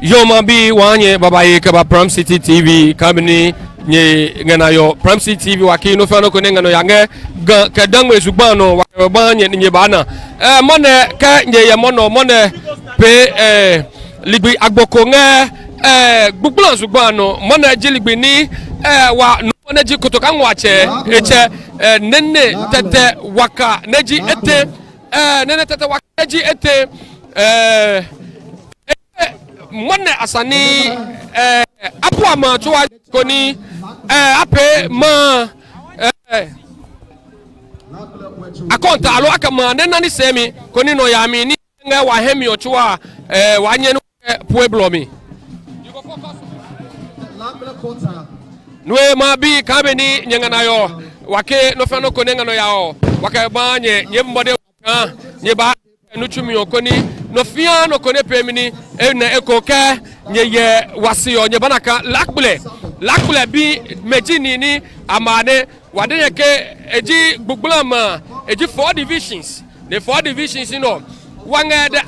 Yoma bi wanye babaye kaba Pram City TV kabini nye ngana yo Pram City TV waki no fano ko ngano yange ka dangwe zubano wa banye nye bana mone ka nye ya mono mone pe ligbi agboko nge gbugbulan zubano mone jiligbi ni wa no neji kotoka nwache eche nene tete waka neji ete nene tete waka neji ete mone asani apu ama tuwa koni ape ma akonta alo akama nena ni semi koni no yami ni nga wa hemi otuwa wa nye no pueblo mi nwe ma bi kabe ni nyangana yo wake no fano ko ngano yao wake ba nye mbode nye ba no tumi okoni no fia no kone pemini na ekoke nye wasio nye banaka lakble bi mejini ni amane wadeye ke eji gbugbulama eji 4 divisions the 4 divisions no wange de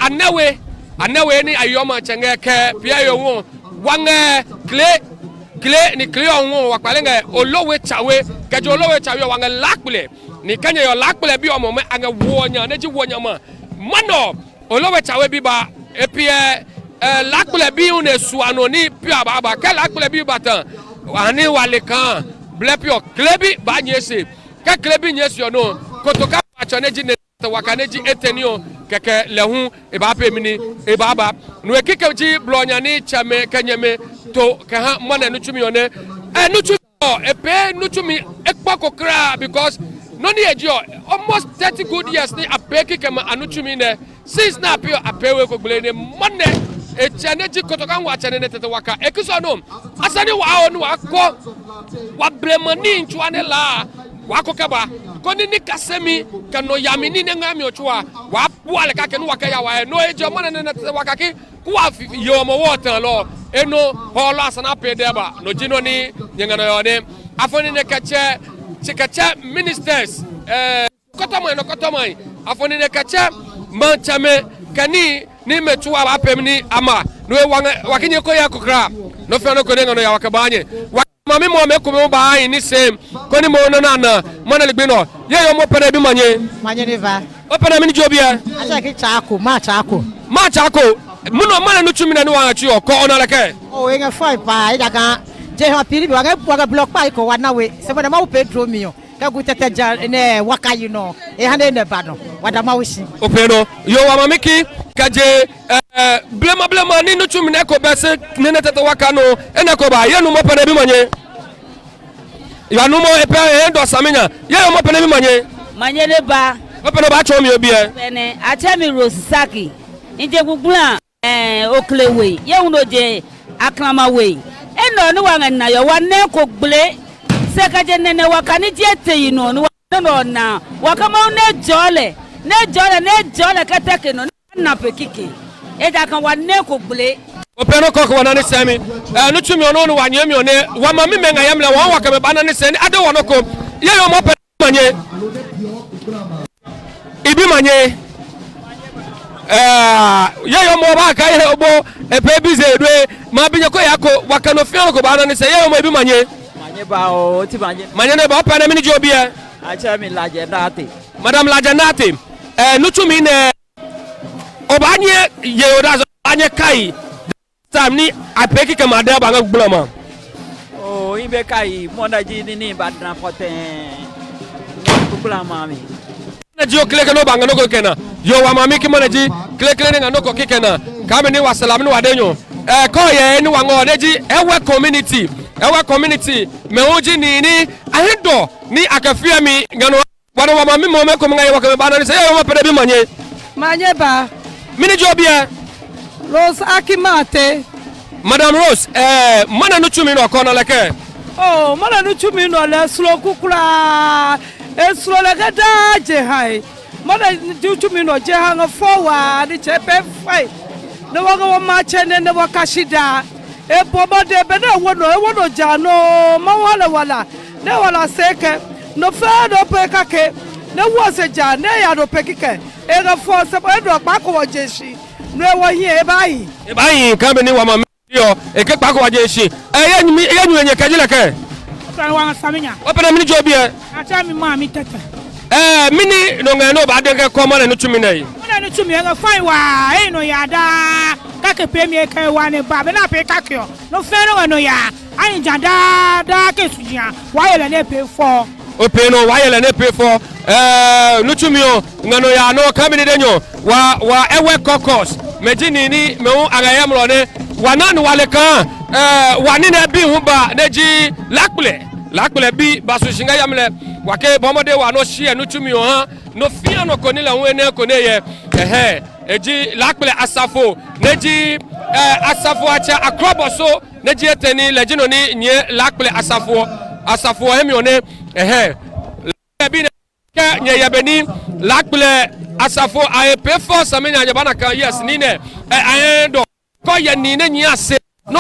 anawe ni ayoma chenge ke pia yo won wange kle ni kle onwo wakpalenga olowe chawe kejo olowe chawe wange lakble ni kanye yo lakble bi omo me anga wonya neji wonya ma mano olowe chawe bi ba epie lakble bi une suano ni pia baba ke lakble bi batan ani wale kan blepio klebi ba nyese ke klebi nyese no kotoka achoneji ne wakaneji etenio keke lehu e ba pemini e baba no ekeke ji blonya ni chame kenyeme to ke ha mane no tumi one no tumi epe no tumi ekpakokra because no ni ejo almost 30 good years ni apeki kema anutumi ne since na apio apewe ko gbele ne mane e chaneji kotoka nwa chane ne tete waka ekiso no asani wa onu akọ wa blemani nchuane la wako kaba koni ni kasemi kano yamini ne ngami ochwa wa puale ka kenu waka ya wa no ejo mane ne tete waka ki kwa yo mo water lo eno holo asana pe deba no jino ni nyangana yone afoni ne kache chikache ministers kotomai afoni ne kache manchame kani ni metuwa apemni ama no wakinye ko ya kokra no fe no ko ngano ya wakabanye mami mo me ko mo ba ni sem ko ni mo no na mo na ligbe no ye yo mo pere bi manye ne va o pere mi ni jobia acha ki chaako ma chaako muno mana no tumi na ni wa achi o ko ona leke o e nga foi pa ida kan je ha piri bi wa block pa ko wa na we se mo na ma pedro mi ka gutete ja ne waka you know e hande ne ba no wada ma wushi o peno yo wa mamiki kaje blema ni no tumi na ko bese ne tete waka no e na ko ba ye no mo pere bi manye ya no mo e pe e ndo samenya ye yo mo pere bi manye ne ba o peno ba cho mi obi e pene atemi rosaki nje gugula oklewe ye uno je akramawe eno ni wanga na yo wane ko gble sekaje nene wakani je teyino no na wakama ne jole kateke no na pekike eja kan wane ko gble openo ko wana ne semi no tumi ono no wanye mi one wa mami menga yamle wa wakame bana ne seni ade wono ko ye yo mo pe manye ibi manye ye yo mo ba ka ye obo epe bi ze dwe ma binye ko yako wakano fiano ko bana ne se ye yo mo ibi manye ba o ti manye ne ba pa na mini jobi e acha mi lajenate madam lajenate nutumi ne obanye ye oda anye kai time ni apeki kama da ba ngabula ma o ibe kai monda ji ni ba na poten ngabula mami na jio kleke no banga no ko kena yo wa mami ki mona ji kleke ne ngano ko kikena kame ni wasalam ni wadenyo ko ye ni wango deji ewe community me hoji ni ahendo ni akafia mi ngano wana wa mami mo me ko ngai wakame bana ni se yo mapede bi manye ba mini jobia Rose Akimate Madam Rose mana no tumi no ko na leke oh mana no tumi no le slo kukura eslo le gada je hai mana no tumi no je hang forward chepe fai no wa ma chene ne wa kashida e bobo de be na wono jano ma wala ne wala seke no fa do pe kake ne wo se ja ne ya do pe kike e ga fo se do pa ko jeshi no wo here buy e buy come ni wa ma yo e ke pa ko wa je shi e yenyu enye kajile ke tan wa saminya opena mini jobi e acha mi ma mi tete mini no ngano ba de ke ko mo ne tumi nei na ne tumi nga fine wa e no ya da ka ke pe mi ke wa ne ba be na pe ka ke no fe no no ya ani jada da ke sujia wa yele ne pe fo o pe no wa yele ne pe fo no tumi o ngano ya no kamini denyo wa ewe kokos mejini ni me hu agayam ro ne wa nanu wale kan wa ni na bi hu ba neji lakple bi baso shinga yamle wa ke bomode wa no shie no tumi o ha no fia no koni la hu ene koni ye eji lakple asafo neji asafo acha akroboso neji eteni lejino ni nye lakple asafo hemi one bi ke nye yabeni lakple asafo aye pefo samenya jabana kan yes ni ne ayendo ko ye ni ne nyase no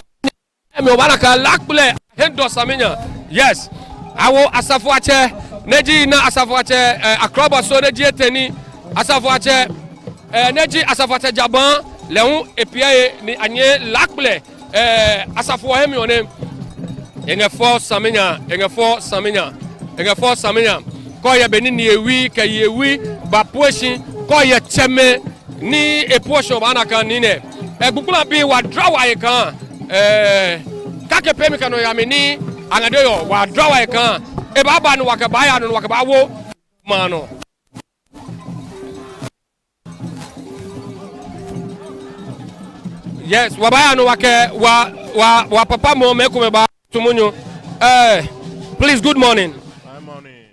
me obana kan lakple hendo samenya yes awo asafo ache neji na asafo ache akroboso neji eteni asafo ache neji asafo ache jaban lehun epiaye ni anye lakple asafo hemi one engefo samenya ko ye beni ni ewi ka yewi ba poshi ko ye cheme ni eposho bana kan ni ne egbukula bi wa draw wa kan ka ke pemi kan ya me ni angade yo wa draw wa kan e baba no wakaba ya no wakaba wo mano yes wabaya no wake wa papa mo me ko ba tumunyo please good morning. Good morning.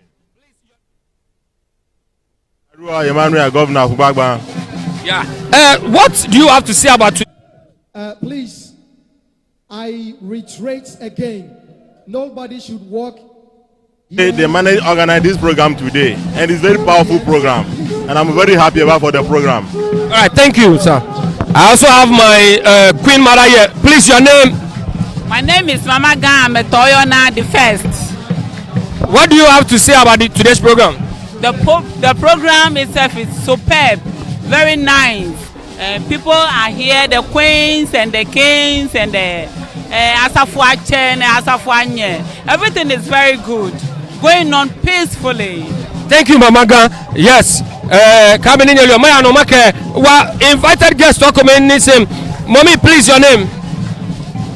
Emmanuel Governor Kubagba. Yeah. What do you have to say about please, I reiterate again. Nobody should walk. They managed to organize this program today, and it's a very powerful program, and I'm very happy about for the program. All right, thank you, sir. I also have my Queen Mother here. Please, your name? My name is Mama Gam Toyona the First. What do you have to say about today's program? The program itself is superb, very nice. People are here, the queens and the kings and the Asafuache and Asafuanye. Everything is very good, going on peacefully. Thank you, Mama Gam. Yes. Coming in your man, no make. Invited guests to come in. Mommy, please, your name?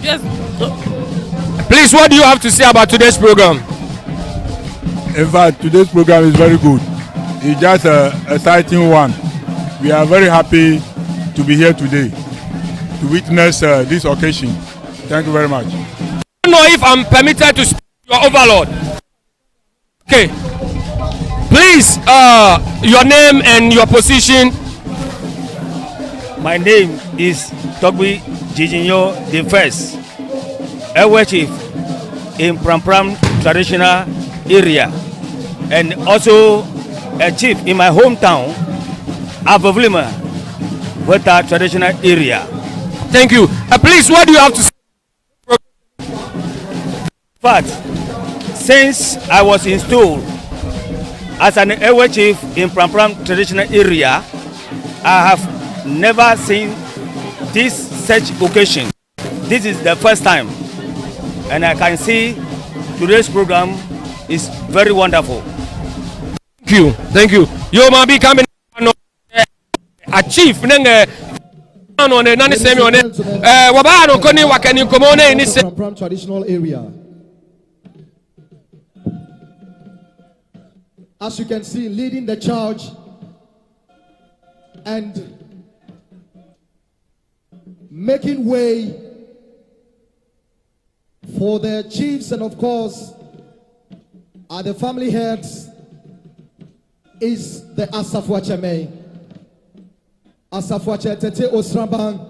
Yes. Please, what do you have to say about today's program? In fact, today's program is very good. It's just an exciting one. We are very happy to be here today to witness this occasion. Thank you very much. I don't know if I'm permitted to speak to your overlord. Okay. Please, your name and your position. My name is Togbi Jijinyo the First, Ewe Chief in Prampram traditional area, and also a chief in my hometown, Abovlima, Weta traditional area. Thank you. Please, what do you have to say? But since I was installed as an Ewe Chief in Prampram traditional area, I have never seen this such occasion. This is the first time, and I can see today's program is very wonderful. Thank you. You might be coming a chief nenge ano ne nani semi one wabano koni wakani komone ni se Prampram traditional area. As you can see, leading the charge and making way for the chiefs and of course the family heads is the Asafuache May. Asafuache Tete Osramban,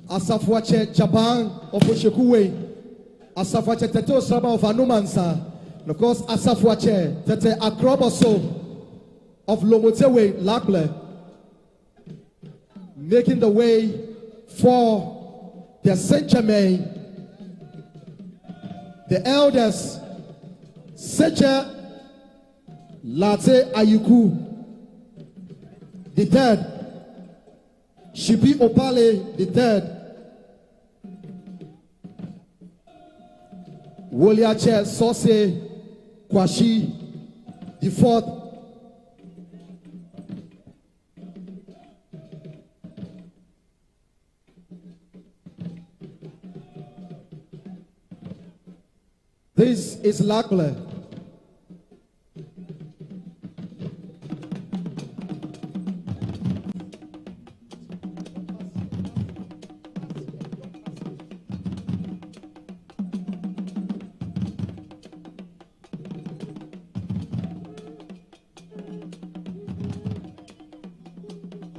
Asafuache Jaban of Oshekuwe, Asafuache Tete Osramban of Anumansa, and of course Asafuache Tete Akroboso of Lomotewe Lakble, making the way for the Saint Germain, the elders, Seche Latte Ayuku, the third, Shipi Opale the third. Woliache Sose Kwashi the fourth. This is Lakle.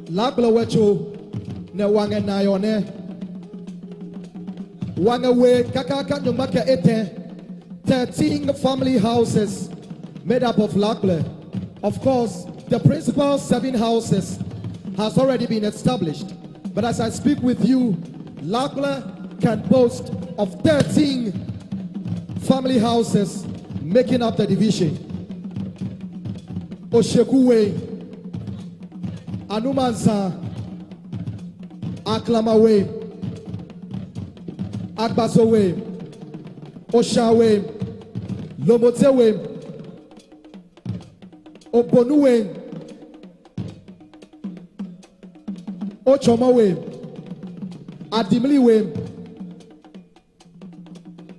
Lakle wecho ne wange na yone wange we kakaka nyumaka ete 13 family houses made up of Lakle. Of course, the principal 7 houses has already been established. But as I speak with you, Lakle can boast of 13 family houses making up the division. Oshekuwe, Anumansa, Aklamawe, Agbasowe, Oshawe, Lomotewe, Obonuwe, Ochomawe, Adimliwe,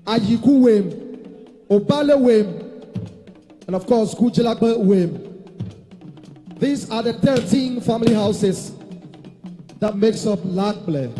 Ayikuwe, Obalewe, and of course Kujelakwe. These are the 13 family houses that makes up Lakle.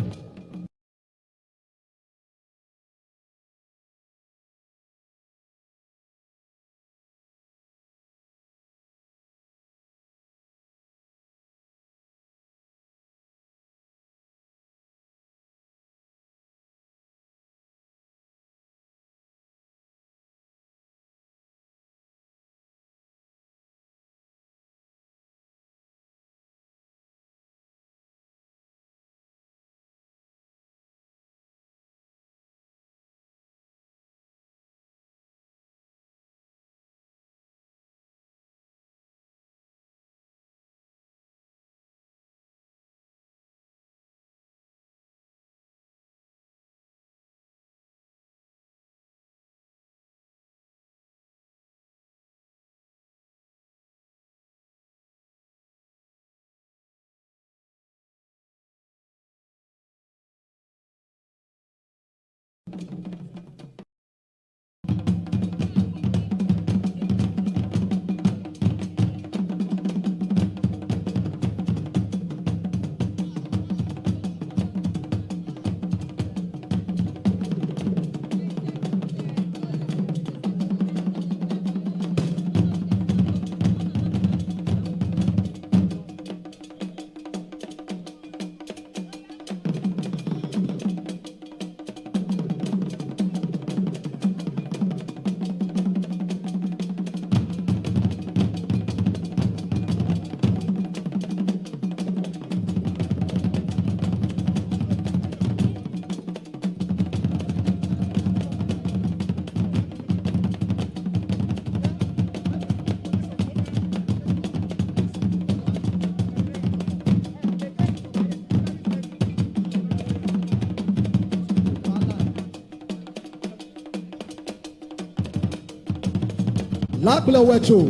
Lakle wecho.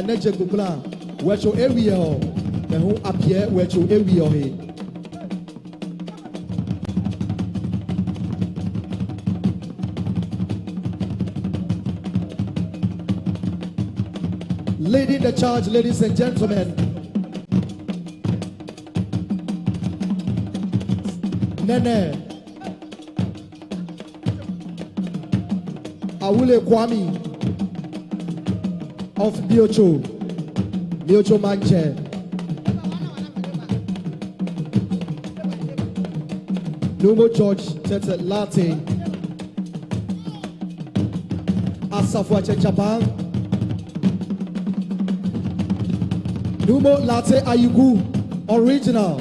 Neje kukla wecho area ho. Mehu apie wecho area he. Leading the charge, ladies and gentlemen. Nene Awule Kwame of Biocho Manche. Numo George Tete Latte Asafwache Japan. Numo Latte Ayugu Original.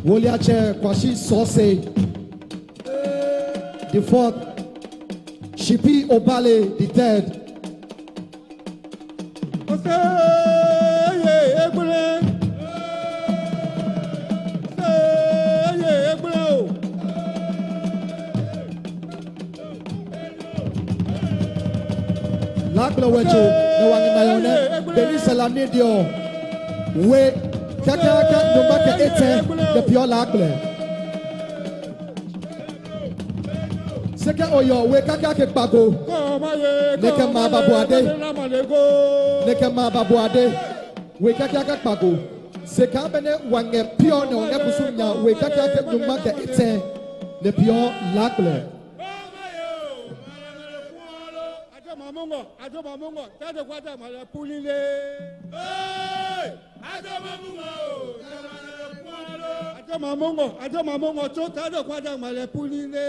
Woliache Kwashi Sose the fourth. Shipi Obale the third. Lakla wecho na wanginayone Denis Salamidio we kaka numaka ete the pure lakle Seka oyo we kaka ke pago Neke ma babuade we kaka ke pago Seka bene wange pure no wange kusunya we kaka ke numaka ete the pure lakle Adomamungo, tade kwata male pulile. Adomamungo, to tade kwata male pulile.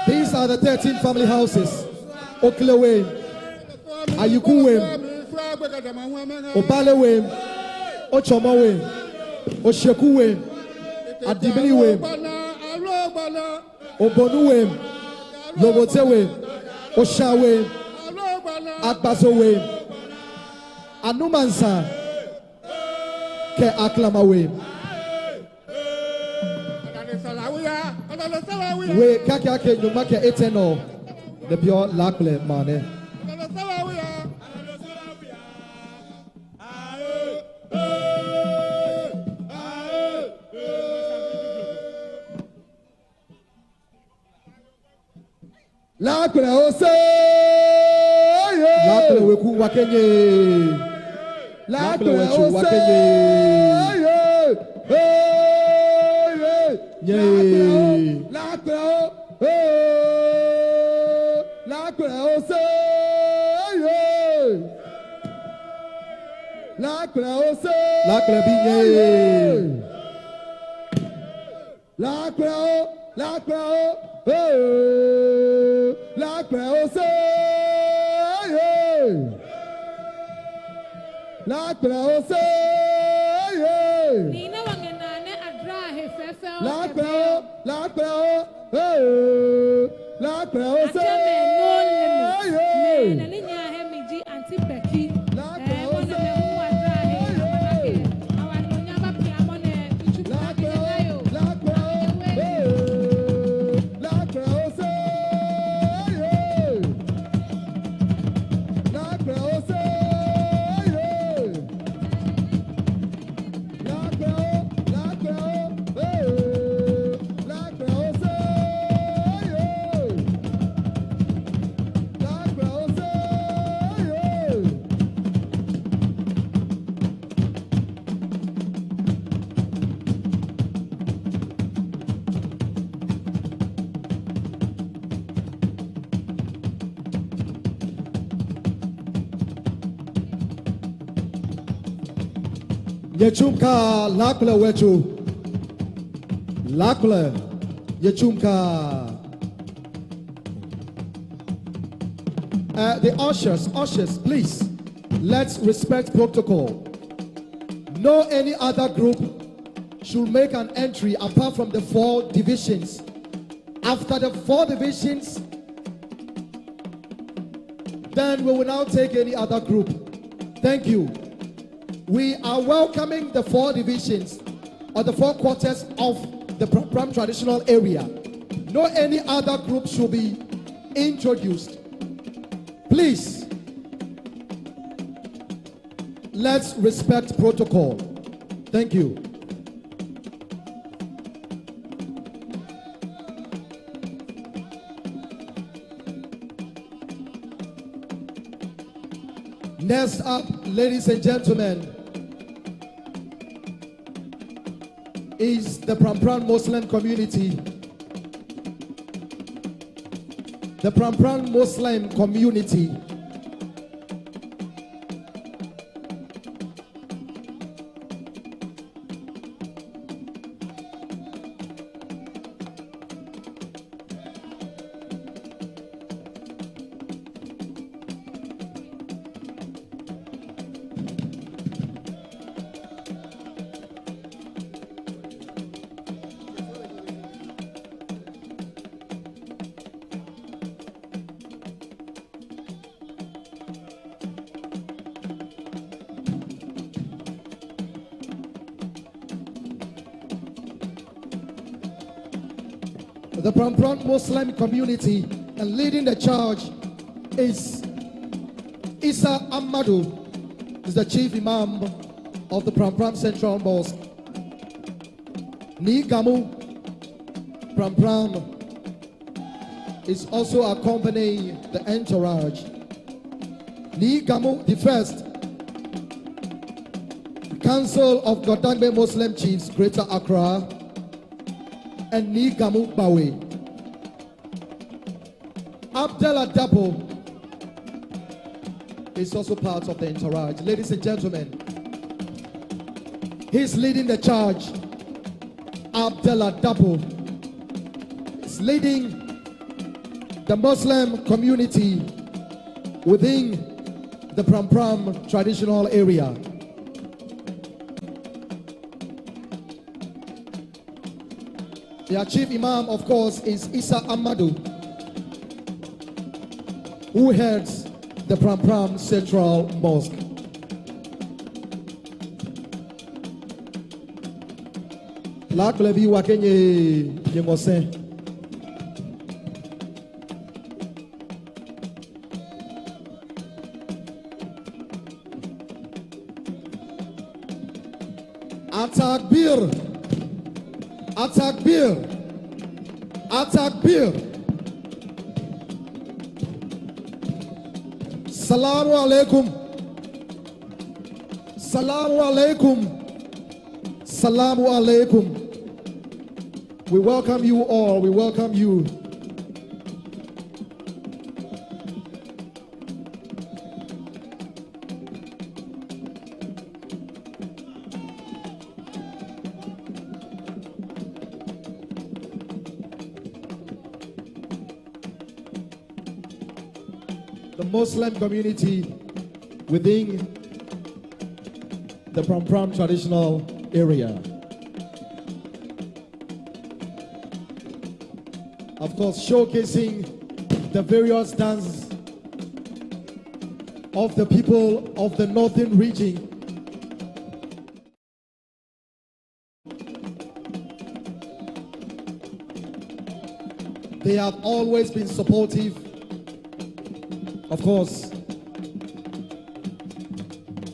These are the 13 family houses. Oklewe, Ayukuwe, Obalewe, Ochomowe, Oshekuwe, Adibiliwe, Obonuwe, Lobotewe, Oshawe, Akbasowe, Anumansa, Ke Aklamawe. We kakake nyumake eteno the pure lakle mane. Lakle ose lakle weku wakenye lakle weku wakenye lakle ose lakle binye lakle Nina wangenane adra hefefe Yechumka lakle wechu lakle Yechumka. The ushers, please, let's respect protocol. No any other group should make an entry apart from the 4 divisions. After the 4 divisions, then we will now take any other group. Thank you. We are welcoming the 4 divisions or the 4 quarters of the Prampram traditional area. No any other group should be introduced. Please, let's respect protocol. Thank you. Next up, ladies and gentlemen, is the Prampram Muslim community. The Prampram Muslim community. the Prampram Muslim community, and leading the charge is Isa Amadou, is the chief imam of the Prampram Central Mosque. Ni Gamu Prampram is also accompanying the entourage. Ni Gamu, the first Council of Godangbe Muslim Chiefs, Greater Accra, and Ni Gamu Bawe. Abdallah Dapo is also part of the entourage. Ladies and gentlemen, he's leading the charge. Abdallah Dapo is leading the Muslim community within the Prampram traditional area. Their chief imam, of course, is Isa Amadou, who heads the Prampram Central Mosque. La Klevi Wakenye Yemosen. Atakbir. Atakbir. Atakbir. Salamu alaikum. Salamu alaikum. Salamu alaikum. We welcome you all. We welcome you. The Muslim community within the Prampram traditional area. Of course, showcasing the various dances of the people of the northern region. They have always been supportive, of course,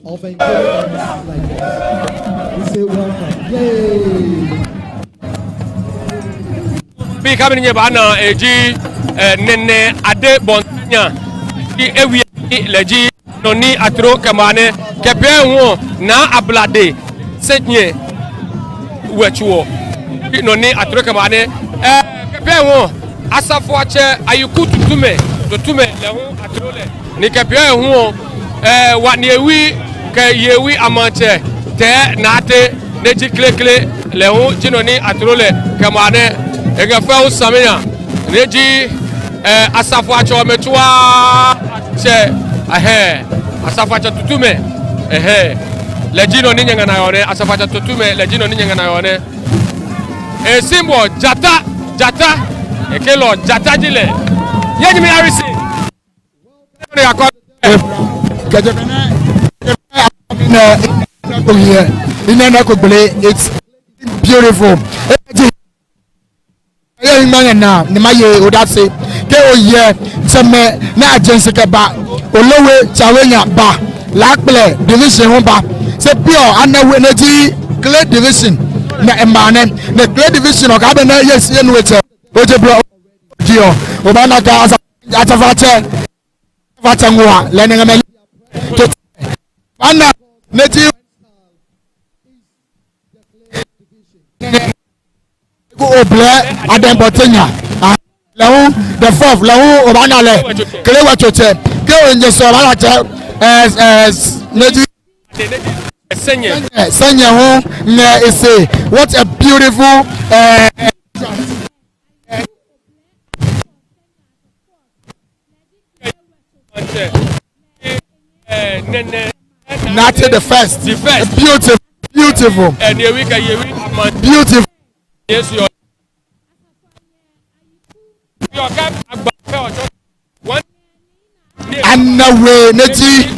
of encouragement like this. We say welcome. Yay! Bi kamini nye bana eji nene ade bonya di ewi leji noni atro kamane kepe ho na ablade senye wechuo noni atro kamane kepe ho asafo ache ayuku tutume le ho atro le ni kepe ho wa ni ewi ke yewi amanche te na ate neji klekle le ho jinoni atro le kamane ega fa usamia neji asafu acho metua che asafu acho tutume lejino ni nyanga na yone asafu acho tutume lejino ni nyanga na yone simbo jata ekelo jata jile yenyi mi arisi ne yakọ kajabena ina ko gbele. It's beautiful. Na ma ye odase ke oye teme na agency ke ba olowe chawenya ba lakple division ho ba se pure anawe na ji clay division na emane the clay division o ka be na yes ye no eche oje bro dio o ba na ka atafache ngwa le ne ngame ana na ji go oble adam botenya lewu the fourth lewu obanale kelewa choche ke onje so bala che neji senye ho na ese. What a beautiful not the first beautiful yes your and we neji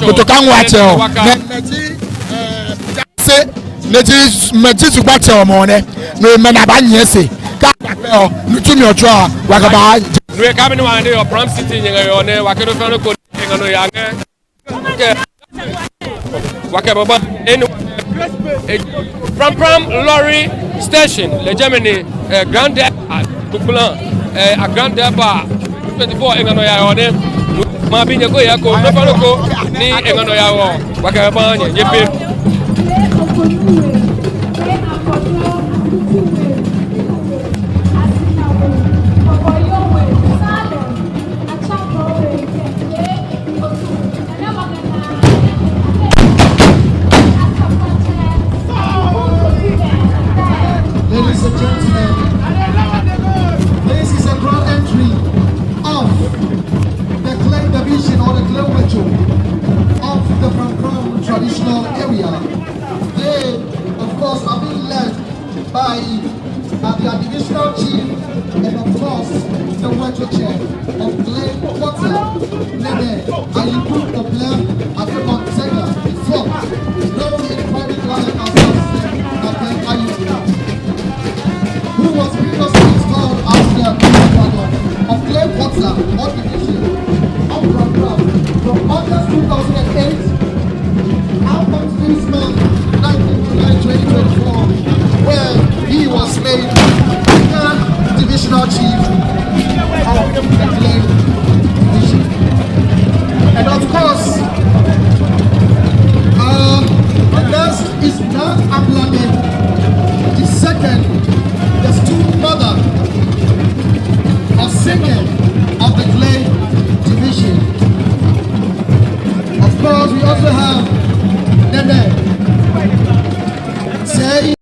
kutoka ngwache o neji se neji meji subate o mo ne no me na ba nyese ka oh nutumi ochoa wakaba we come in one day or Pram City in your name wakero fano ko ngano yange wakaba in Prampram lorry station le Germany grand Bukulan a grand deba 24 ngano ya one ma bi nyego ya ko no fano ko ni ngano ya wo wakaba nyepe Ladies and gentlemen, this is a grand entry of the clay division or the clay ritual of the Prampram traditional area. They, of course, are being led by the divisional chief and, of course, the ritual chair of clay water. Nene, and you put the blame at the container in front. No in private line as who was previously installed as the governor of clay water on the issue of Prampram from August 2008 out until this month 19 July 2024 where he was made the divisional chief of the clay division. And of course the next is not Ablane, the second the stepmother of second of the clay division. Of course, we also have Nene. Say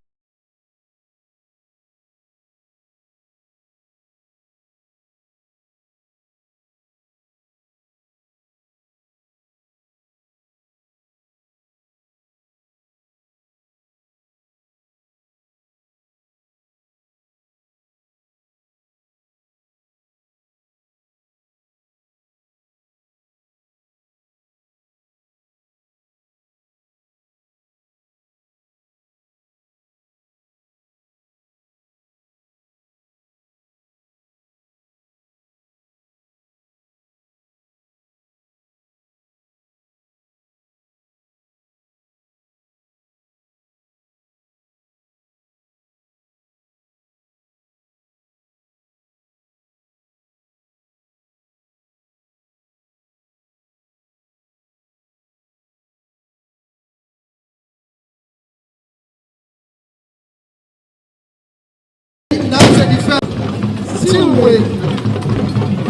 still way,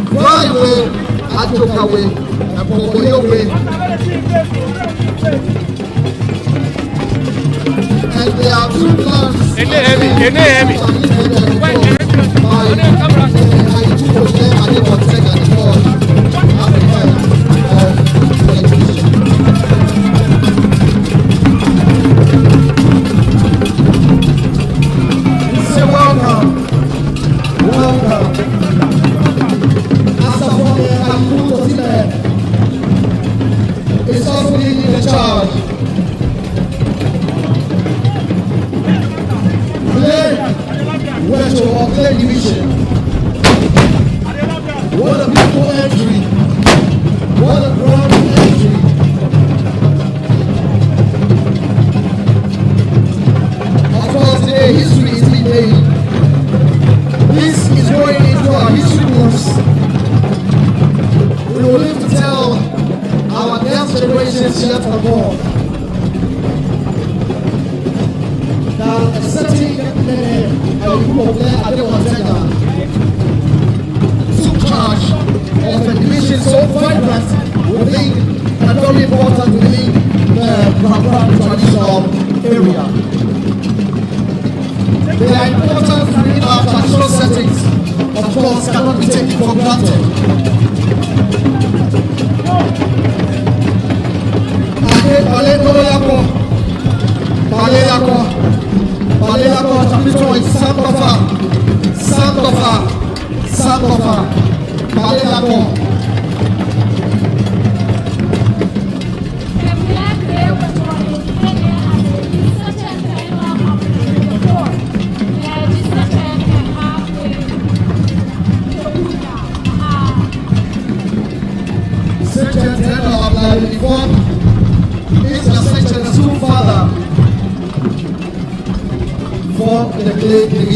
dry way, Ajoka way, and Poboyo way. And there are two plans. It's also leading the charge. Clay, West or Clay Division. What a beautiful entry. What a grand entry. Of course, today history is being made. This is going into our history books. We will live to tell our next generations yet unborn that a certain man took charge of a division so vibrant within and very important within the Prampram traditional area. They are important within our traditional settings, of course, cannot be taken for granted. Balelako, chapitre Sankofa, Balelako.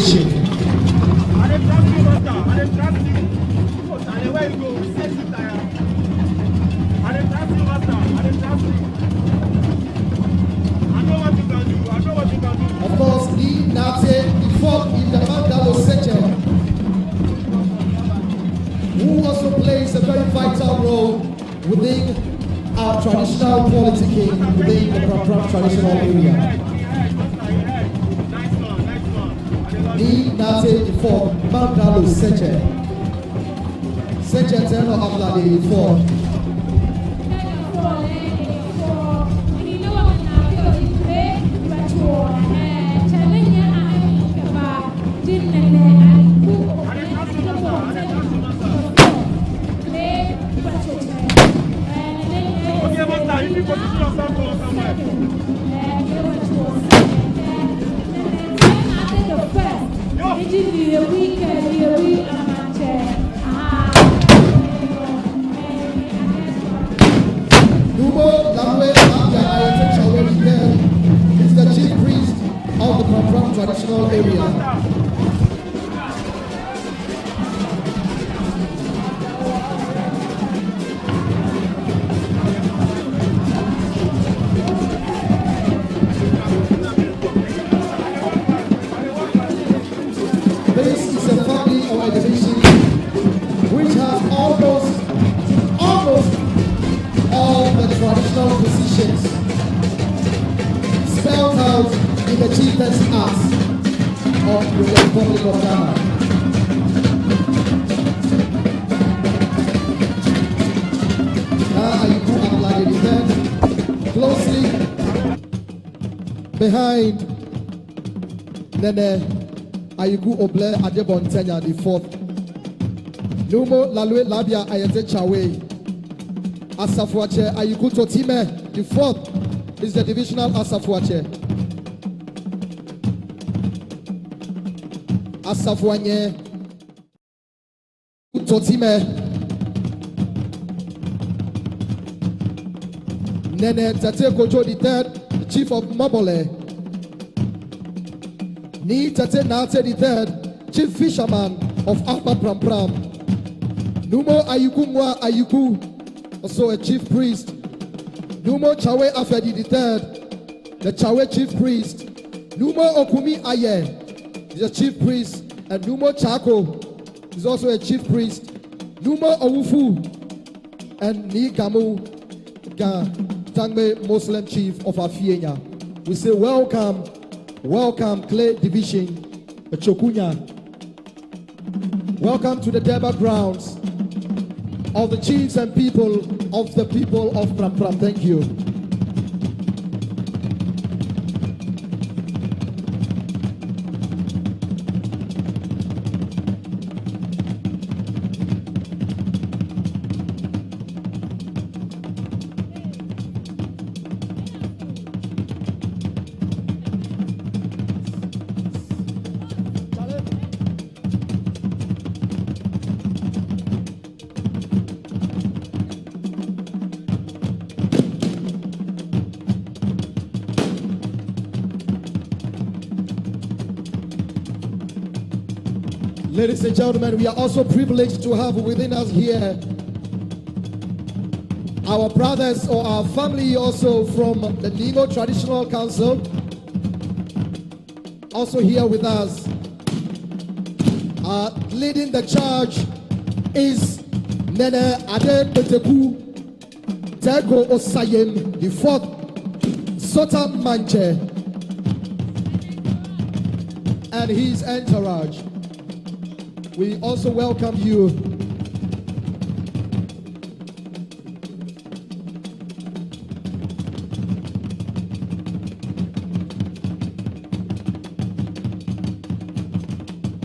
division. Of course, the Nate, the fourth in the Mandalo section, who also plays a very vital role within our traditional politicking within the Prampram traditional area. The Nate, the fourth, Mandalo section. Section 10 of Ablade, the fourth. Is the chief priest of the Prampram traditional area. This is a family organization which has almost all the traditional positions spelled out in the chieftain's acts of the Republic of Ghana. Now Ayiku Ablade the closely behind Nene Ayiku Oble Adebontenya the fourth. Numo Lalwe Labia Ayete Chawe Asafuache Ayiku Totime the fourth is the divisional Asafuache. Asafuanye Totime Nene Tate Kojo the third, the chief of Mobole. Ni Tate Nate the third, chief fisherman of Upper Prampram. Numo Ayiku Mwa Ayiku, also a chief priest. Numo Chawe Afedi the third, the Chawe chief priest. Numo Okumi Aye is a chief priest, and Numo Chako is also a chief priest. Numo Owufu and Ni Gamu Ga Tangme Muslim chief of Afienya. We say welcome, welcome Clay Division, Chokunya. Welcome to the Durbar grounds of the chiefs and people of the people of Prampram. Thank you. Ladies and gentlemen, we are also privileged to have within us here our brothers or our family also from the Ningo Traditional Council. Also here with us, leading the charge is Nene Ade Beteku Tego Osayem, the fourth Sota Manche, and his entourage. We also welcome you.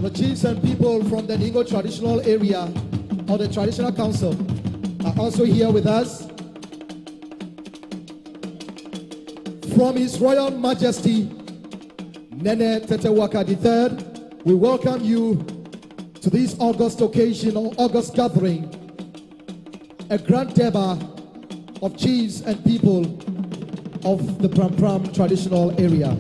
The chiefs and people from the Ningo traditional area or the traditional council are also here with us. From His Royal Majesty Nene Tetewaka III, we welcome you to this August occasion or August gathering, a grand Durbar of chiefs and people of the Prampram traditional area.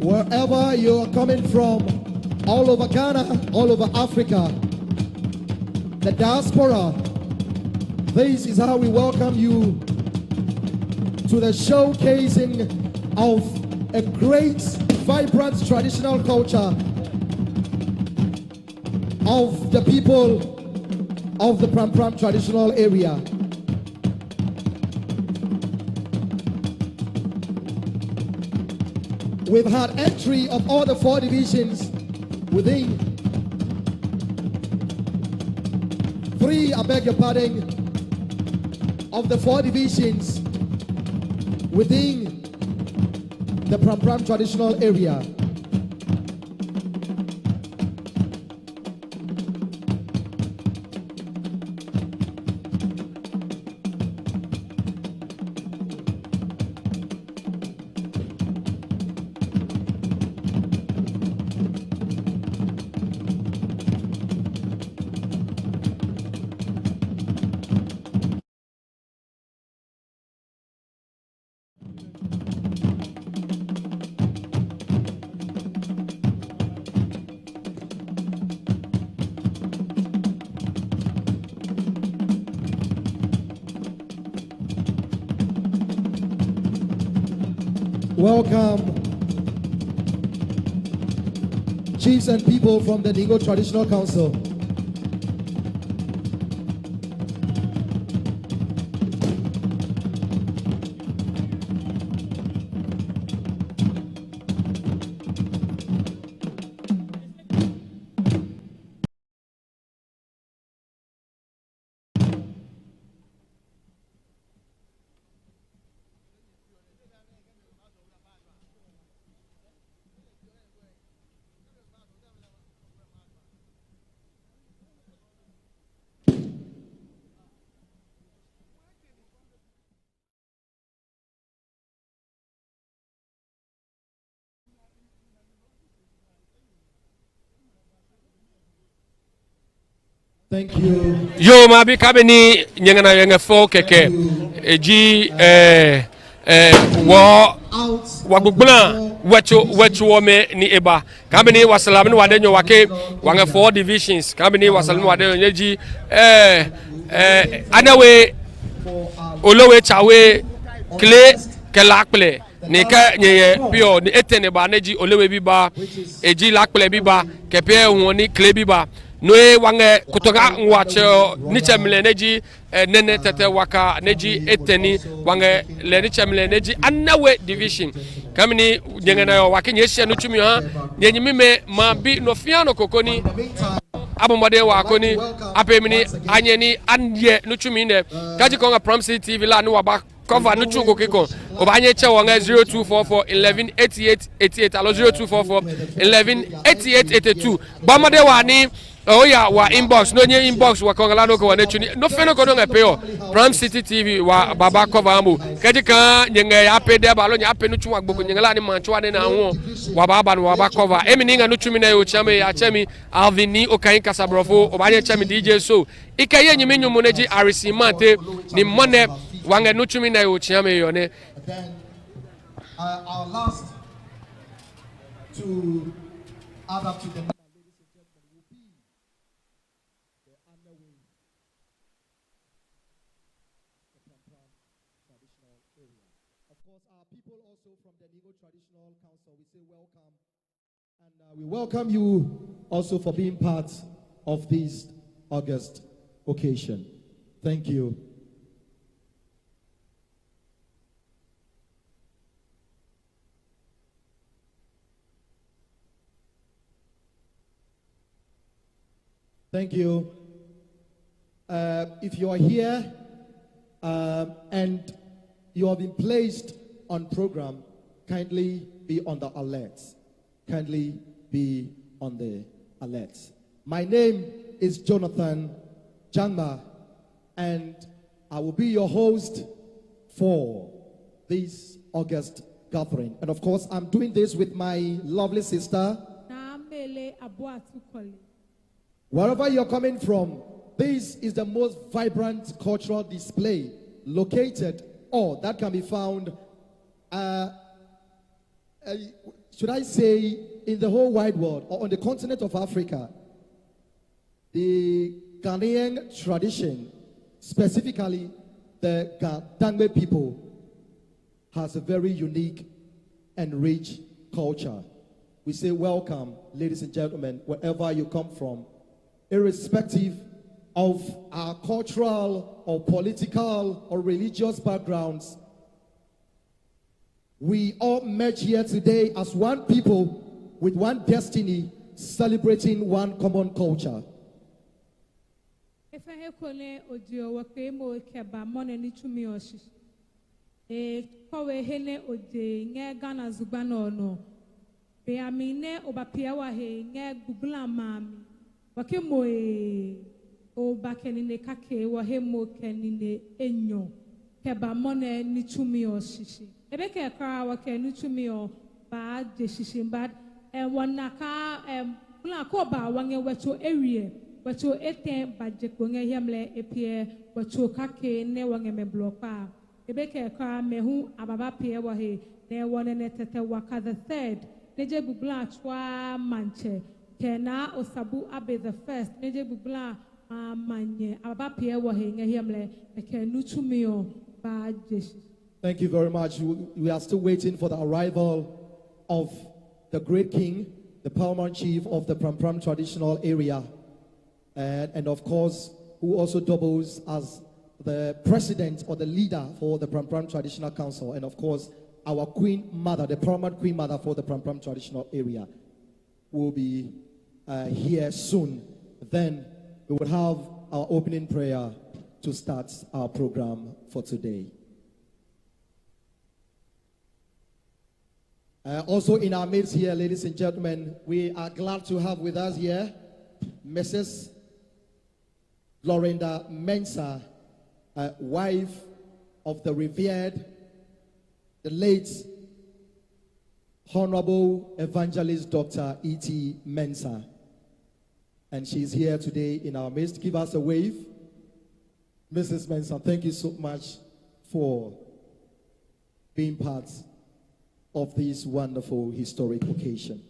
Wherever you are coming from, all over Ghana, all over Africa, the diaspora, this is how we welcome you to the showcasing of a great, vibrant traditional culture of the people of the Prampram traditional area. We've had entry of all the 4 divisions within 3, I beg your pardon, of the 4 divisions within the Prampram traditional area. Welcome, chiefs and people from the Ningo Traditional Council. Thank you. Yo mabi kabeni nyangana yanga fo keke eji wa gugbuna wetu wome ni eba kabeni wasalam ni wadenyo wake wanga 4 divisions kabeni wasalam wadenyo nyeji anawe olowe chawe kle kelakple ni ka nyeye pio ni etene ba neji olewe biba eji lakple biba kepe woni kle biba noe wange kutoka ngwache niche mleneji nene tete waka neji eteni wange le niche mleneji anawe division kamini nyengena yo wake nyeshe no tumi ha nyenyimime mabi no fiano kokoni abomode wakoni apemini anyeni anye no tumi ne kaji konga Pram City TV la no waba cover no chuko kiko obanye che wanga 0244 118888 alo 0244 118882 bamade wani oh yeah, wa inbox no nye inbox wa kongalano ko wanechuni no feno ko no ngapeo Pram City TV wa baba cover ambu kaji kan nyenga ya pede ba lo nya pe no chuwa gbogbo nyengala ni manchwa ne na ho wa baba no wa cover emininga no chumi na yo chame ya chami Alvini okayin kasabrofo obanye chami DJ so ikaye nyime nyumo neji arisimante ni mone wanga no chumi na yo chame yo ne our last to add up to the Traditional Council, we say welcome, and we welcome you also for being part of this August occasion. Thank you. Thank you. If you are here and you have been placed on program, kindly be on the alert. Kindly be on the alert. My name is Jonathan Jangma, and I will be your host for this August gathering. And of course, I'm doing this with my lovely sister. Wherever you're coming from, this is the most vibrant cultural display located or that can be found should I say, in the whole wide world or on the continent of Africa, the Ghanaian tradition, specifically the Dangme people, has a very unique and rich culture. We say welcome, ladies and gentlemen, wherever you come from, irrespective of our cultural or political or religious backgrounds. We all merge here today as one people with one destiny, celebrating one common culture. Beamine obapia he nge gugula mami wakemoe o bakenine kake wahemo kenine enyo keba mone nichumi oshishi ebeke kra wake nichumi o ba de shishimba wanaka bla ko ba wange wacho area wacho eten baje konge yemle epie wacho kake ne wange me bloka ebeke kra mehu ababa pie wa he ne wone ne tete waka the third Neje bubla chwa manche kena osabu abe the first neje bubla manye ababa pie wo he ngehemle ekenu tumio ba jeshi. Thank you very much. We are still waiting for the arrival of the great king, the paramount chief of the Prampram traditional area, and of course, who also doubles as the president or the leader for the Prampram Traditional Council, and of course, our queen mother, the paramount queen mother for the Prampram traditional area, will be here soon. Then we will have our opening prayer to start our program for today. Also in our midst here, ladies and gentlemen, we are glad to have with us here Mrs. Lorinda Mensah, wife of the revered, the late Honorable Evangelist Dr. E.T. Mensah. And she's here today in our midst. Give us a wave. Mrs. Mensah, thank you so much for being part of this wonderful historic occasion.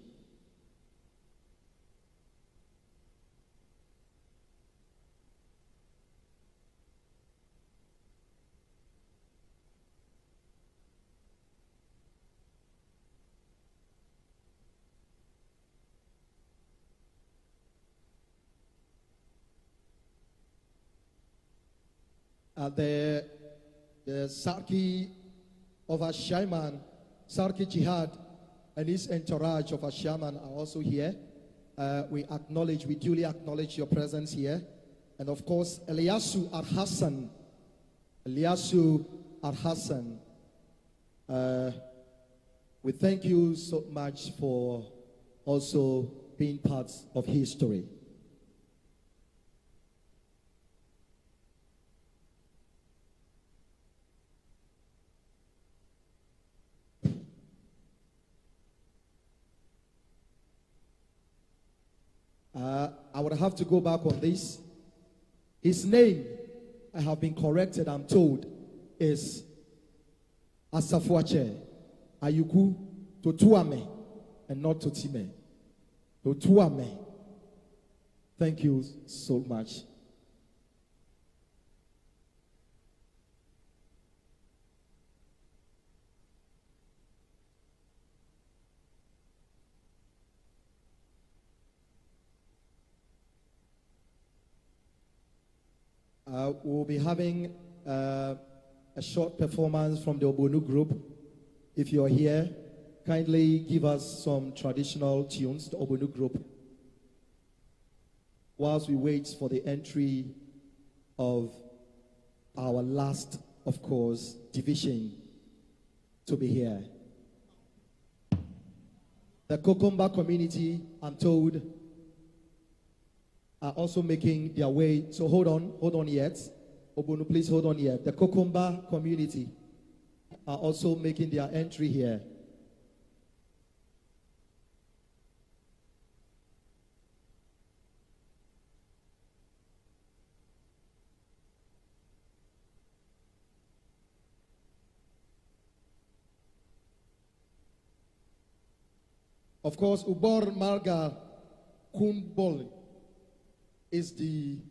The Sarki of Ashaiman, Sarki Jihad, and his entourage of Ashaman are also here. We duly acknowledge your presence here. And of course, Eliasu Al-Hassan. We thank you so much for also being part of history. I would have to go back on this. His name, I have been corrected, I'm told, is Asafuache Ayuku Totuame and not Totime. Totuame. Thank you so much. We'll be having a short performance from the Obonu group. If you're here, kindly give us some traditional tunes, the Obonu group, whilst we wait for the entry of our last, of course, division to be here. The Kokomba community, I'm told, are also making their way. So hold on yet. Obonu, please hold on yet. The Kokomba community are also making their entry here. Of course, Ubor Marga Kumbol is the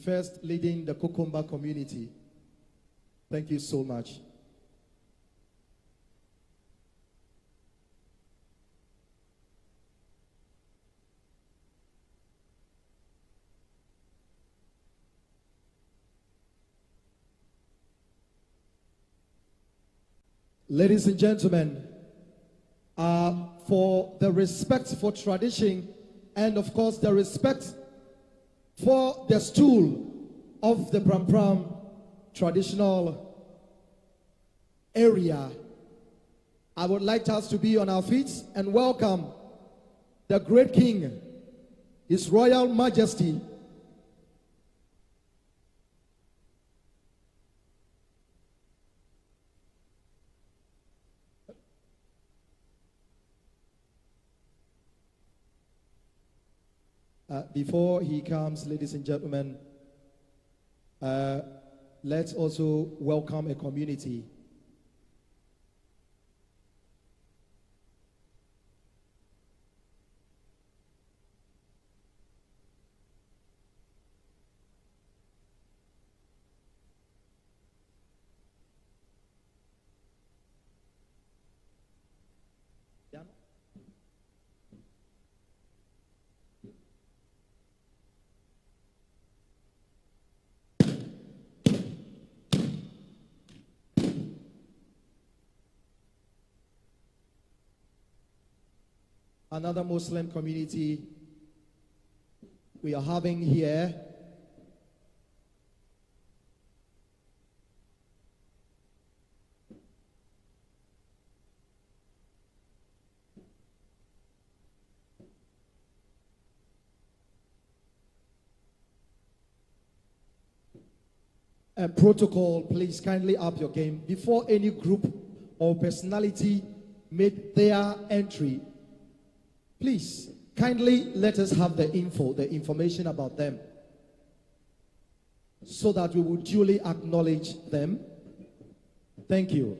first leading the Kokomba community. Thank you so much. Ladies and gentlemen, for the respect for tradition and of course the respect for the stool of the Prampram traditional area, I would like us to be on our feet and welcome the great King, His Royal Majesty, before he comes, ladies and gentlemen, let's also welcome a community. Another Muslim community we are having here. And protocol, please kindly up your game. Before any group or personality made their entry, please kindly let us have the information about them, so that we will duly acknowledge them. Thank you.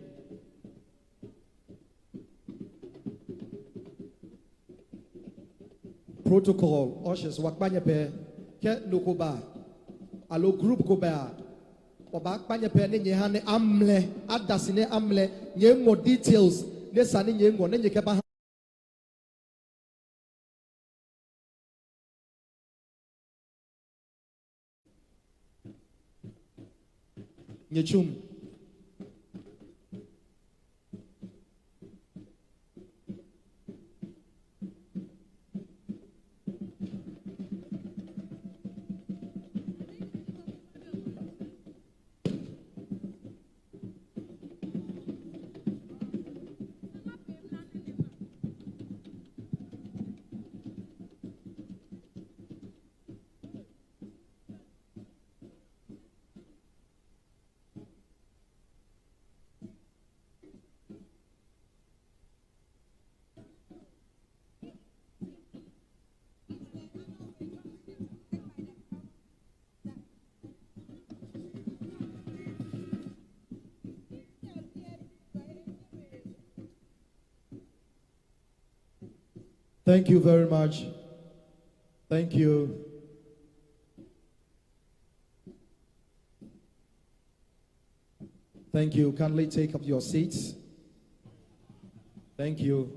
Protocol, ushers, wakbanyepe, ke nukuba, alo group kuba, wabak banyepe ne nyehane amle, adasine amle, nye more details, ne sani nye ngo, ne nyekeba. Nyechum. Thank you very much. Thank you. Thank you. Kindly take up your seats. Thank you.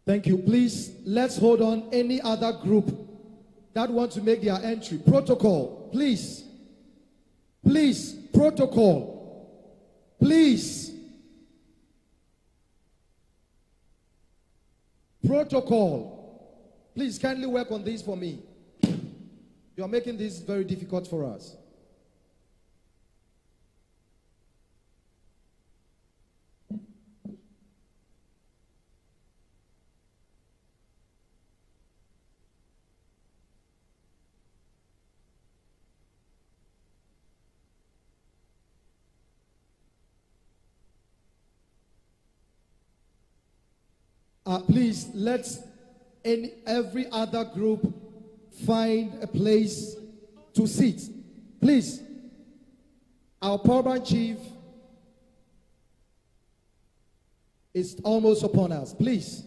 Thank you. Please, let's hold on any other group that want to make their entry. Protocol, please. Please, protocol. Please. Protocol. Please kindly work on this for me. You are making this very difficult for us. Please, let's every other group find a place to sit. Please, our paramount chief is almost upon us. Please.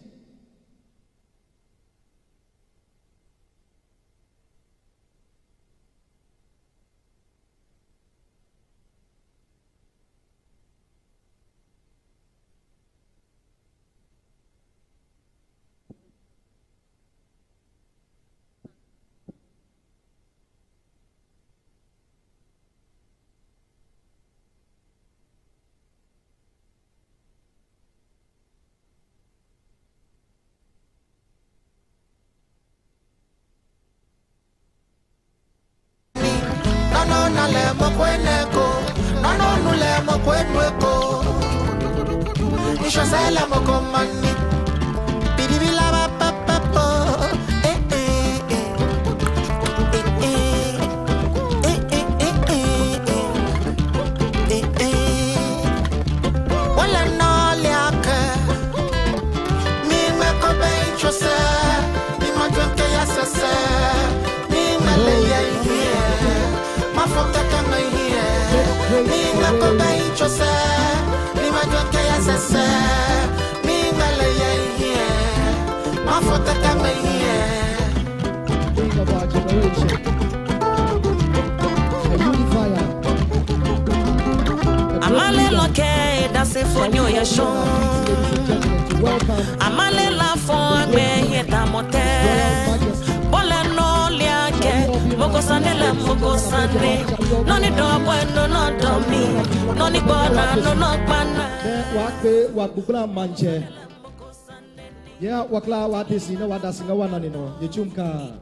Yeah, wakla wati sina wada singa wana nino yechumka.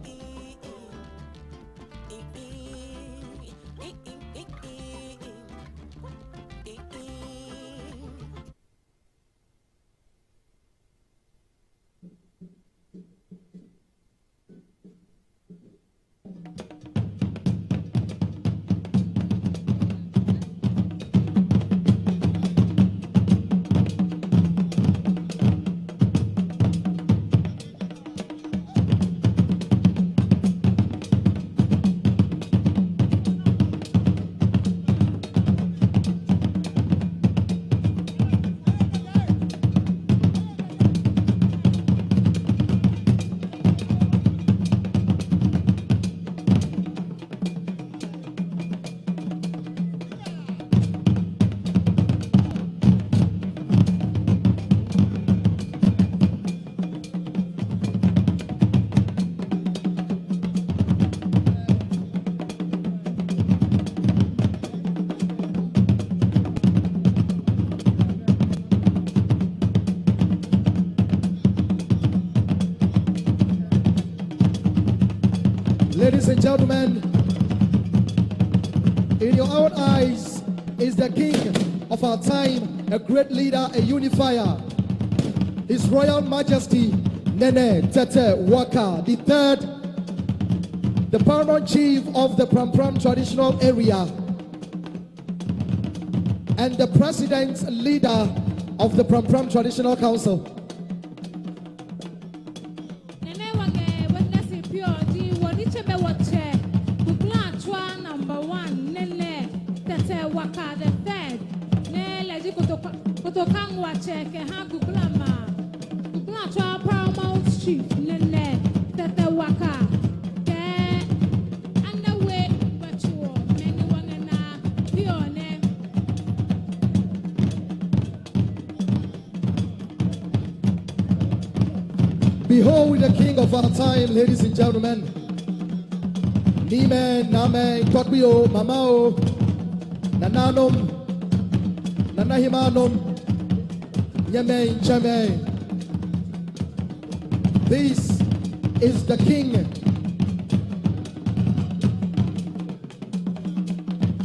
Ladies and gentlemen, in your own eyes is the king of our time, a great leader, a unifier, His Royal Majesty Nene Tete Waka III, the paramount chief of the Prampram traditional area and the president leader of the Prampram Traditional Council. Behold the king of our time, ladies and gentlemen. Nime, Name, Kokbio, Mamao, Nananum, Nanahimanum, Yeme, Chame. This is the king.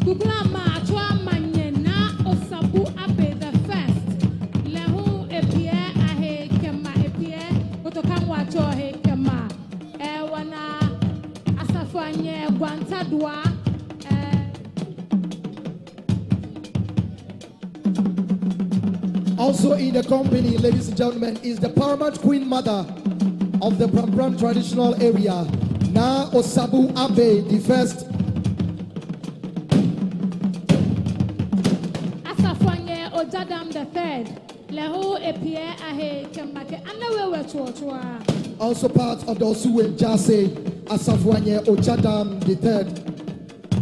Kuglama atwa manyena osabu abe the first. Lehu epie ahe kema epie otokamwa chohe kema. Wana asafanye gwantadwa. Also in the company, ladies and gentlemen, is the paramount queen mother of the Prampram traditional area, Na Osabu Abe the first. Asafanye Ojadam the third. Lehu epie ahe kemake anawe wechuochua. Also part of the Osuwe Jase, Asafwanye Ojadam the third.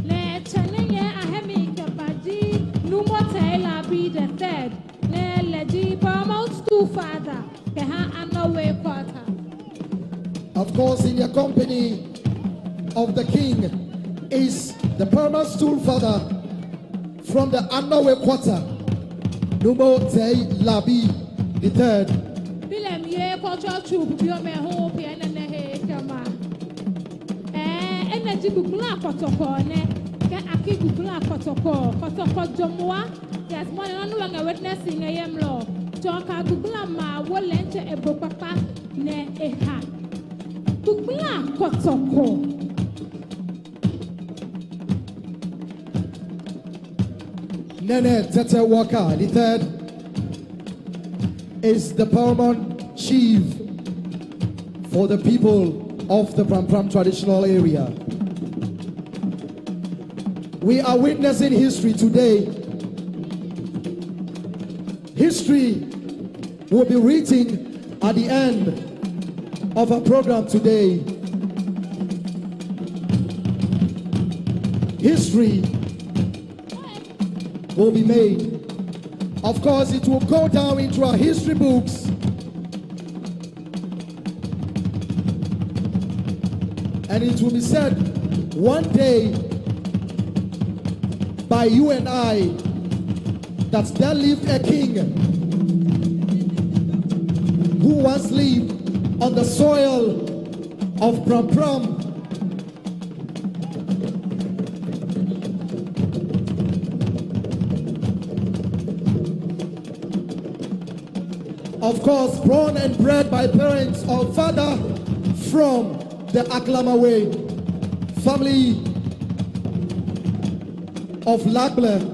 Le chenye ahemi kebaji numo taila be the third. Le leji paramount school father keha anawe quarter. Of course, in the company of the king is the paramount stool father from the Anowe quarter, Numo Tei Labi the third. Bilem ye culture troop biome ho piano nehe kama. Energy bukula kotoko ne ke aki bukula kotoko jomwa. Yes, money no longer witnessing a yem law. Joka bukula ma wolenche ebo papa ne eha. Bukula kotoko. Nene Tete Waka the third is the paramount chief for the people of the Prampram traditional area. We are witnessing history today. History will be written at the end of our program today. History will be made. Of course, it will go down into our history books. And it will be said one day by you and I that there lived a king who once lived on the soil of Prampram. Of course, born and bred by parents or father from the Aklamawe family of Lagle.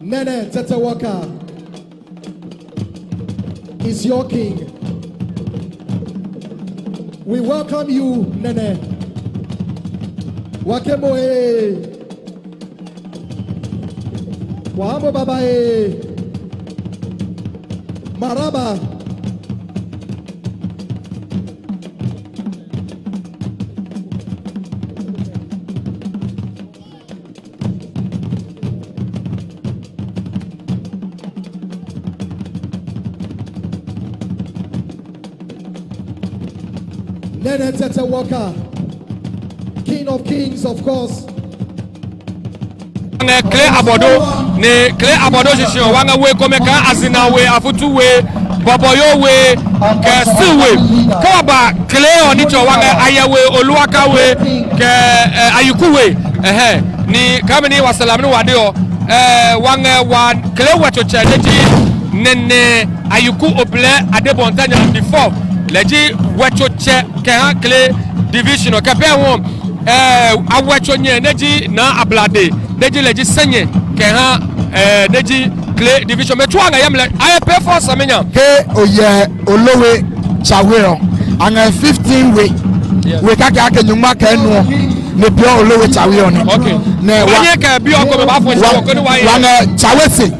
Nene Tetewaka is your king. We welcome you, Nene. Wakemoe. Wahamo babae. Maraba. Nene Tete Walker, King of Kings, of course. Clay abodo ne clay abodo shisho wanga we komeka azina we afutu we boboyo we kesi we kaba clay onicho wanga ayawe oluwaka we ke ayuku we ni kamini wasalam ni wadio wanga wa clay wacho cheji nene ayuku oble adebontanya before leji wacho che ke ha clay division o kape won awacho nye neji na ablade neji leji senye ke ha neji clay division metwanga yamle I pay for samenya ke oye olowe chawero anga 15 we kaka ake nyuma ka enu ne bio olowe chawero ne okay ne wanye ka bio ko me ba fo so ko ni wanye wana chawese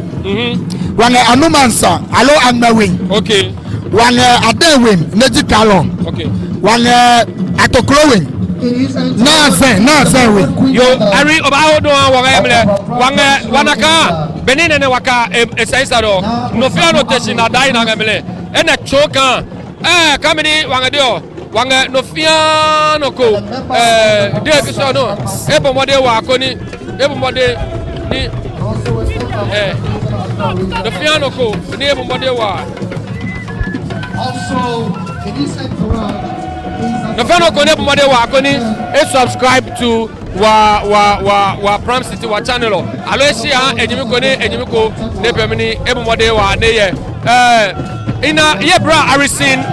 wana anumansa alo anmawin okay wana adewin neji kalon okay wana atokrowin nonsense we yo ari oba hodo wa emle wanaka benine ne waka esaisa do no fia no techi na dai na ngemle ena choka kamini wangadio wanga no fia no ko de kiso no ebo mode wa akoni ebo mode ni no fia no ko ni ebo mode wa Also, in this entourage, no fia no ko ni ebo mode wa akoni subscribe to wa Pram City wa channel alo esia enyimi ko ne pemini ebo mode wa ne ye ina ye bra Arisin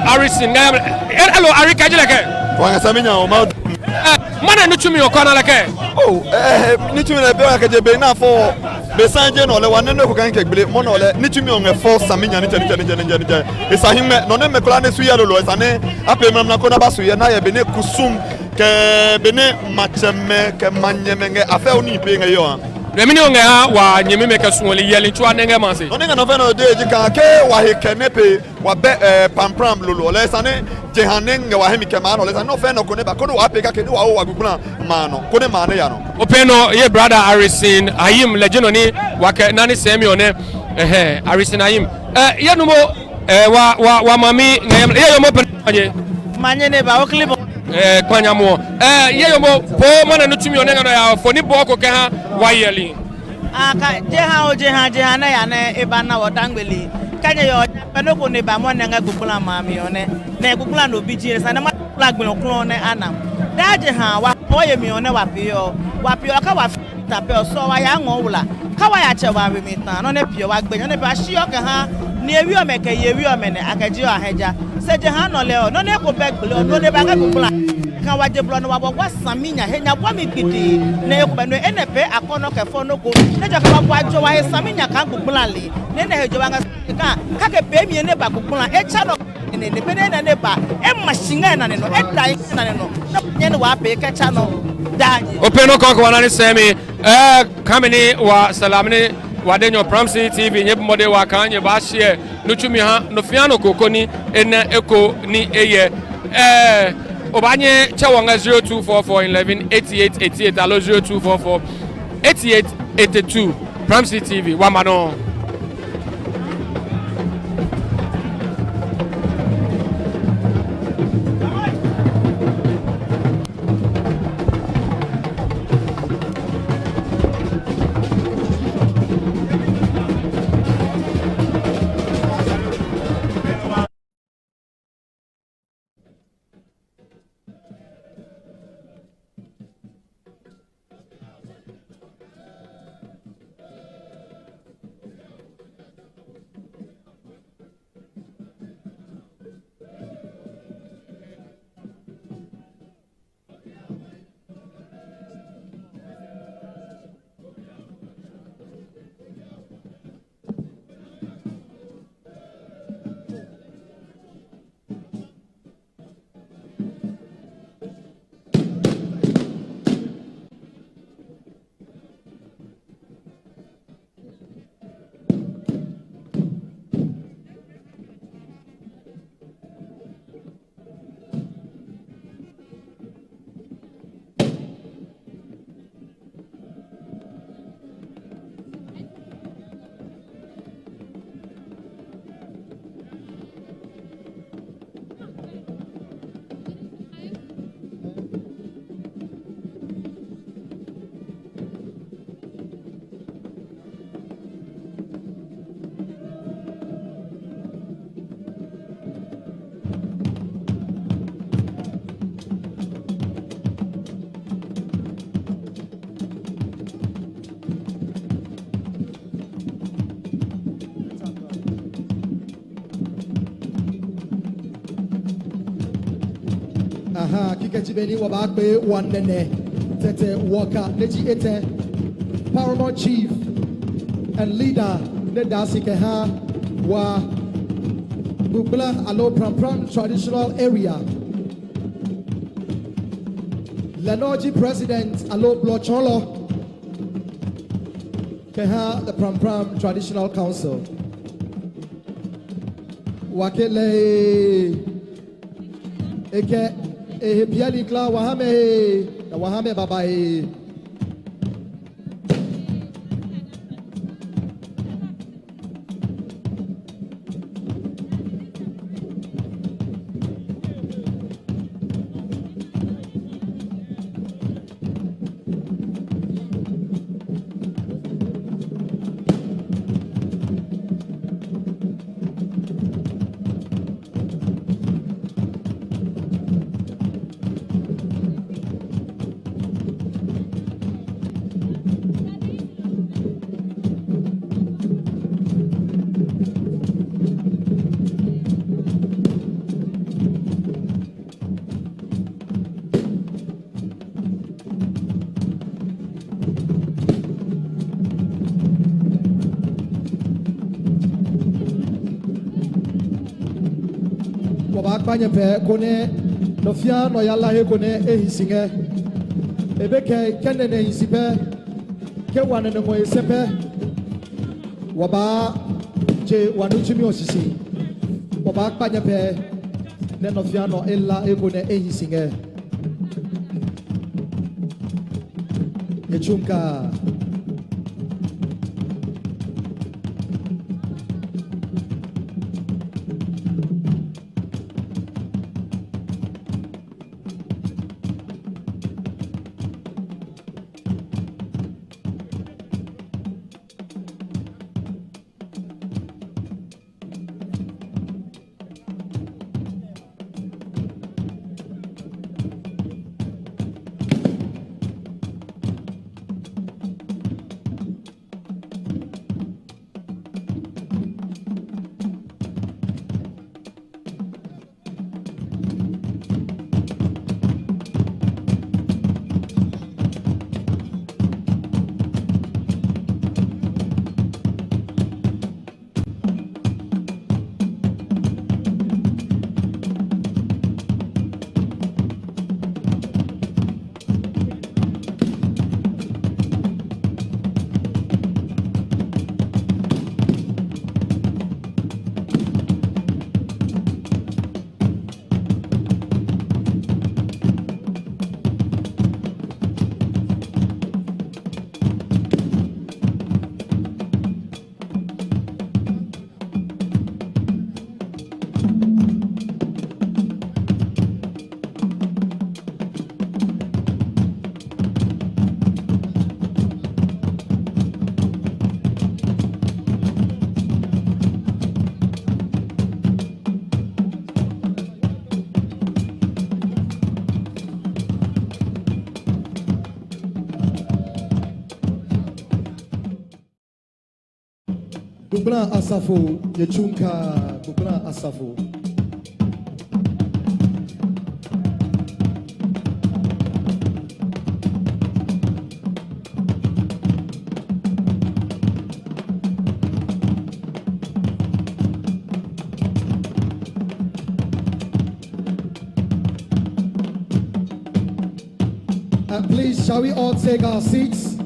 hello Arika jileke wanga saminya o ma mana nutumi okona leke nitumi na be wa keje be na fo be sanje no le wanene ko kan kegbele mo no le nitumi on fo saminya ni tani esahime no ne mekla ne suya lolo esane apemram na ko na baso ye na ye be ne kusum ke be ne macheme ke manyemenge afa oni pe nge yo remini onge ha wa nyemi meka sunwoli yeli chwa nenge manse oninga no feno de jika ke wa hekenepe wa be pampram lolo le sane jehanenge wa hemi ke mano le sane no feno ko ne ba ko wa pe ka ke wa wa guguna mano ko ne mane ya no openo ye brother Arisin ayim legeno ni wa ke nani semi one Arisin ayim ye no mo wa mami ngem ye yo mo pe manye ne ba o clip kwanyamo ye yo mo po mana nutumi one ngano ya foni bo ko ke ha wa yeli aka jeha na ya na eba na wodangbeli kanye yo peno ko ne ba mo na nga gugula mami one na gugula no bi jire sa na ma gugula gbon ne anam da jeha wa oye mi one wa pio ka wa ta pe so wa ya ngo wula ka wa ya che wa we mi tan no ne pio wa gbe ne ba shi o ka ha ni ewi o meke ye ewi o mene akaji o aheja se jeha no le o no ne ko pe gbele no ne ba ga gugula kan waje blo no wabo saminya henya bo mi gidi na ekuba no enepe akono kefo no ko ne je ka wajo wa saminya kan gugulale ne ne hejo wanga ka ke be mi ne ba gugula e cha no ne be ne ba e mashinga na ne no e dai na ne no na nye ne wa be ke cha no daji openo ko wana ni semi kamini wa salamni wa denyo Pram City TV nye mode wa kanye ba share no chumi ha no fiano kokoni ena eko ni eye Obanye Chawanga 0244 11 88 88 alo 0244 88 82 Pram City TV Wamano. Kiketibeni wabakbe wanene tete waka neji ete paramount chief and leader nedasi keha wa Bubla alo Prampram traditional area Lenoji president alo Blocholo keha the Prampram traditional council Wakele Eke Piali Kla Wahame, Wahame Babae. Banya pe kone no fia no yalla he kone ehisinge ebeke kene ne hisipe ke wane no moyesepe waba je wanu chimi osisi waba banya pe ne no fia no ella e kone ehisinge echunka Kubra Asafo, Yechunka, Kubra Asafo. Please, shall we all take our seats?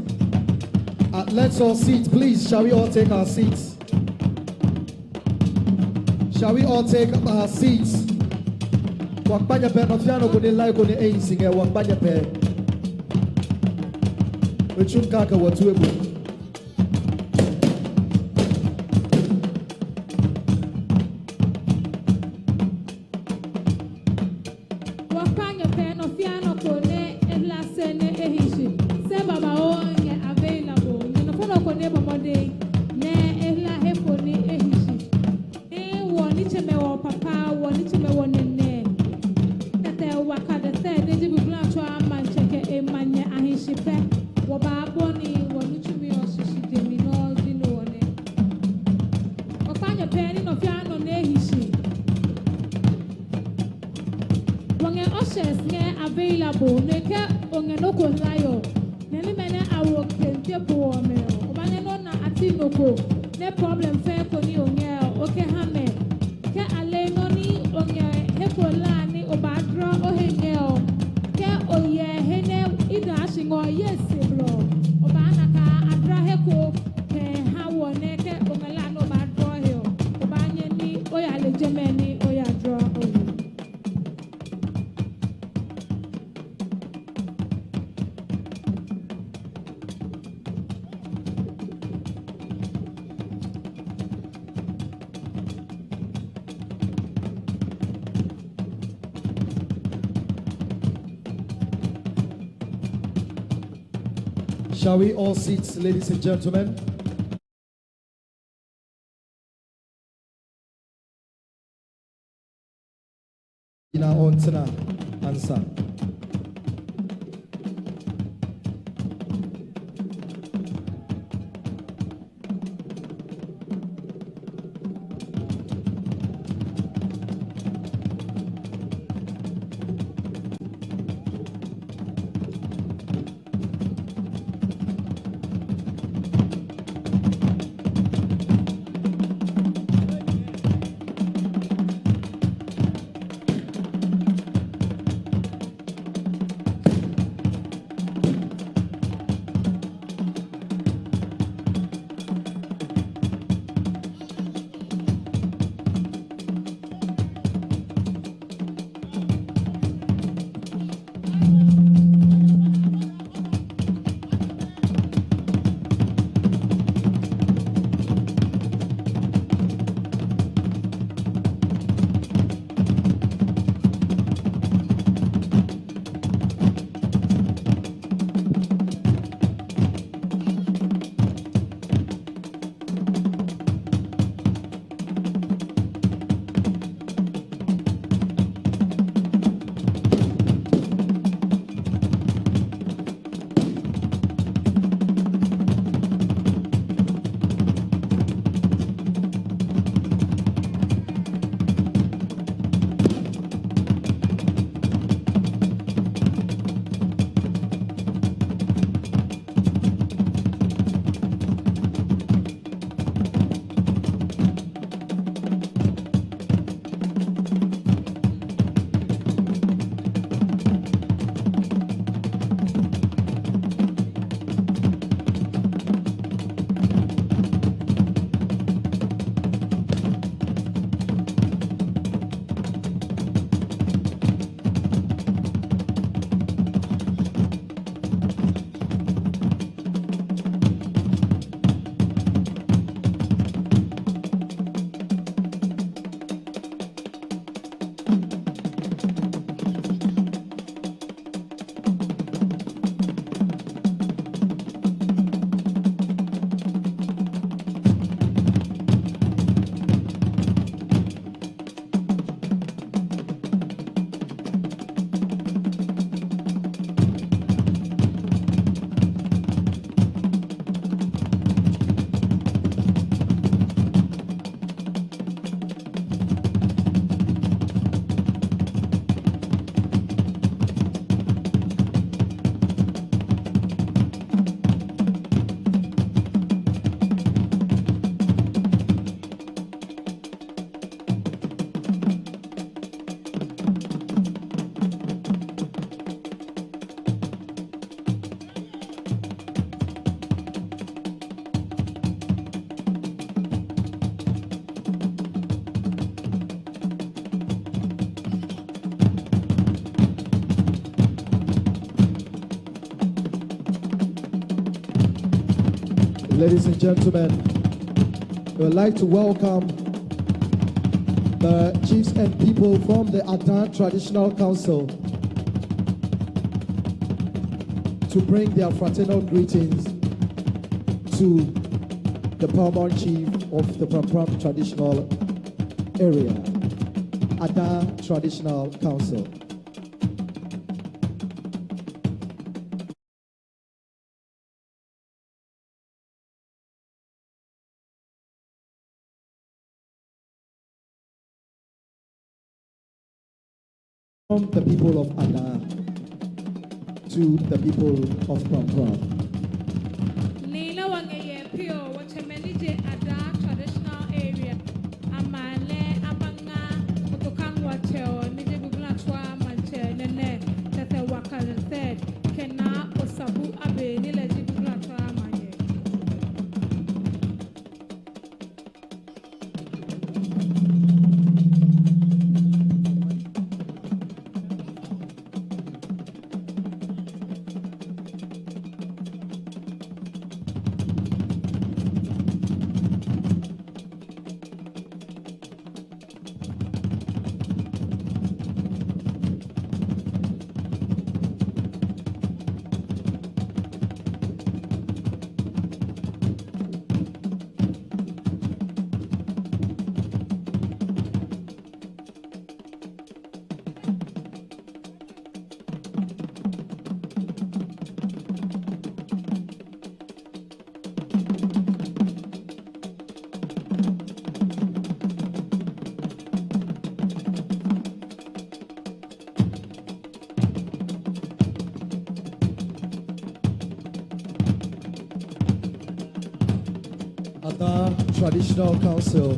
Let's all sit, please. Shall we all take our seats? Shall we all take our seats? Wakbanya pe no fiano ko ni lai ko ni e singe wakbanya pe. Echunka ka watu ebu. Wakbanya pe no fiano ko ne la sene e hishi. Se baba o nye available. No fono ko ne bomode ne ela he ko ni e hishi. Woni cheme wo papa woni cheme wo nene tete wakade te deji bibla to ama cheke e manye ahishi pe wo ba boni woni chumi osisi de mi no dino one opanya pe ni no fiano ne hishi wonge oshes nge available ne ke onge no ko layo ne ni mene awo kente po me obane no na ati no ko ne problem fe ko ni onge okay hame ke ale no ni onge he ko la ni obadro o hengeo ke oye hene ida shingo yes bro obana ka adra he ko ke ha wone ke omela no badro he obanye ni oya le jemeni oya draw o Shall we all sit, ladies and gentlemen? In our own answer. Ladies and gentlemen, we would like to welcome the chiefs and people from the Adan Traditional Council to bring their fraternal greetings to the paramount chief of the Prampram Traditional Area, Adan Traditional Council. From the people of Ada to the people of Prampram. Nina wangeye pio wachemenije Ada Traditional Area amane abanga kutokangwa cheo nije bubula twa manche nene tete wakale said kena osabu abe nile jibubula twa manye. Traditional Council.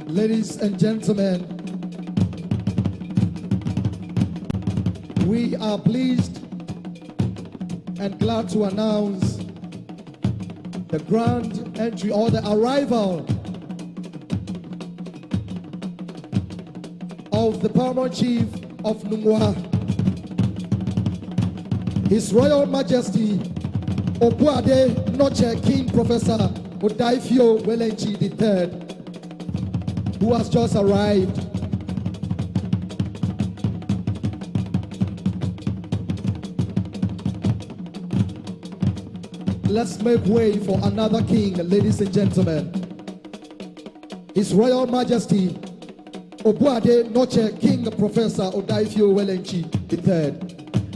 Ladies and gentlemen, we are pleased and glad to announce the grand entry or the arrival of the Paramount Chief of Nungwa, His Royal Majesty Obuade Noche King Professor Odaifio Welenchi III, who has just arrived. Let's make way for another king, ladies and gentlemen. His Royal Majesty Obuade Noche King Professor Odaifio Welenchi III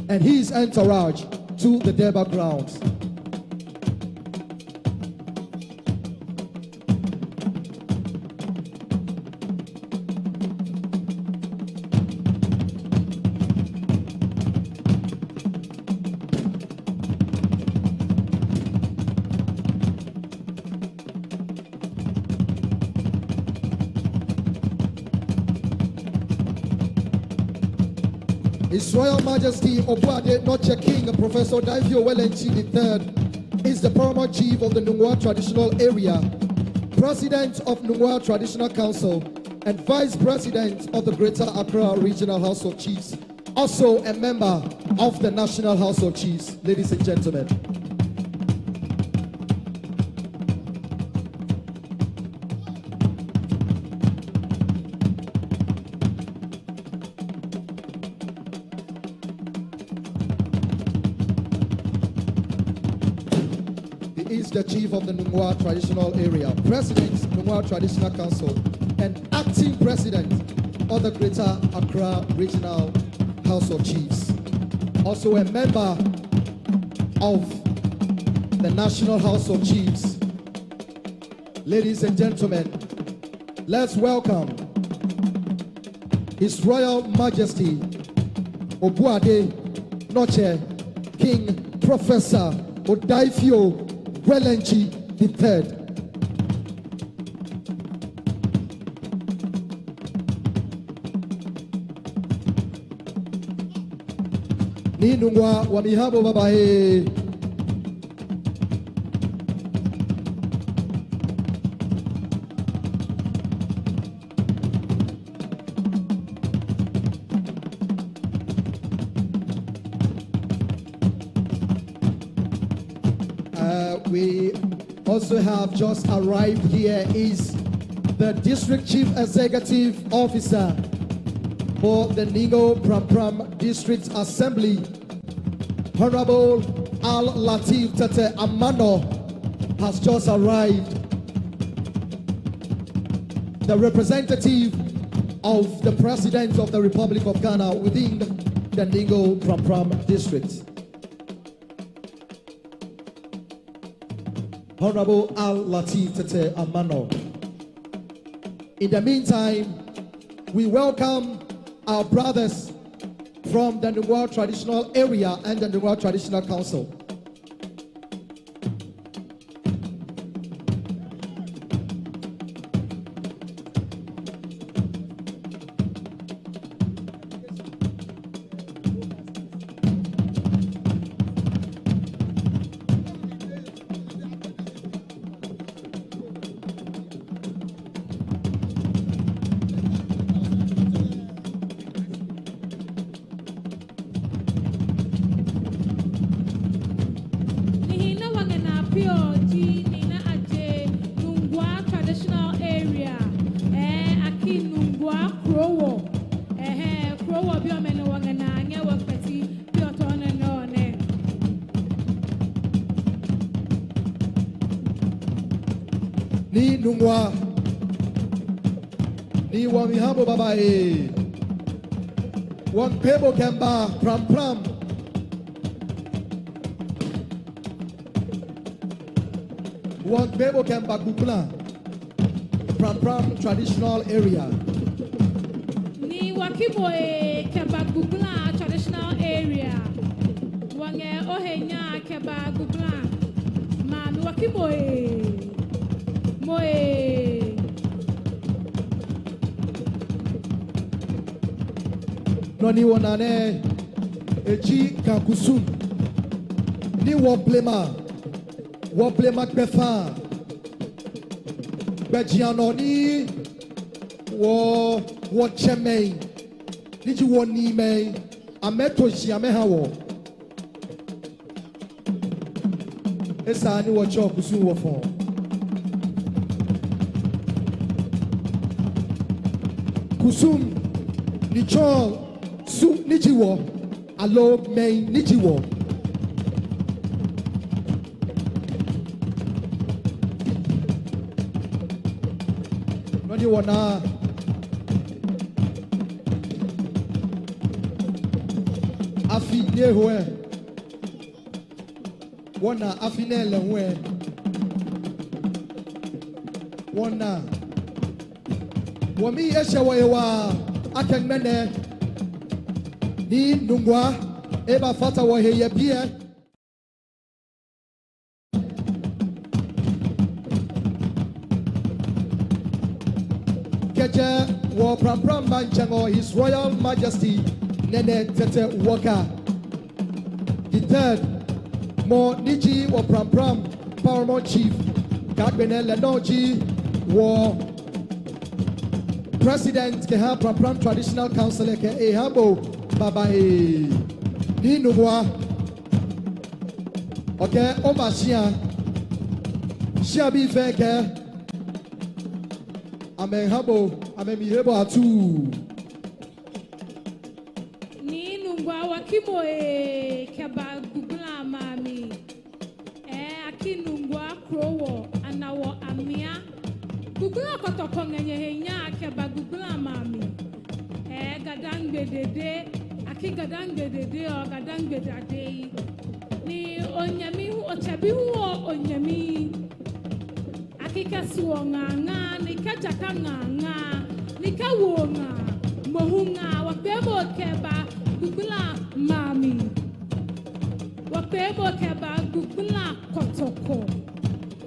and his entourage to the Durbar grounds. His Royal Majesty Obuade Noche King Professor Odaifio Welenchi III is the Paramount Chief of the Nungwa Traditional Area, President of Nungwa Traditional Council, and Vice President of the Greater Accra Regional House of Chiefs, also a member of the National House of Chiefs, ladies and gentlemen. The Chief of the Nungwa Traditional Area, President, Nungwa Traditional Council, and Acting President of the Greater Accra Regional House of Chiefs. Also a member of the National House of Chiefs. Ladies and gentlemen, let's welcome His Royal Majesty Obuade Noche King Professor Odaifio Welenchi III. Ninungwa wamihabo babahe. We also have just arrived here is the District Chief Executive Officer for the Ningo Prampram District Assembly, Honorable Al Latif Tete Amano, has just arrived. The representative of the President of the Republic of Ghana within the Ningo Prampram District, Honorable Al Latif Tete Amano. In the meantime, we welcome our brothers from the Nungwa Traditional Area and the Nungwa Traditional Council. Nungwa. Ni Wamihabo Baba E. One Pebo Kemba Prampram. One Pebo Kemba Gugla. Prampram traditional area. Ni Wakiboe Kemba Gugla traditional area. Wange Ohenya Kemba Gugla. Man Wakiboe. Moe. Noni wanane eji kakusum ni woblema kbefa bejiano ni wo chemei ni ji woni mei ameto ji amehawo esa ni wo cho kusum wo fon kusum ni cho su nijiwo alo main nijiwo nani wana afi nehoe wana afi nele hwe wana wami eshe wa akenmene ni Nungwa eba fata wa heye bie keje wa Prampram Manchango His Royal Majesty Nene Tete Waka the third mo niji wa Prampram Paramount Chief Kagbene Lenoji wa President Keha Prampram Traditional Council ke Ehabo Baba e ni Nungwa okay oma shia bi feke ame habo ame mi hebo atu ni Nungwa wakimo e keba gugula mami aki Nungwa krowo anawo amia gugula kotoko ngenye henya keba gugula mami gadangbe dede aki gadangbe dede o gadangbe dade ni onyami ochabi hu onyami akika suo nganga ni kajaka nganga ni kawo nga mohunga wapebo keba gugula mami wapebo keba gugula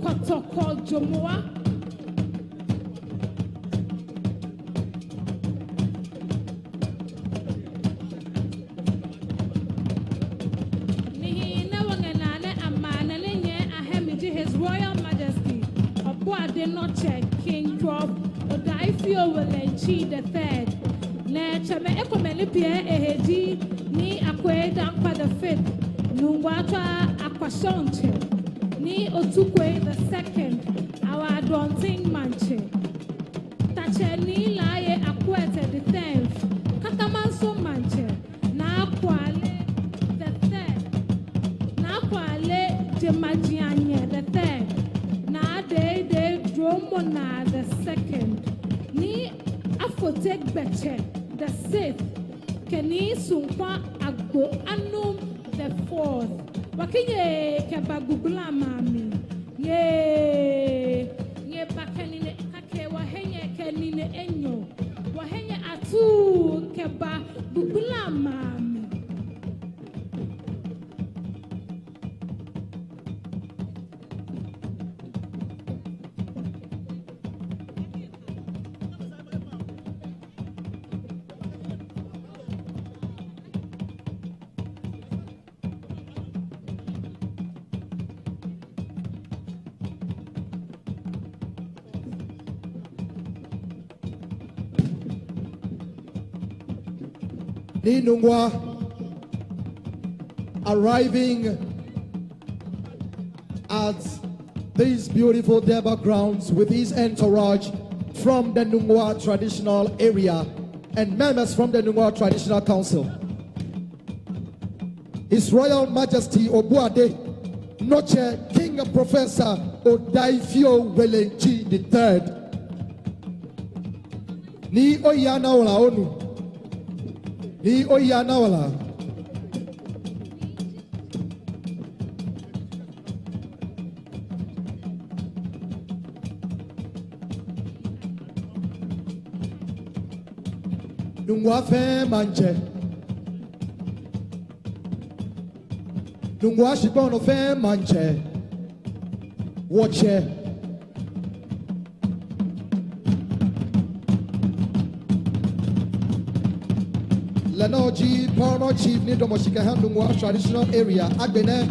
kotoko jomoa King Crop, Odaifio Walenchi the third. Ne chame ekomelipie ehedi ni akweda kwa the fifth. Nungwata akwashonche ni otukwe the second. Our daunting manche. Tache ni laye akwete the tenth. Katamanso manche. Na akwale the third. Na akwale jemajianye the third. Na de Dromona the second, ni afotek beche the sixth, keni sumpa agbo anum the fourth. Wakinye keba gugula mami, ye bakenine kake wahenye kenine enyo, wahenye atu keba gugula mami. Ni Nungwa arriving at these beautiful Durbar grounds with his entourage from the Nungwa traditional area and members from the Nungwa Traditional Council. His Royal Majesty Obuade Noche King Professor Odaifio Welenchi III. Ni oyana wala onu. Ni oyana wala. Nungwa fe manje. Nungwa shibono fe manje. Watche. Lenoji Pano Chief Nidomoshika Handungwa traditional area. Agbene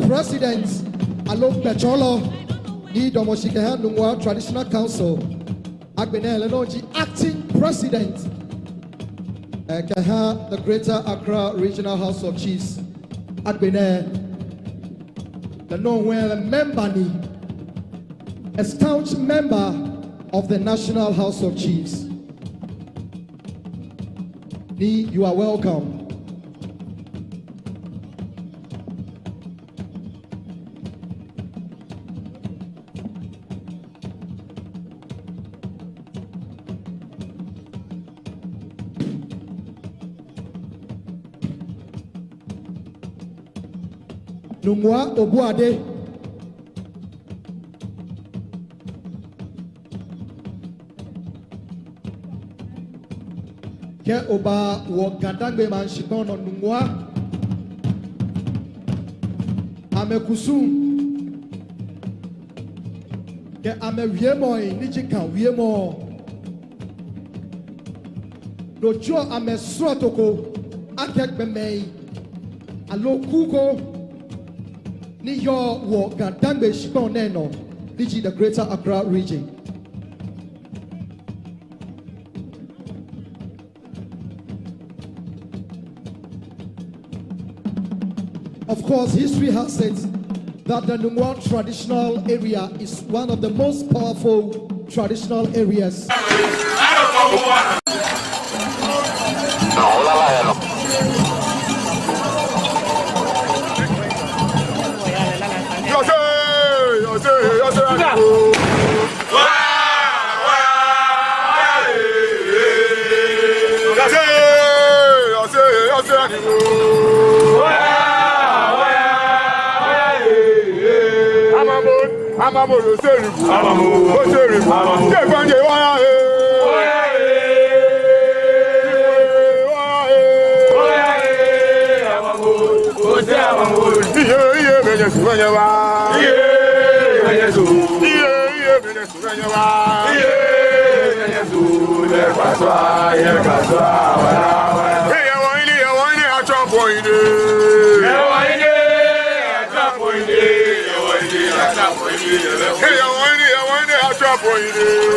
President Alok Becholo Nidomoshika Handungwa Traditional Council. Agbene Lenoji Acting President Kaha the Greater Accra Regional House of Chiefs. Agbene Lenowe member a staunch member of the National House of Chiefs. You are welcome. Numwa Obuade. Ke oba wo gadangbe man shikono numwa. Amekusu. Ke ame wiemo nijika wiemo. Dojo ame swatoko akekbe mei. Alo kuko. Ni yo wo gadangbe shikono neno. Niji the Greater Accra region. Of course, history has said that the Nungwa traditional area is one of the most powerful traditional areas. Amamoro seribu, amamoro seribu, kekwanje waya he, waya he, amamoro, ose amamoro, iye menye sumanya wa, iye menye su, iye menye sumanya wa, iye menye su, le kaswa wala. Iye wani achopo ide, iye wani achopo ide. Hey, I want to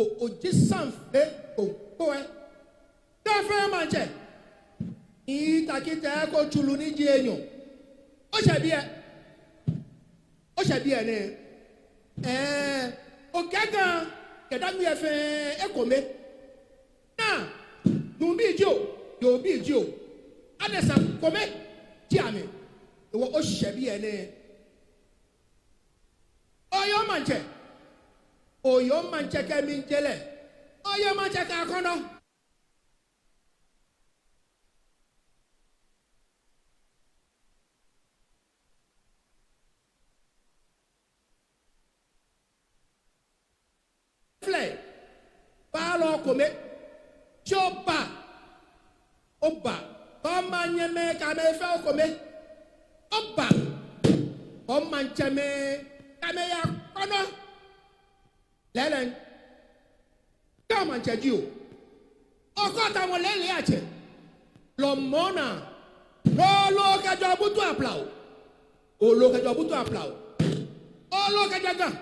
ko ojisanfe ko e da fra manje itakite ko chulu ni ji enyo o shabie ne o gaga kedamu efe ekome na numbi yo bi jo adesa kome ti ame wo o shabie ne oyo manje ke mi jele oyo manje ka kono fle balo kome chopa oba omanye me ka me fe kome oba omanje me ka me ya kono lelen kama nchadio okota mo lele ache lo mona lo ka jobutu aplau o lo ka jobutu aplau o lo ka jaga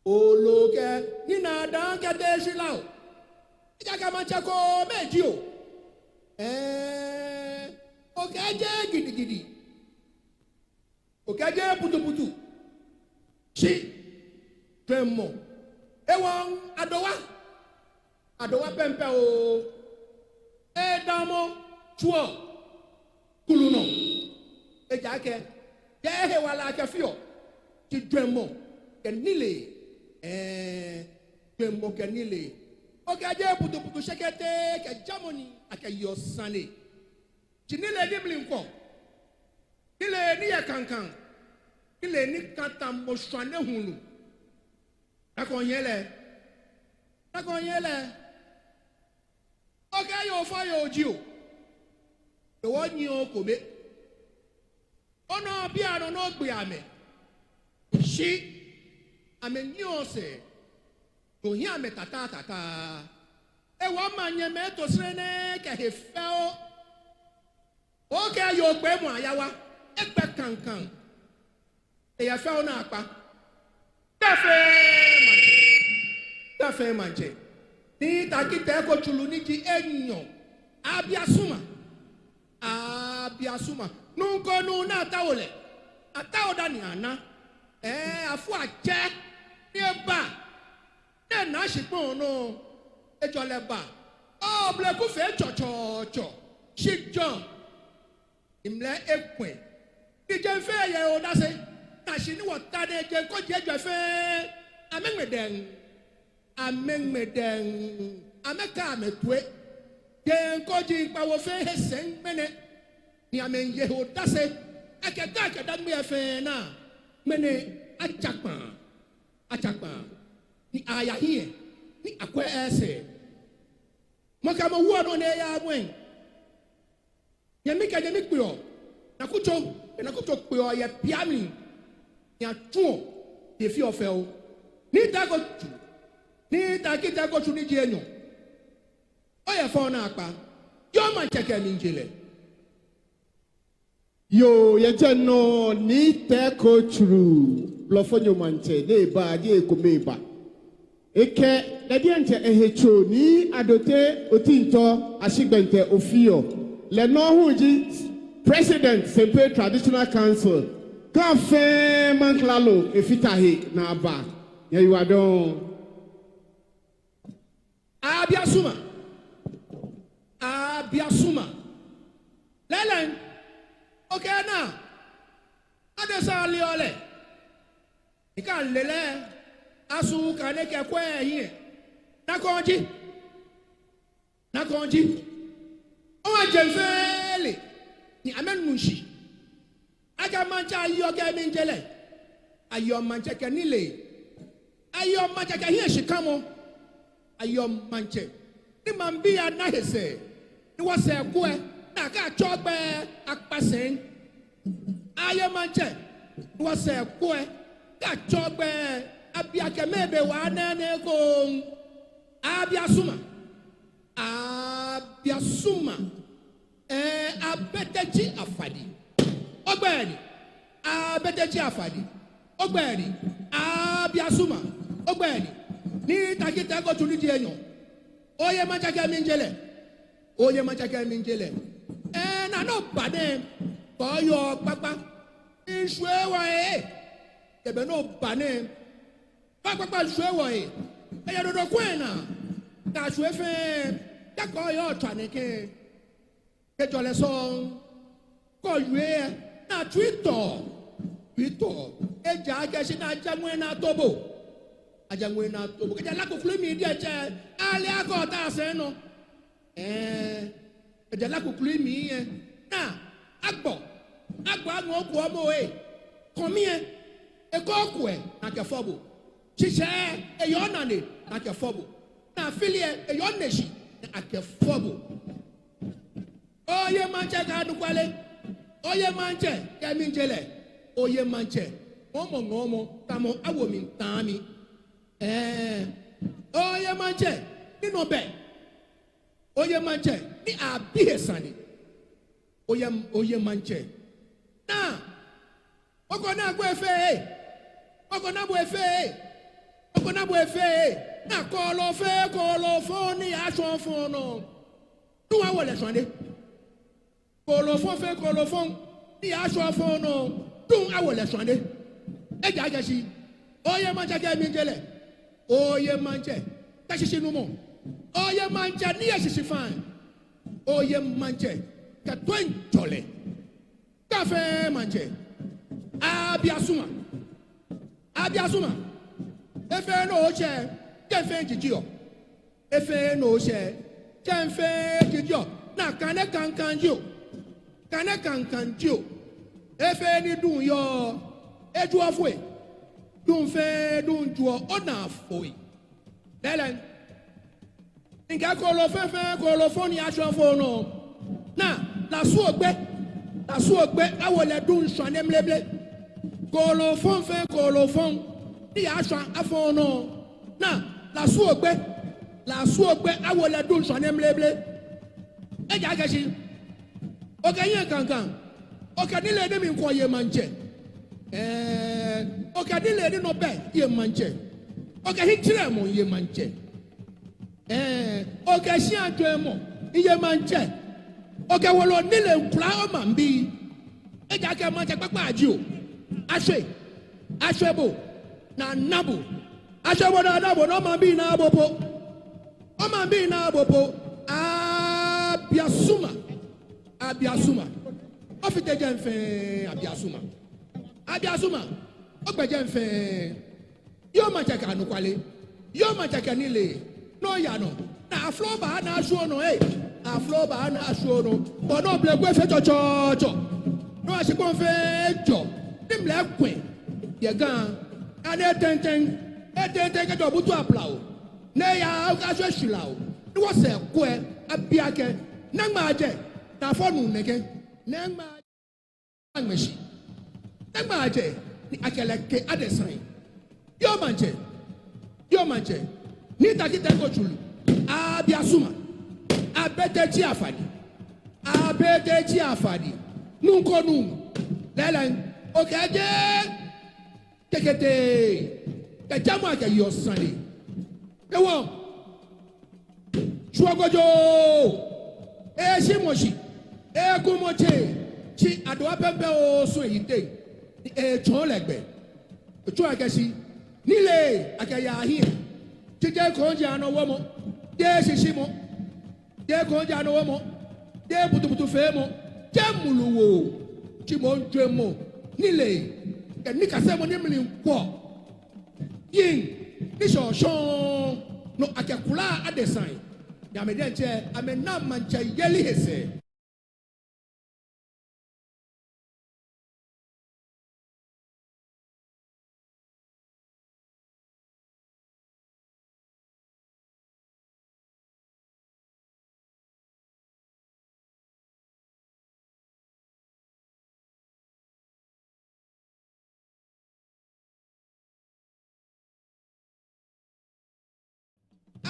o lo ke nina dan ka deshi lao jaga mancha ko medio o ka je gidigidi o ka je putu si Premo, ewang adowa pempe o, damo chuo, kuluno, jake, jehe wala kafio, ti dremo, kenile, dremo kenile, okaje putu shekete, ke jamoni, ake yosane, chinile ni blinko, nile ni kankan, nile ni katambo shwane hunu. Nakonyele. Okay, you fire you. The one you commit. Oh no, piano no biame. She, I mean, you say, to hear me tata. A woman you met to Srene, he fell. Okay, you bemo yawa. Ekpe kankan. They are found up. Tafe manje ni takite ko chulu ni ji enyo abiasuma nunko nu na tawole ataoda ni ana afu aje ni eba na shipon no ejole ba o bleku fe chochocho shijon imle ekwen ni je fe ye o dase na shi ni wota de je ko je fe amengmeden ameka metwe den koji pawo fe hesen mene ni amenye ho dase akeda me fe na mene achakpa ni aya hie ni akwa ese moka mo wo no ne ya wen yemika je mi pio na kucho pio ye piami ya tuo de fi ofel ni takita ko tuni je enyo o ye fo na apa yo ma cheke mi njele yo ye no ni te ko tru blofonyo manche de ba je ko meba eke le di ente ehecho ni adote otinto asigbente ofio le no huji president Sempe Traditional Council ka fe manklalo efitahi na aba ye yuadon Abiasuma. Lelen. Okay na. Adesa liole. Ika lele. Asu kaneke kwe hie. Nakonji. Owa jemfele. Ni amen munshi. Aga mancha yoga minjele. Ayo mancha kanile. Ayo mancha kahie shikamo. Ayom manche ni mambia na hese ni wase kwe na ka chogbe akpasen ayom manche ni wase kwe ka chogbe abia kemebe wa na ne ko abiasuma abeteji afadi ogbeni abeteji afadi ogbeni abiasuma ogbeni ni takita ko tuli dienyo oye machaka minjele oye machaka minjele na no bane ko yo papa ishwe wa ebe no bane papa shwe wa ya do kwena ta shwe fe ya ko yo twanike ke jole so ko yue na Twitter eja ga shi na jamwe na tobo ajamwe na tobo ke la ko klu mi dia che ale akota se no eja la ko klu mi na agbo anu oku omo komi e ko ku na ke fobo chiche e yo na ne na ke fobo na filie e yo neshi na ke fobo oye manche ka du kwale oye manche ke mi njele oye manche ngomo kamo awo mi tami oye manche ni no be oye manche ni abi esani oye manche na oko na gbo efe oko na bo efe na kolo fo ni aso fo no tu wa wole sonde kolofon ni aso fo no tun awole sonde eja gashi oye manche ke mi jele oye manche kashishi no mo oye manche ni yeshishi fan oye manche ka twen jole kafe manche abiasuma efe no che kefe jijio efe no che kefe jijio na kane kankanjo efe ni dun yo eju afwe dun fe dun juo ona afoi delen inga kolofoni aso fono na la suogbe awole dun swane mleble kolofon ni aso afono na la suogbe awole dun swane mleble eja gashi okenye kankan okadile de mi nko ye manche okadile de no be ye manche okahitire mo ye manche okashi adwe mo ye manche okawolo nile nkura o mambi eja ke manche papa aji o ashebo na nabu ashebo na nabu no mambi na abopo abiasuma ofite jenfe abiasuma ogbejenfe yo machaka anukwale yo machaka nile no ya no na afloba na asuo no afloba na asuo no bono blegwe fe chocho no asiko fe jo nimle kwe ye gan ane tenten ke do butu aplao ne ya aso shilao ni wo se kwe abiake na maje na fonu nege na maje ni akeleke adesan yo manche ni takite ko chulu abiasuma abetechi afadi nunkonu lelen okeje tekete kejamu ake yosani ewo shuagojo shimoshi kumoche chi adwa pepe o so yite chonlegbe chu agashi nile akaya hi chije konje anowo de shishimo de konje anowo de butubutu femo jemuluwo chimo njemo nile nika semo ni mli nko yin ni shoshon no akakula adesign ya medenche amena mancha yeli hese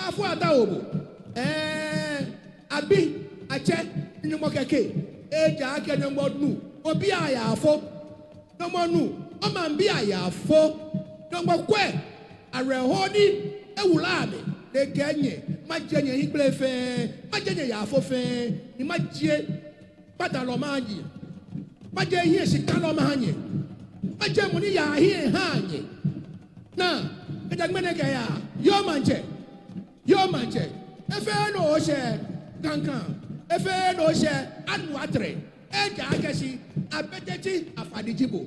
afu ataobo abi ache nyumo keke eja ake nyumo nu obi aya afo nyumo nu o ma mbi aya afo nyumo kwe arehoni ewulame de genye majenye higle fe majenye ya fofe ni majie patalo manji maje hie sikalo manye maje muni ya hie hanye na edagmene ga ya yo manche efe no oshe kankan efe no oshe anu atre eja akesi abetechi afadijibo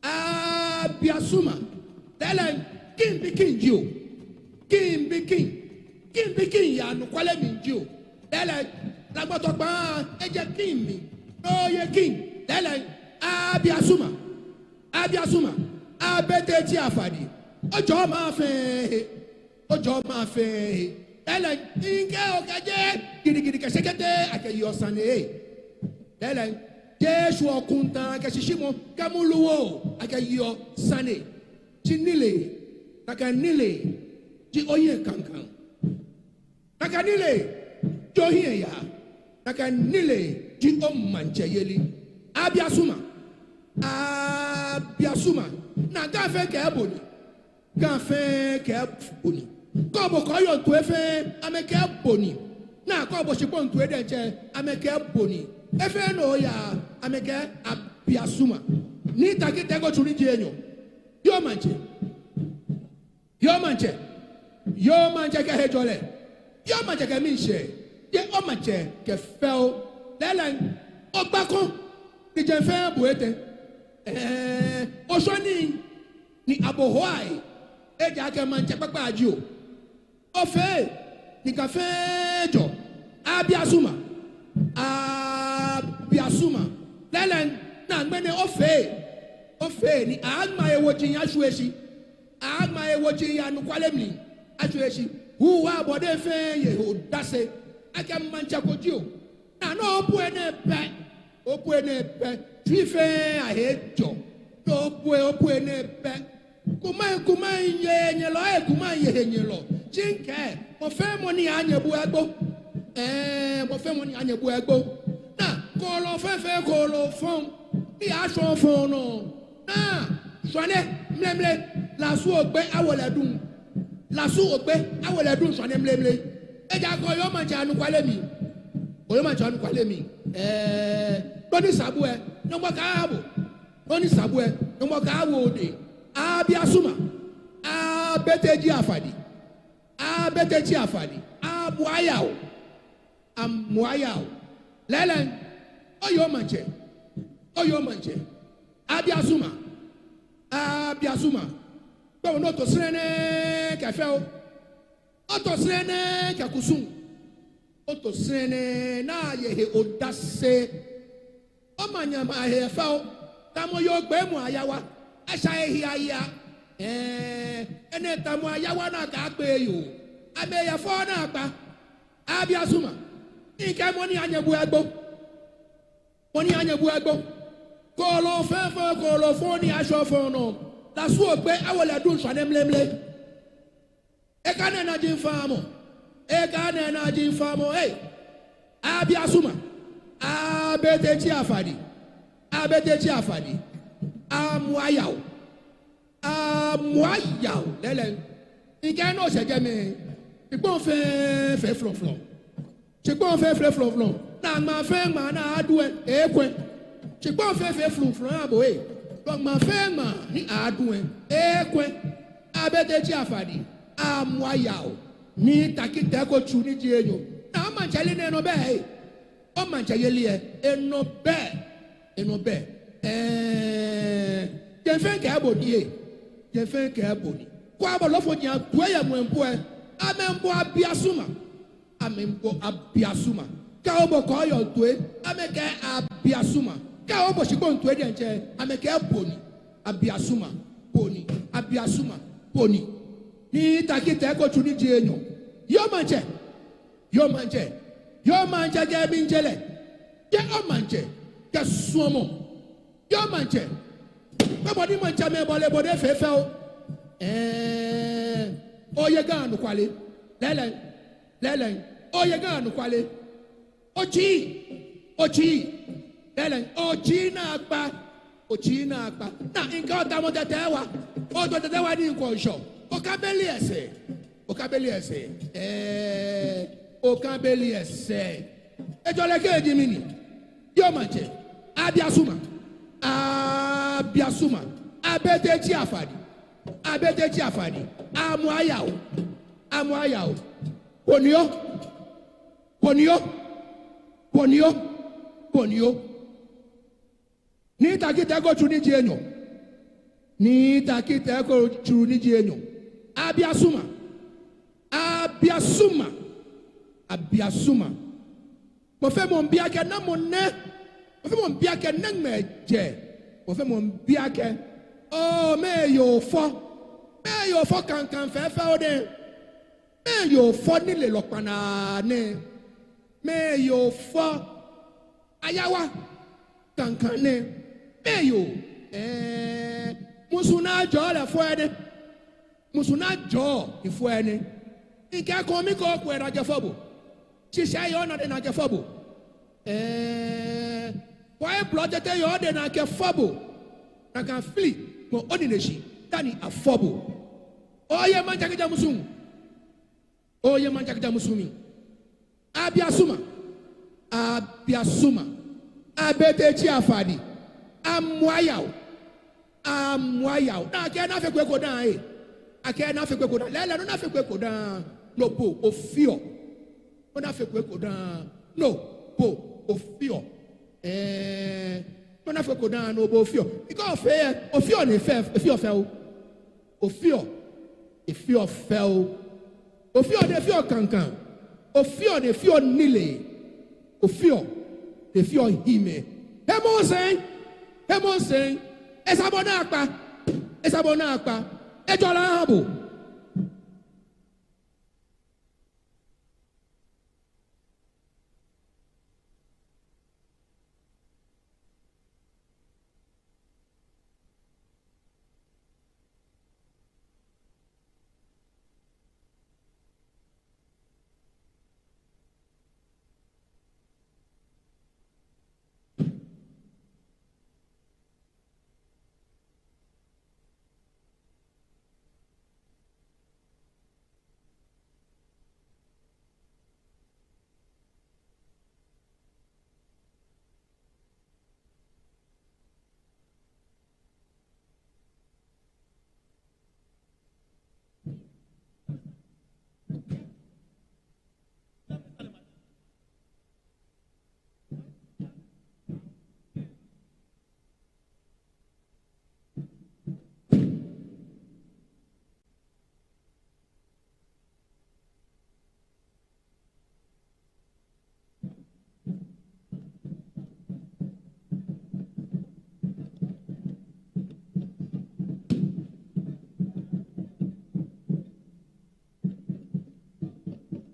abiasuma tẹ́lẹ̀ kí n bí kí n yà nù kwalẹ̀ mi jí o tẹ́lẹ̀ lagbọ́tọ̀ gbọ́n ẹ jẹ́ kí n mi lóye kí n tẹ́lẹ̀ abiasuma abẹ́tẹ́tì àfàdì ọjọ́ máa fẹ́ tẹ́lẹ̀ nkẹ́ ọ̀kẹ́jẹ́ gidigidi kẹsẹ́kẹ́tẹ́ àkẹyẹ ọ̀sán ẹ̀ tẹ́lẹ̀ Jésù ọkùntan kẹsìsìmọ kẹmúlùwọ akẹyọ sani tí nílè kàkà nílè tí oyè kankan kàkà nílè tí oyè ya kàkà nílè tí ó mànjẹ yẹli abiasuma na gàfẹ kẹ boni kọbọ kọyọ tó efe amẹkẹ boni na kọbọ sìkpọ ntọ ẹdẹntsẹ amẹkẹ boni. Efe no ya ameke abiasuma ni takite go churi jenyo yo manche ke hejole yo manche ke minche ye o manche ke feo lelen ogbakon ni je fe buete osoni ni abohoai eja ke manche papa ajo ofe ni ka fejo abiasuma abiasuma lẹ́lẹ̀ náà gbẹ́ni ọ̀fẹ́ ni àgbà ewojì yẹn aṣọ àgbà ewojì yẹn anukwalẹ́mì aṣọ èsì wúwa àbọ̀dé fẹ́ yẹ ò dáṣe akẹ́ mmanchakojú o nànà ọ̀pọ̀ ẹni pẹ́ fífẹ́ àhẹ́jọ ọ̀pọ̀ ẹni pẹ́ kùmá yẹ ẹ̀yẹ lọ kùmá yẹ ẹ̀yẹ lọ chinkẹ́ mo fẹ́ mo ní ànyẹ̀bù ẹgbó mo ní ànyẹ̀bù ẹgbó. Kolo fefe kolo fon ni aso fon no na sone mlemle la su ogbe awole dun sone mlemle eja ko yo ma janu kwale mi doni sabue no mo ka abo de abiasuma abeteji afadi amuayao lelen oyo manche abiasuma gbe no to srene kafe o to srene kakusun o to srene na ye odase o manya ma he fa o tamo yo gbe mu ayawa asha ehi aya ene tamo ayawa na ka gbe yo ame ya fo na agba abiasuma ike moni anyebu egbo kolo fefe kolo foni aso fono la su ogbe awole dun swane mlemle e ka na jin famo abiasuma abetechi afadi amuayao lele ike no seje me igbon fe flonflon chigbon fe flonflon na ma fe ma na adue ekwe chigbon fe flonflon abo lo ma fe ma ni adue ekwe abetechi afadi amuayao ni takite ko chu ni jeyo na ma chele ne no be o ma chele eno be je fe ke abodi ko abo lo fo nya tuye mo empo amembo abiasuma ka obo ko yo tue ameke abiasuma ka obo shikon tue de nche ameke boni abiasuma boni ni takite ko chuni je enyo yo manche ge binjele je o manche ke suomo yo manche body manche me bode fefe o oye ga anu kwale lelen oye ga anu kwale ochi lelen ochi na agba ochina akpa na nke otamo tetewa oto tetewa ni nkonsho okabeli ese okabeli ese ejole keji mini yo manche abiasuma abetechi afadi amuayao ponio ni takite ko chuni jenyo abiasuma mo fe mo biake na mo ne mo fe mo biake na meje mo fe mo biake oh me yo fo kankan fe o de me yo fo ni le lopana ne me yo fo ayawa kankan ne me yo musuna jo le fo ede musuna jo ifo ene ike ko mi ko kwera je fobo shisha yo na de na je fobo why bloodete yo de na ke fobo na kan flee mo onineshi tani afobo oye manjakija musumi abiasuma abetechi afadi amwayao na ke na fe kweko dan ake na fe kweko dan lele no na fe kweko dan no po ofio no na fe kweko dan no po ofio no na fe kweko dan no po ofio because ofio ni fe ofio de fio kankan ofio de fio nile ofio de fio hime hemosen esabona akpa ejola habo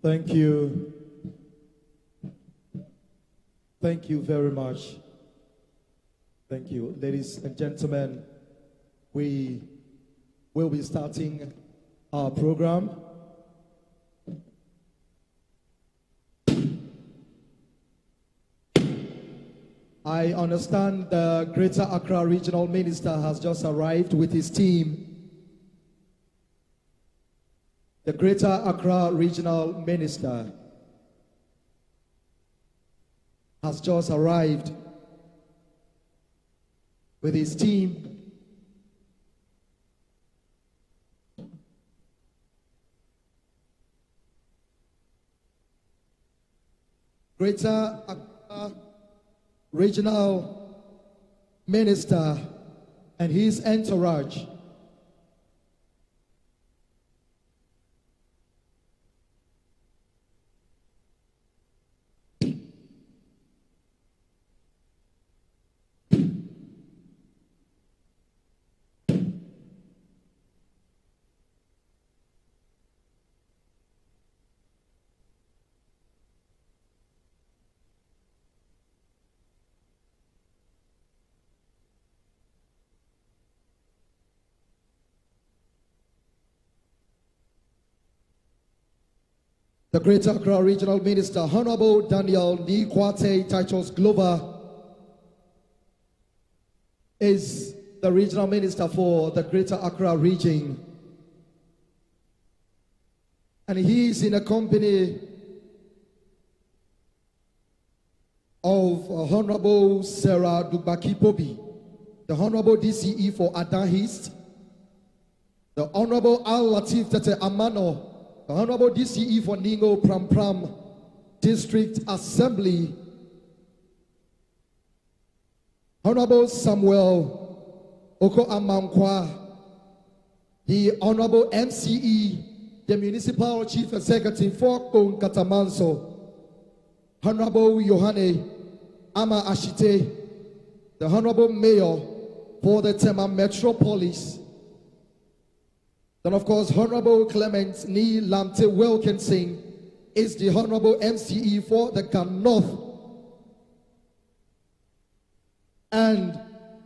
Thank you. Thank you very much. Thank you. Ladies and gentlemen, we will be starting our program. I understand the Greater Accra Regional Minister has just arrived with his team. The Greater Accra Regional Minister has just arrived with his team. Greater Accra Regional Minister and his entourage . The Greater Accra Regional Minister, Honorable Daniel Nikwate Titus Glover, is the regional minister for the Greater Accra region. And he is in a company of Honorable Sarah Dubaki-Pobi, the Honorable DCE for Adan East, the Honorable Al-Latif Tete Amano, the Honorable DCE for Ningo Prampram District Assembly, Honorable Samuel Oko Amankwa, the Honorable MCE, the Municipal Chief Executive for Kong Katamanso, Honorable Yohane Ama Ashite, the Honorable Mayor for the Tema Metropolis, then of course Honorable Clement Ni Lamte Wilkinson is the Honorable MCE for the Gan North, and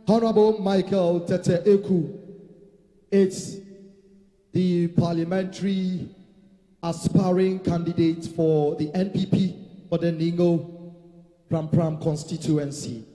Honorable Michael Tete Eku, it's the parliamentary aspiring candidate for the NPP for the Ningo Prampram constituency.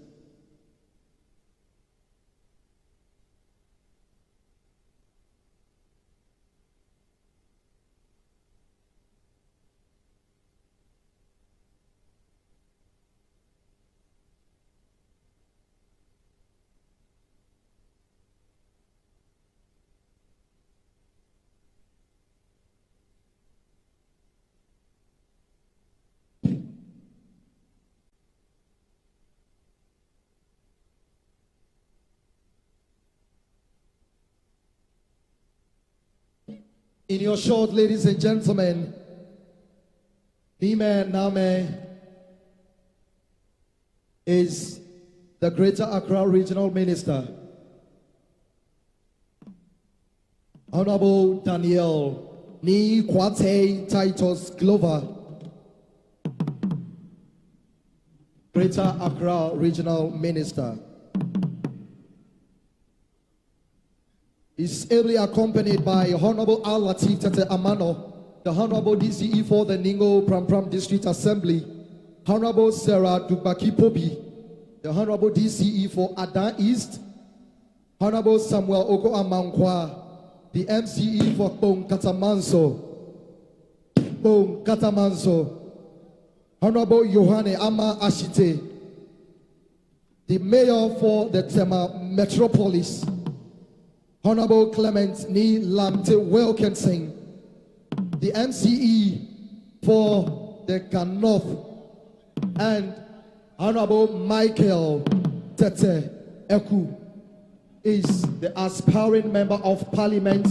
In your short, ladies and gentlemen, Nime Name is the Greater Accra Regional Minister, Honorable Daniel Ni Kwate Titus Glover, Greater Accra Regional Minister. Is ably accompanied by Honorable Al-Latif Tete Amano, the Honorable DCE for the Ningo Prampram District Assembly, Honorable Sarah Dubaki-Pobi, the Honorable DCE for Adan East, Honorable Samuel Oko Amankwa, the MCE for Kong Katamanso, Honorable Yohane Ama Ashite, the Mayor for the Tema Metropolis, Honorable Clement Ni Lamte Wilkinson, the MCE for the Gan North, and Honorable Michael Tete Eku is the aspiring member of parliament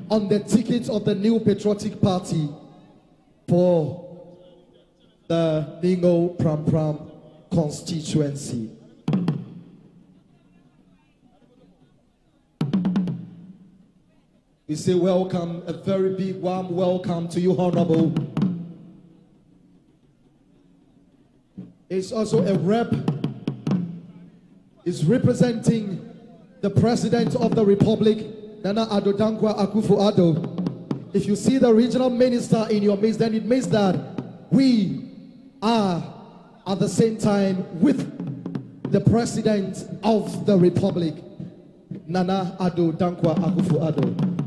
on the ticket of the New Patriotic Party for the Ningo Prampram constituency. We say welcome, a very big warm welcome to you, Honorable. It's also a rep, is representing the President of the Republic, Nana Addo Dankwa Akufo-Addo. If you see the regional minister in your midst, then it means that we are at the same time with the President of the Republic, Nana Addo Dankwa Akufo-Addo.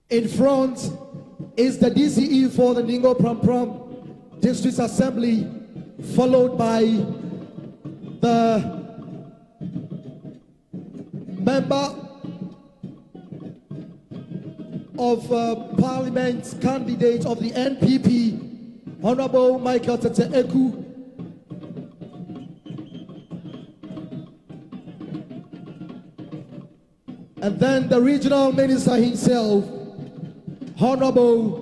In front is the DCE for the Ningo Prampram District Assembly, followed by the member of Parliament candidate of the NPP, Honorable Michael Tete Eku. And then the regional minister himself, Honorable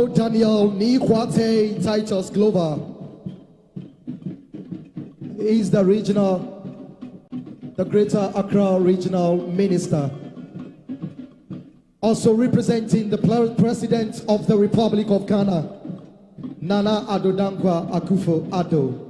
Daniel Nikwate Titus Glover. He is the Greater Accra Regional Minister. Also representing the President of the Republic of Ghana, Nana Addo Dankwa Akufo-Addo.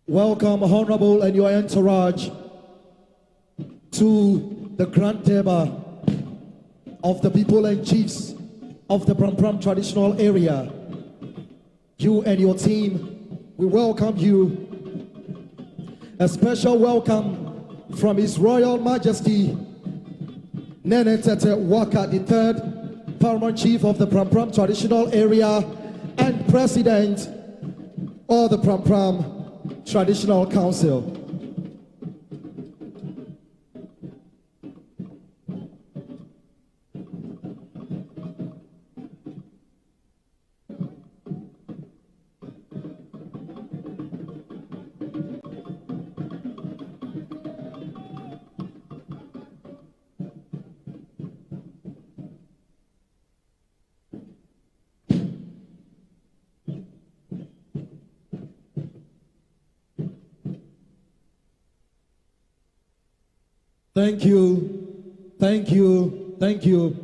Welcome, Honorable, and your entourage to the Grand Table of the people and chiefs of the Prampram traditional area. You and your team, we welcome you. A special welcome from His Royal Majesty Nene Tete Waka III, Paramount Chief of the Prampram traditional area and President of the Prampram Traditional Council. Thank you, thank you, thank you,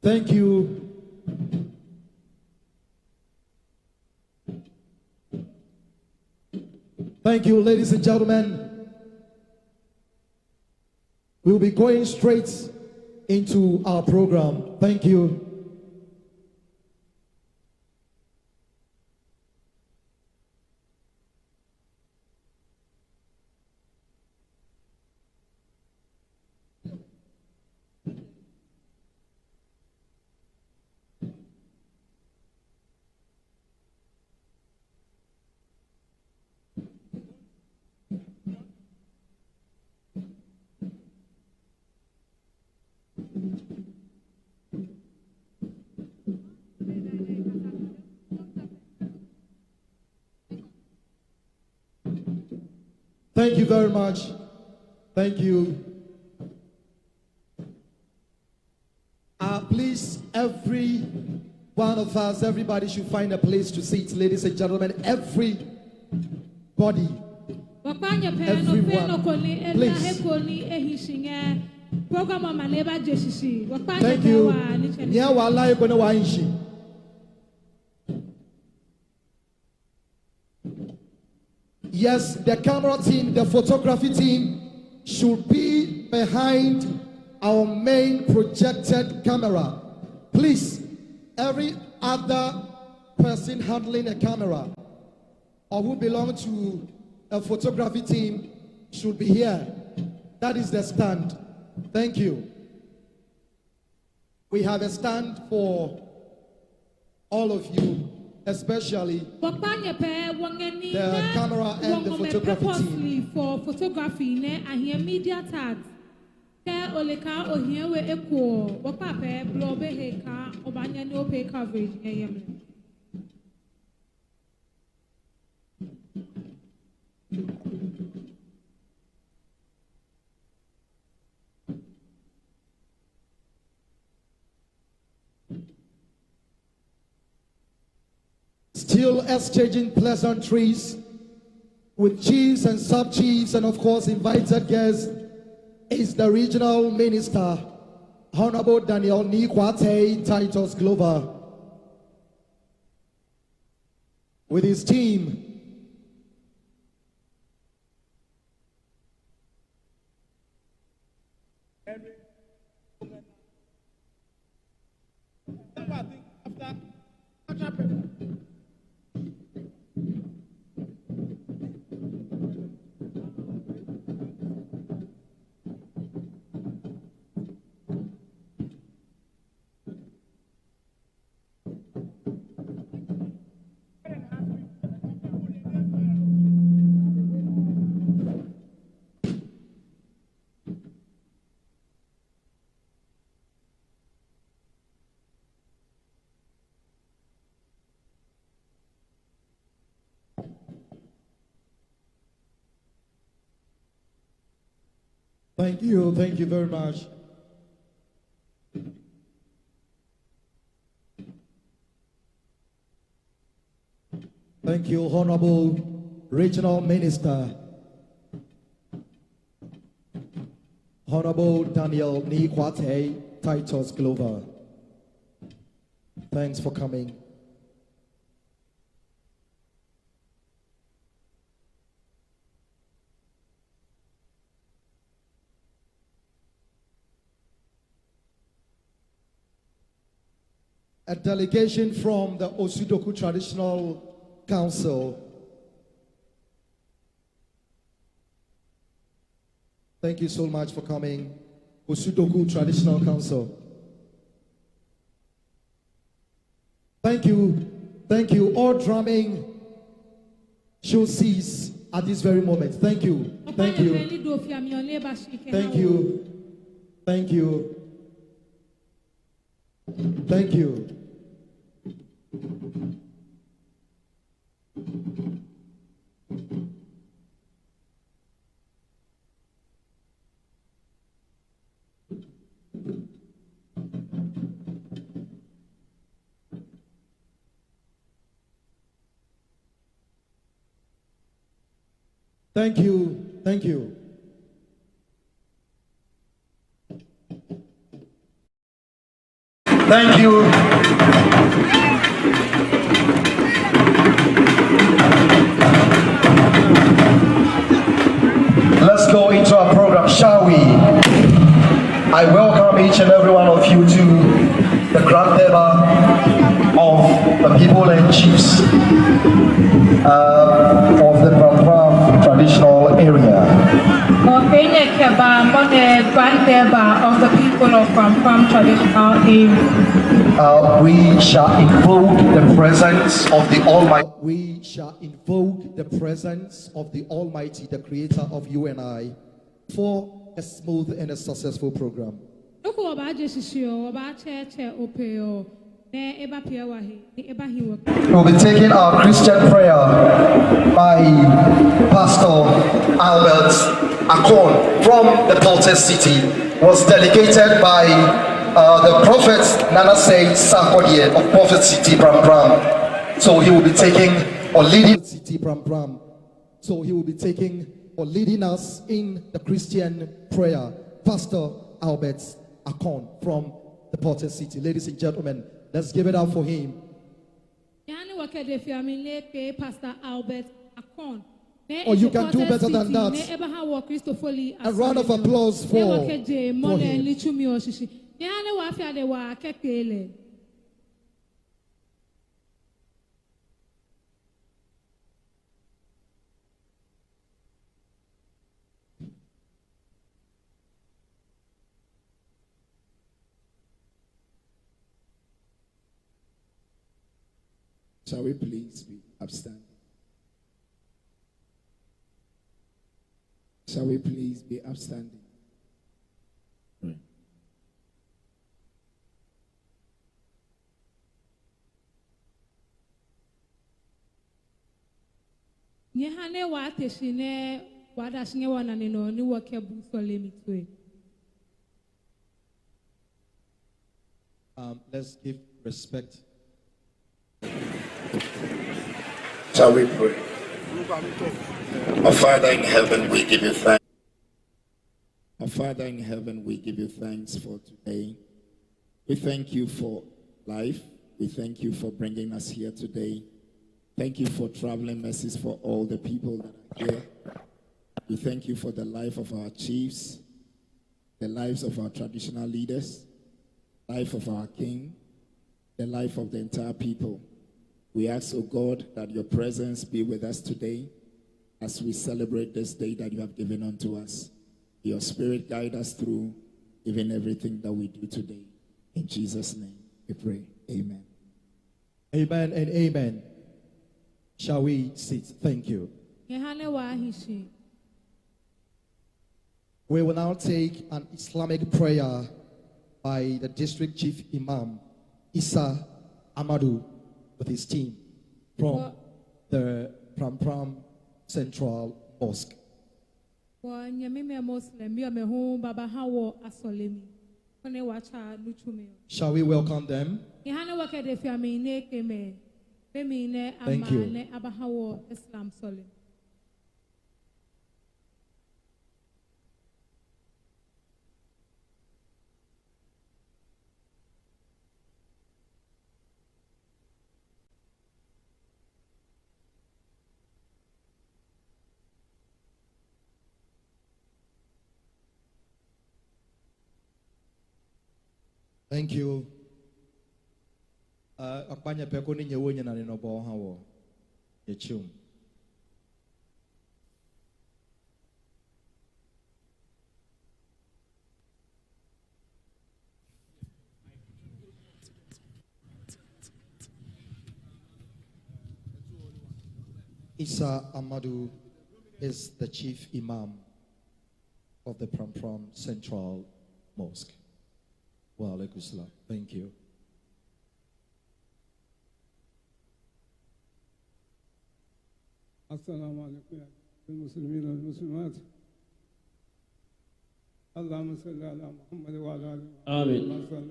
thank you. Thank you, ladies and gentlemen. We'll be going straight into our program. Thank you. Thank you very much. Thank you. Please, every one of us, everybody should find a place to sit, ladies and gentlemen. Everybody. Everyone. Please. Thank you. Yes, the camera team, the photography team should be behind our main projected camera. Please, every other person handling a camera or who belong to a photography team should be here. That is the stand. Thank you. We have a stand for all of you, especially the camera and the photography team. For photography, media tags. Oleka ohiewe eko wakape blobe heka obanya no pay coverage ayem. Still exchanging pleasantries with chiefs and sub-chiefs and of course invited guests is the regional minister, Honorable Daniel Nikwate Titus Glover, with his team. I think after Thank you very much. Thank you, Honorable Regional Minister, Honorable Daniel Nikwate Titus Glover. Thanks for coming. A delegation from the Osudoku Traditional Council. Thank you so much for coming. Osudoku Traditional Council. Thank you. All drumming should cease at this very moment. Thank you. Thank you. Thank you. Thank you. Thank you. Thank you. Thank you. Thank you. Let's go into our program, shall we? I welcome each and every one of you to the Grand Deba of the people and chiefs of the Prampram traditional area. Of the people of Prampram traditional area. We shall invoke the presence of the Almighty. We shall invoke the presence of the Almighty, the Creator of you and I, for a smooth and a successful program. We'll be taking our Christian prayer by Pastor Albert Akon from the Porter City. Was delegated by the Prophet Nanase Sakodie of Prophet City Prampram. So he will be taking or leading City Prampram. So he will be taking or leading us in the Christian prayer. Pastor Albert Akon from the Porter City. Ladies and gentlemen, let's give it up for him. Pastor Albert Akon. Or you can do better than that. A round of applause for him. Shall we please be upstanding? Shall we please be upstanding? Let's give respect. Shall we pray? Our Father in heaven, we give you thanks. Our Father in heaven, we give you thanks for today. We thank you for life. We thank you for bringing us here today. Thank you for traveling mercies for all the people that are here. We thank you for the life of our chiefs, the lives of our traditional leaders, life of our king, the life of the entire people. We ask, O God, that your presence be with us today as we celebrate this day that you have given unto us. Your spirit guide us through even everything that we do today. In Jesus' name we pray. Amen. Amen and amen. Shall we sit? Thank you. We will now take an Islamic prayer by the district chief imam, Issa Amadou, with his team from the Prampram Central Mosque. Shall we welcome them? Thank you. Thank you. Akpanya peko ni nyewonya na ninobo hawo. Yechum. Issa Amadou is the chief imam of the Prampram Central Mosque. Wa alaikum salam. Thank you. Assalamu alaikum ya Muslimin wal Muslimat. Allahumma salli ala Muhammad wa ala alihi. Amin.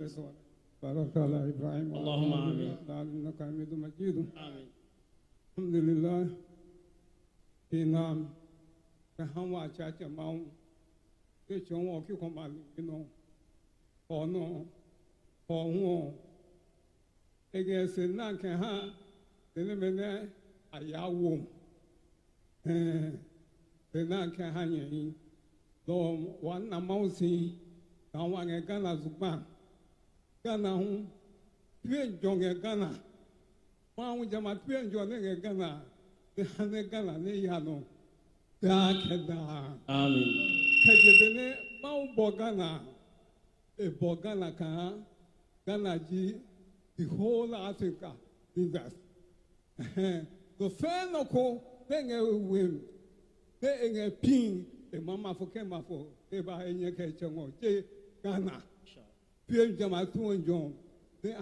Barak ala Ibrahim. Allahumma amin. Innaka Hamidum Majid. Amin. Alhamdulillah. Inam kahamwa chacha mau. Ke chonwo ki komali ino. Ono onwo ege sena ke ha delemene ayawo sena ke ha yin do wana mausi kawa nge gana zuba gana hu tuen jonge gana mau jama tuen jonge nge gana de hane gana ne yano da keda amen kejebene mau bogana for Ghana, Ghana, the whole Africa, leaders. The fair no co, then a win, then a pin, the mama for Kema for, they buy any kitchen or Ghana. Pierre Jamatu and John, they are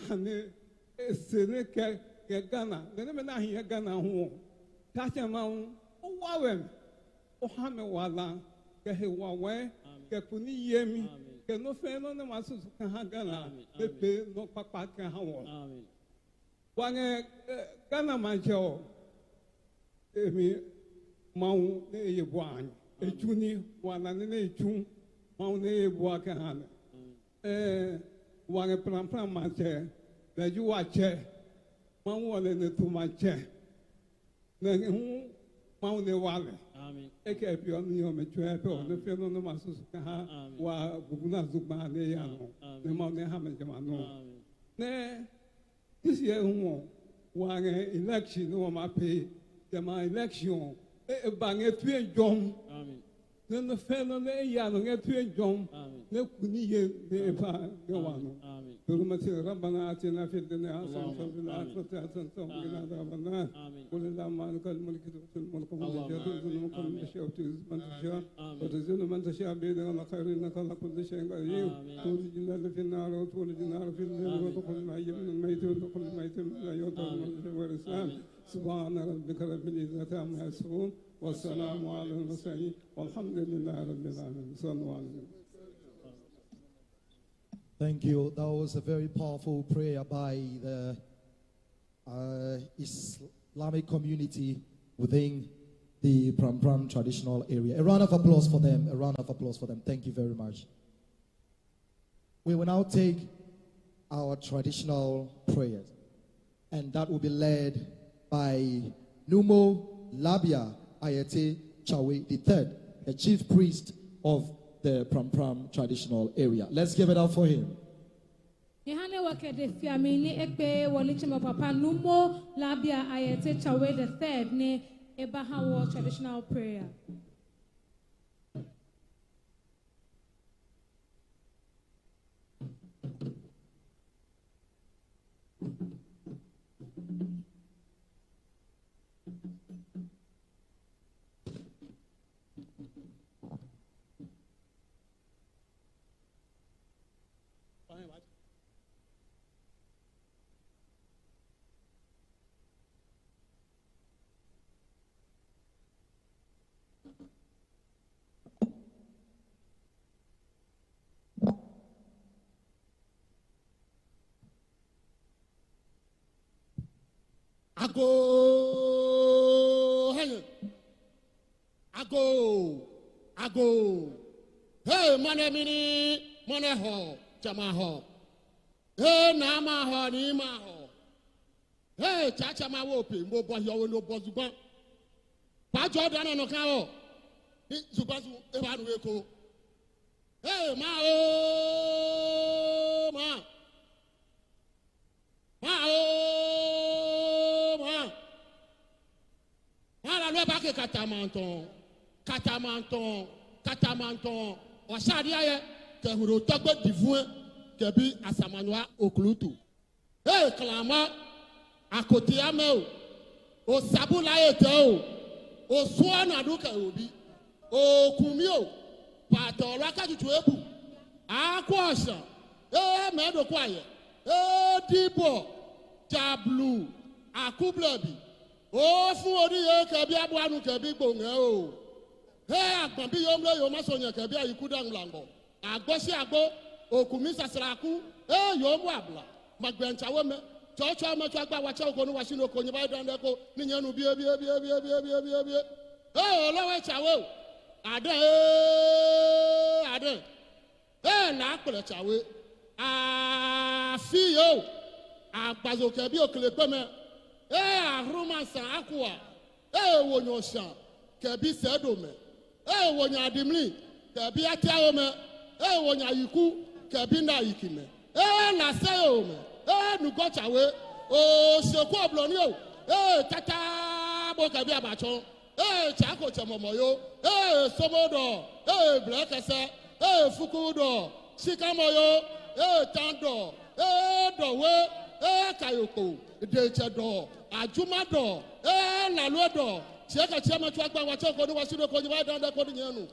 a Seneca, Ghana, the name of here Ghana home. Tachamau, oh, Warren, oh, Hamewala, Gahewa, Gakuni Yemi. No fair no masu Ghana, the pay no papa can have one. Ghana manjo, Emi Mount Nebuan, a juni, one and a june, Mount Nebuakan. One a Prampram manche, that you are chair, Mount and the two my chair. Then Mount Newale. Eke pio ni o metwe pe o ne fe no no masu ka ha wa buguna zugba ne ya no ne ma ne ha me jama no ne this year hu wa nge election no ma pe jama election e ba nge tue jom amen ne no fe no ne ya no nge tue jom ne kuni ye ne pa ge wa no amen durmati rabbana atina fid dunya hasanatan wa fil akhirati hasanatan wa qina adhaban nar qul la malika al mulki tu'til mulka man tasha'u man tasha'u wa tuzillu man tasha'u bi yadika khairu innaka ala kulli shay'in qadir tulijul ladhi fil nar wa tulijul nar fil nar wa tukhrijul hayya min al mayyit wa tukhrijul mayyita min al hayy wa tukhrijul islam subhana rabbika rabbil izzati amma yasifun wa salamun ala al mursalin walhamdulillahi rabbil alamin sallu alayhi. Thank you. That was a very powerful prayer by the Islamic community within the Prampram traditional area. A round of applause for them. A round of applause for them. Thank you very much. We will now take our traditional prayers, and that will be led by Numo Labia Ayete Chawe III, the chief priest of the Prampram traditional area. Let's give it up for him. wakede fiamini ekpe walichema papa numo labia ayete chawe the third ne ebahawo traditional prayer. Ago. Hey, mane mini, mane ho, chama ho. Hey, nama ho, ni ma ho. Hey, chacha ma wopi, mo bo yo no bo zuban. Pa Jordan no kan ho. Ni zuban zu e ba nu eko. Hey, ma o ma. Ma o ma. Ma la lo ba ke Katamanton, Osadia, Kehuro Togo Divouin, Kebi Asamanoa Oklutu. Hey, Klama, Akotiameo, O Sabula Eteo, O Swana Duka Ubi, O Kumio, Pato Raka Juebu, Aquasha, Eh, Medo Quiet, Eh, Tipo, Jablu, Akublebi, O Fuori Kebi Abuanu Kebi Bongo. Hey, Agbabi Yomlo Yomasonia Kabia, you couldn't lango. Agbosi Agbo, Okumisa Sraku, eh, Yomwabla, Magbancha woman, Chocha Machaba, Wacho, Washino, Koniba, Dandako, Nianu, Bia. Oh, Lowe Chawo, Ade, eh, Nakula Chawe, Fio, Abazo Kabio Clepeme, eh, Romansa Aqua, eh, Wonyosha, Kabi Sedome. Eh, when you are dimly, Kabi Atiaome, eh, when you are Yiku, Kabinda Yikime, eh, Naseome, eh, Nugochawe, oh, Soko Blonio, eh, Tata Bokabi Abacho, eh, Chako Chamomoyo, eh, Somodo, eh, Blackasa, eh, Fukudo, Shikamoyo, eh, Tando, eh, Dowe, eh, Kayoko, Dechado, Ajumado, eh, Naluedo. Cheka chama chuagba wachoko no wasido ko nyiba danda ko nyanu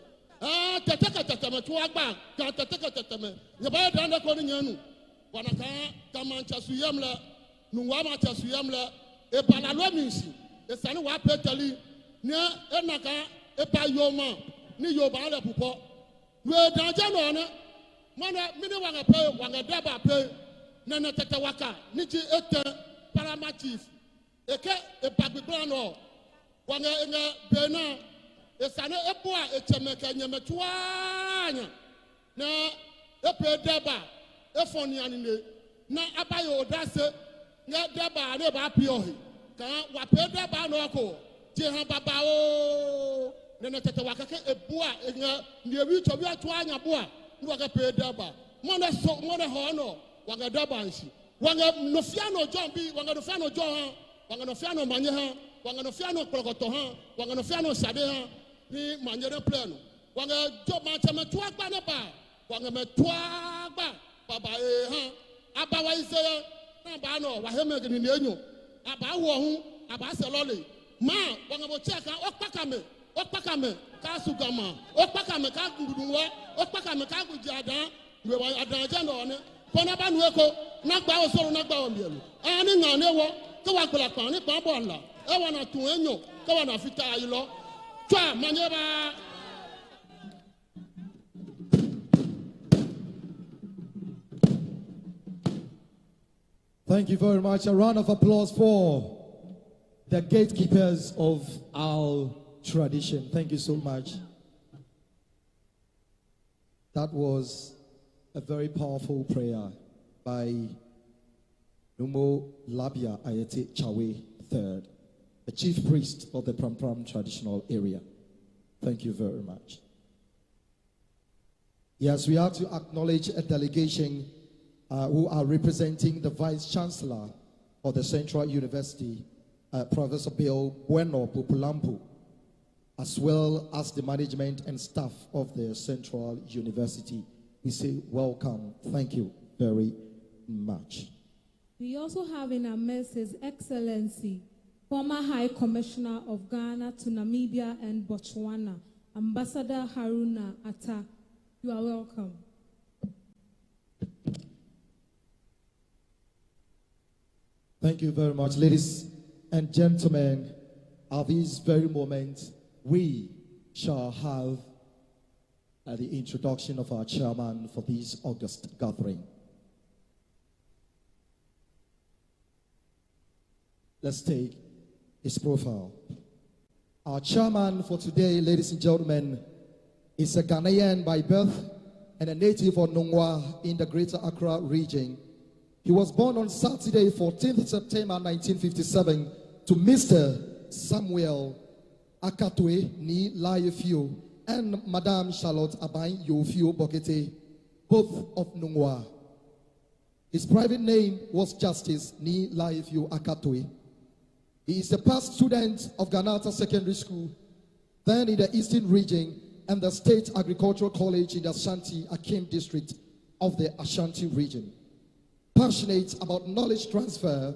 teteka chuagba ka teteka teteme nyiba danda ko nyanu wanaka kamancha suyamla nuwama cha suyamla e balalo minsi e sani wa petali ne enaka e ba yoma ni yoba le pupo we danja no ne mana mini wanga pe wanga daba pe nana tete waka ni ji ete parama chief eke e bagbigba no wanga nga bena esane eboa echemeka nyemetuanya na epedeba efoni anine na abayo odase nga deba na ba piohi ka wa pedeba no ko jehan baba o na tete wakake eboa nga ndiewi chobi atuanya boa ndwaka pedeba mona ho no wanga deba nsi wanga nofia no jombi wanga nofia no johan wanga nofia no manye ha wanga no fiano kolokoto ha wanga no fiano sade ha ni manjere plano wanga jo mancha metua gba na ba wanga metua gba baba ha aba wa ise na ba no wa heme ni nenyo aba wo hu aba se lole ma wanga bo check okpaka me ka sugama okpaka me ka gudunwa okpaka me ka gujadan we wa adan je no ne kona ba nu eko na gba osoro na gba o mielu ani nga ne wo to wa gbola pan ni pan bo nla ewana tu enyo kawana fita ayilo twa manyeba. Thank you very much. A round of applause for the gatekeepers of our tradition. Thank you so much. That was a very powerful prayer by Numo Labia Ayete Chawe III, the chief priest of the Prampram traditional area. Thank you very much. Yes, we have to acknowledge a delegation who are representing the Vice Chancellor of the Central University, Professor Bill Bueno Pupulampu, as well as the management and staff of the Central University. We say welcome. Thank you very much. We also have in our midst His Excellency, former High Commissioner of Ghana to Namibia and Botswana, Ambassador Haruna Atta. You are welcome. Thank you very much, ladies and gentlemen. At this very moment, we shall have the introduction of our chairman for this August gathering. Let's take his profile. Our chairman for today, ladies and gentlemen, is a Ghanaian by birth and a native of Nungwa in the Greater Accra region. He was born on Saturday, 14th September 1957 to Mr. Samuel Akatwe Ni Laifio and Madame Charlotte Abain Yofio Bokete, both of Nungwa. His private name was Justice Ni Laifio Akatwe. He is a past student of Ghanata Secondary School, then in the Eastern Region and the State Agricultural College in the Ashanti Akim District of the Ashanti Region. Passionate about knowledge transfer,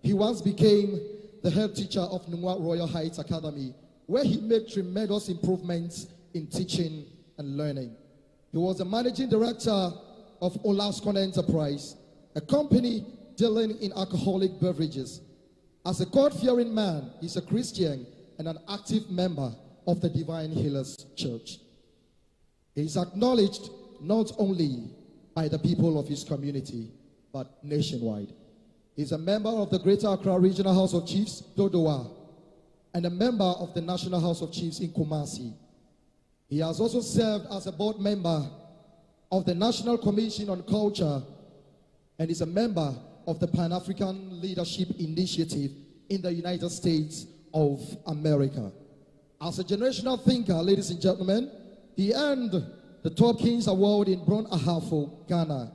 he once became the head teacher of Nungwa Royal Heights Academy, where he made tremendous improvements in teaching and learning. He was the managing director of Olaskon Enterprise, a company dealing in alcoholic beverages. As a God-fearing man, he's a Christian and an active member of the Divine Healers Church. He is acknowledged not only by the people of his community, but nationwide. He's a member of the Greater Accra Regional House of Chiefs, Dodowa, and a member of the National House of Chiefs in Kumasi. He has also served as a board member of the National Commission on Culture and is a member of the Pan-African Leadership Initiative in the United States of America. As a generational thinker, ladies and gentlemen, he earned the Top Kings Award in Bron Ahafo, Ghana.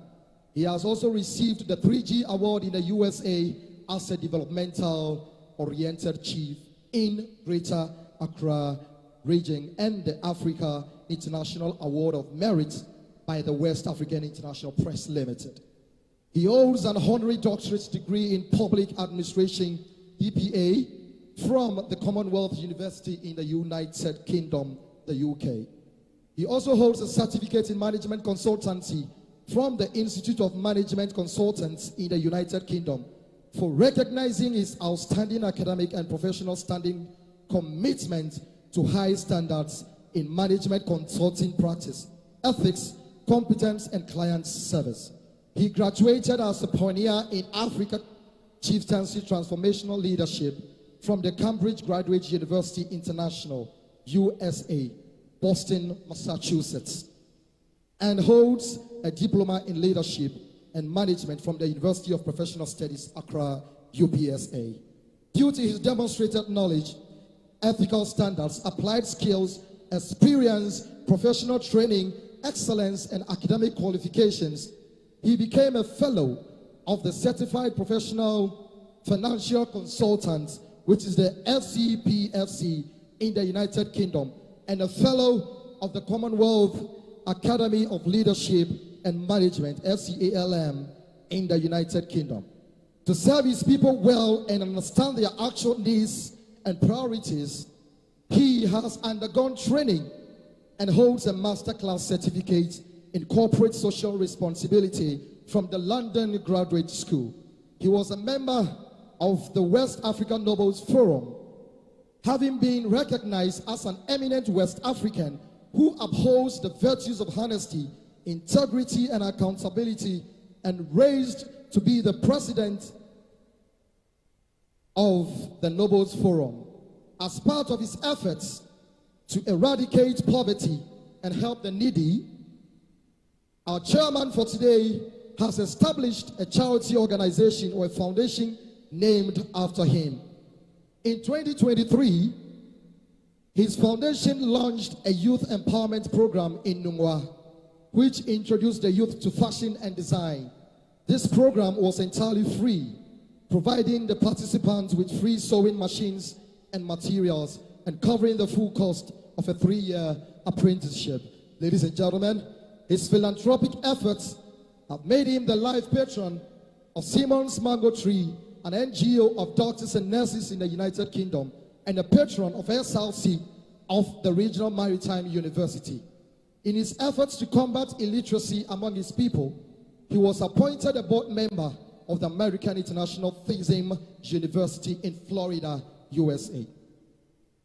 He has also received the 3G Award in the USA as a developmental-oriented chief in Greater Accra region and the Africa International Award of Merit by the West African International Press Limited. He holds an honorary doctorate degree in public administration, BPA, from the Commonwealth University in the United Kingdom, the UK. He also holds a certificate in management consultancy from the Institute of Management Consultants in the United Kingdom for recognizing his outstanding academic and professional standing commitment to high standards in management consulting practice, ethics, competence, and client service. He graduated as a pioneer in Africa Chieftaincy Transformational Leadership from the Cambridge Graduate University International, USA, Boston, Massachusetts, and holds a diploma in leadership and management from the University of Professional Studies, Accra, UPSA. Due to his demonstrated knowledge, ethical standards, applied skills, experience, professional training, excellence, and academic qualifications, he became a fellow of the Certified Professional Financial Consultant, which is the FCPFC in the United Kingdom, and a fellow of the Commonwealth Academy of Leadership and Management, FCALM, in the United Kingdom. To serve his people well and understand their actual needs and priorities, he has undergone training and holds a masterclass certificate in corporate social responsibility from the London Graduate School. He was a member of the West African Nobles Forum, having been recognized as an eminent West African who upholds the virtues of honesty, integrity, and accountability, and raised to be the president of the Nobles Forum. As part of his efforts to eradicate poverty and help the needy, our chairman for today has established a charity organization or a foundation named after him. In 2023, his foundation launched a youth empowerment program in Nungwa, which introduced the youth to fashion and design. This program was entirely free, providing the participants with free sewing machines and materials and covering the full cost of a 3-year apprenticeship. Ladies and gentlemen, his philanthropic efforts have made him the life patron of Simon's Mango Tree, an NGO of doctors and nurses in the United Kingdom, and a patron of SLC of the Regional Maritime University. In his efforts to combat illiteracy among his people, he was appointed a board member of the American International Theism University in Florida, USA.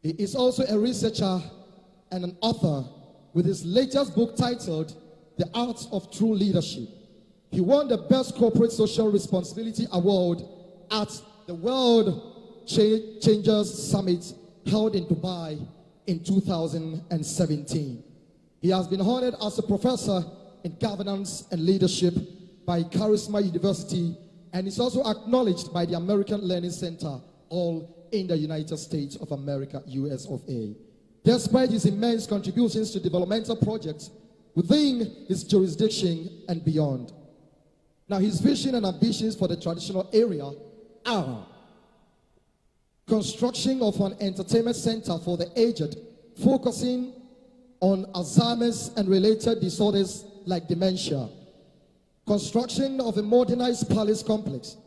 He is also a researcher and an author with his latest book titled The Art of True Leadership. He won the Best Corporate Social Responsibility Award at the World Changers Summit held in Dubai in 2017. He has been honored as a professor in governance and leadership by Charisma University and is also acknowledged by the American Learning Center, all in the United States of America, US of A. Despite his immense contributions to developmental projects within his jurisdiction and beyond. Now, his vision and ambitions for the traditional area are construction of an entertainment center for the aged, focusing on Alzheimer's and related disorders like dementia, construction of a modernized palace complex,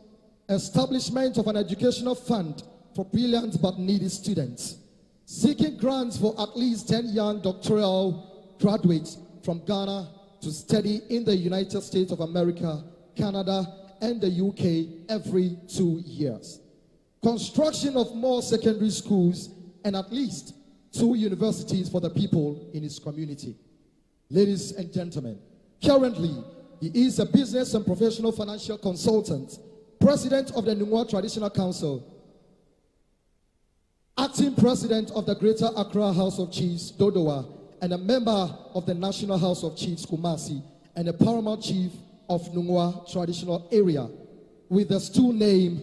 establishment of an educational fund for brilliant but needy students, seeking grants for at least 10 young doctoral graduates from Ghana to study in the United States of America, Canada, and the UK every 2 years. Construction of more secondary schools and at least 2 universities for the people in his community. Ladies and gentlemen, currently he is a business and professional financial consultant, president of the Nungwa Traditional Council, acting president of the Greater Accra House of Chiefs, Dodowa, and a member of the National House of Chiefs, Kumasi, and a paramount chief of Nungwa Traditional Area, with the stool name,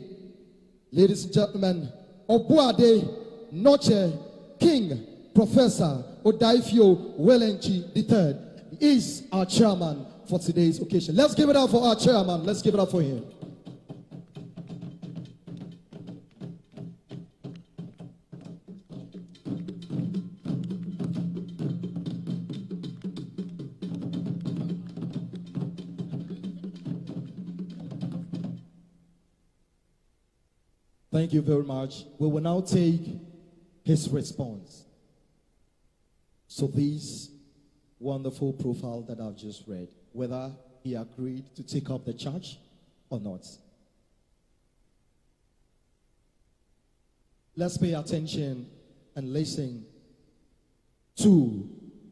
ladies and gentlemen, Obuade Noche King Professor Odaifio Welenchi III is our chairman for today's occasion. Let's give it up for our chairman. Let's give it up for him. Thank you very much. We will now take his response. So this wonderful profile that I've just read, whether he agreed to take up the charge or not. Let's pay attention and listen to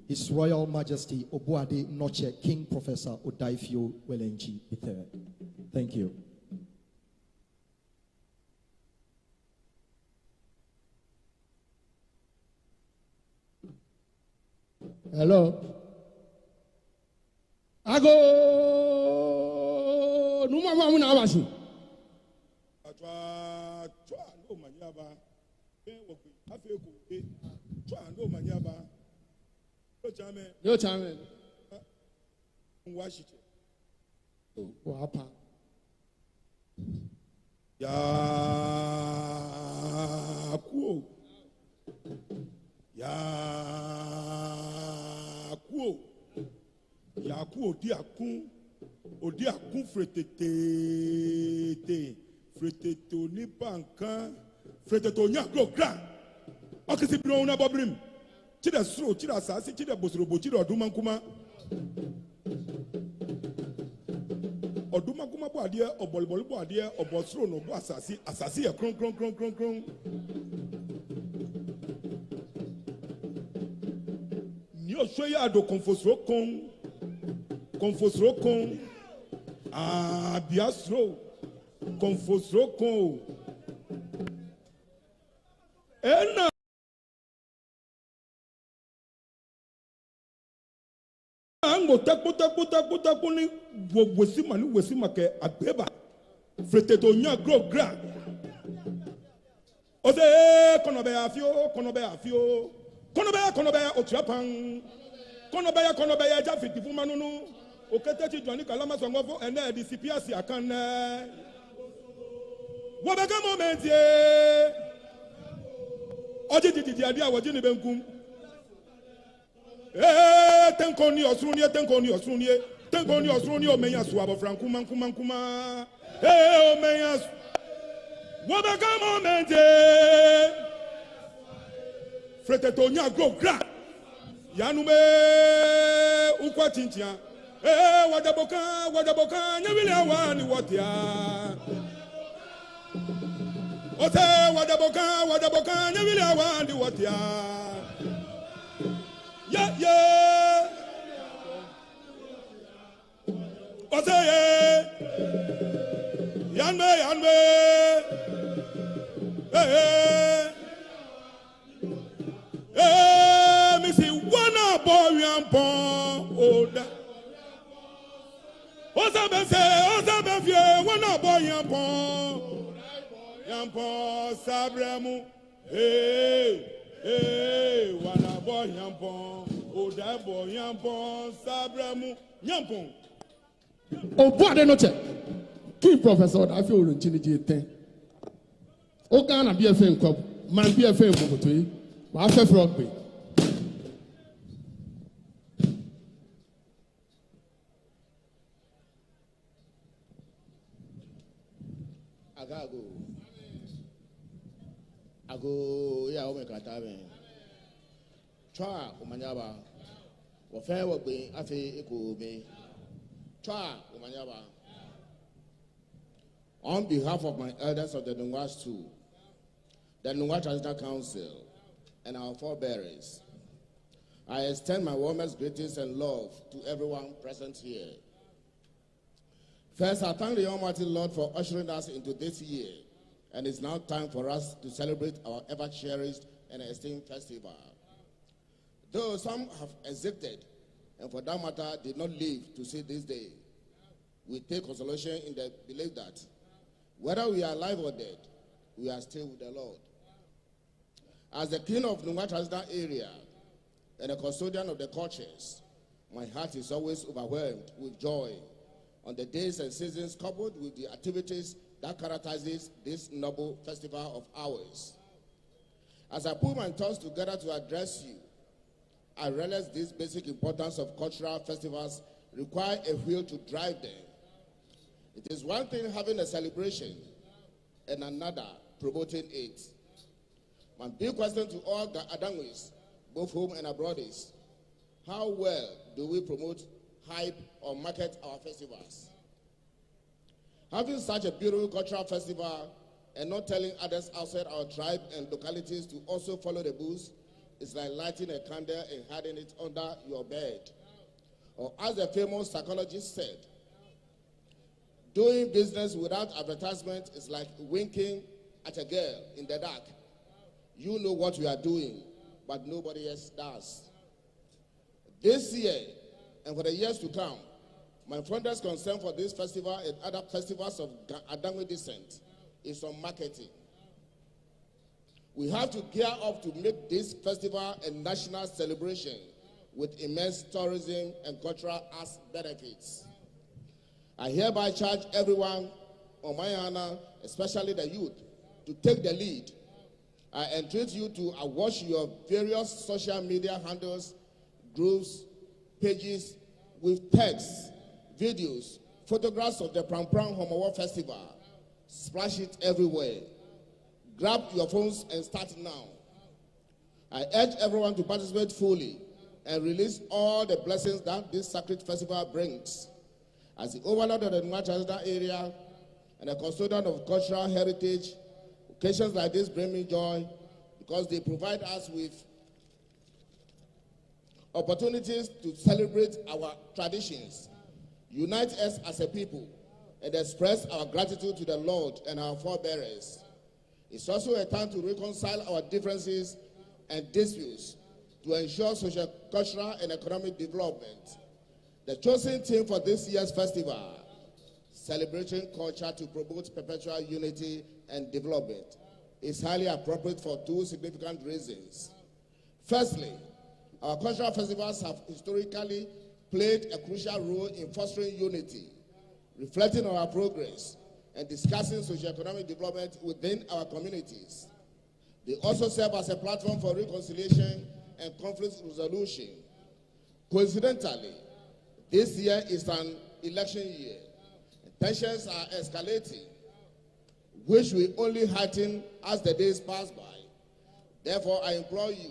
His Royal Majesty Obuade Noche King Professor Odaifio Welenchi III. Thank you. Hello. Ago numa muna abasi. Atwa no manyaba. Ben wo afi ko e. Twa no manyaba. Yo chame. Nwashite. Wa apa. Ya kuo. Yaku odi akun fretete ni bankan freteto nya program okisi bi ona bobrim ti da suro ti da sase ti da bosorobo ti da odumankuma bo ade oboliboli bo ade obosuro no bo asase ye kron ni o so ya do konfosro kon biasro konfosro kon ena ango tapo ni wesima ke agbeba freteto nya gra o se kono be afio otrapan kono be ya jafiti fun manunu okete Johnny kalama songofo ene disipia si akane wabeka moment ye oji didi adia woji ni benkum tenkoni osruni omenya so abofrankuma kuma omenya wabeka moment ye frete tonya go gra yanume ukwa tintia wadaboka nyawile awani wotia ote wadaboka nyawile awani wotia yeah ote yanme missy one boy yampon oda osabe fie one boy yampon sabremu one boy yampon oda boy yampon sabremu yampon o bo ade no che key professor da fi orunchini je ten o Ghana BFM kwab man BFM boboto yi wa fe frog be ago ya o me kata be twa umanyaba wo fe wo gbe afi eko me twa umanyaba. On behalf of my elders of the Nungwa School, the Nungwa Traditional Council, and our forebearers, I extend my warmest greetings and love to everyone present here. First, I thank the Almighty Lord for ushering us into this year, and it's now time for us to celebrate our ever-cherished and esteemed festival. Though some have exited, and for that matter did not live to see this day, we take consolation in the belief that whether we are alive or dead, we are still with the Lord. As the king of Nungwa Traditional Area and a custodian of the cultures, my heart is always overwhelmed with joy on the days and seasons coupled with the activities that characterizes this noble festival of ours. As I put my thoughts together to address you, I realize this basic importance of cultural festivals require a will to drive them. It is one thing having a celebration and another promoting it. My big question to all the Adangwis, both home and abroad, is how well do we promote, hype, or market our festivals? Having such a beautiful cultural festival and not telling others outside our tribe and localities to also follow the booze is like lighting a candle and hiding it under your bed. Or as the famous psychologist said, doing business without advertisement is like winking at a girl in the dark. You know what you are doing, but nobody else does. This year, and for the years to come, my fondest concern for this festival and other festivals of Adangwe descent is on marketing. We have to gear up to make this festival a national celebration with immense tourism and cultural arts benefits. I hereby charge everyone on my honor, especially the youth, to take the lead. I entreat you to watch your various social media handles, groups, pages with texts, videos, photographs of the Prampram Homowo Festival. Splash it everywhere. Grab your phones and start now. I urge everyone to participate fully and release all the blessings that this sacred festival brings. As the overlord of the Nungwa Traditional Area and a custodian of cultural heritage, occasions like this bring me joy because they provide us with opportunities to celebrate our traditions, unite us as a people, and express our gratitude to the Lord and our forebearers. It's also a time to reconcile our differences and disputes to ensure social, cultural, and economic development. The chosen theme for this year's festival, Celebrating Culture to Promote Perpetual Unity and Development, is highly appropriate for two significant reasons. Firstly, our cultural festivals have historically played a crucial role in fostering unity, reflecting on our progress, and discussing socio-economic development within our communities. They also serve as a platform for reconciliation and conflict resolution. Coincidentally, this year is an election year. Tensions are escalating, which will only heighten as the days pass by. Therefore, I implore you,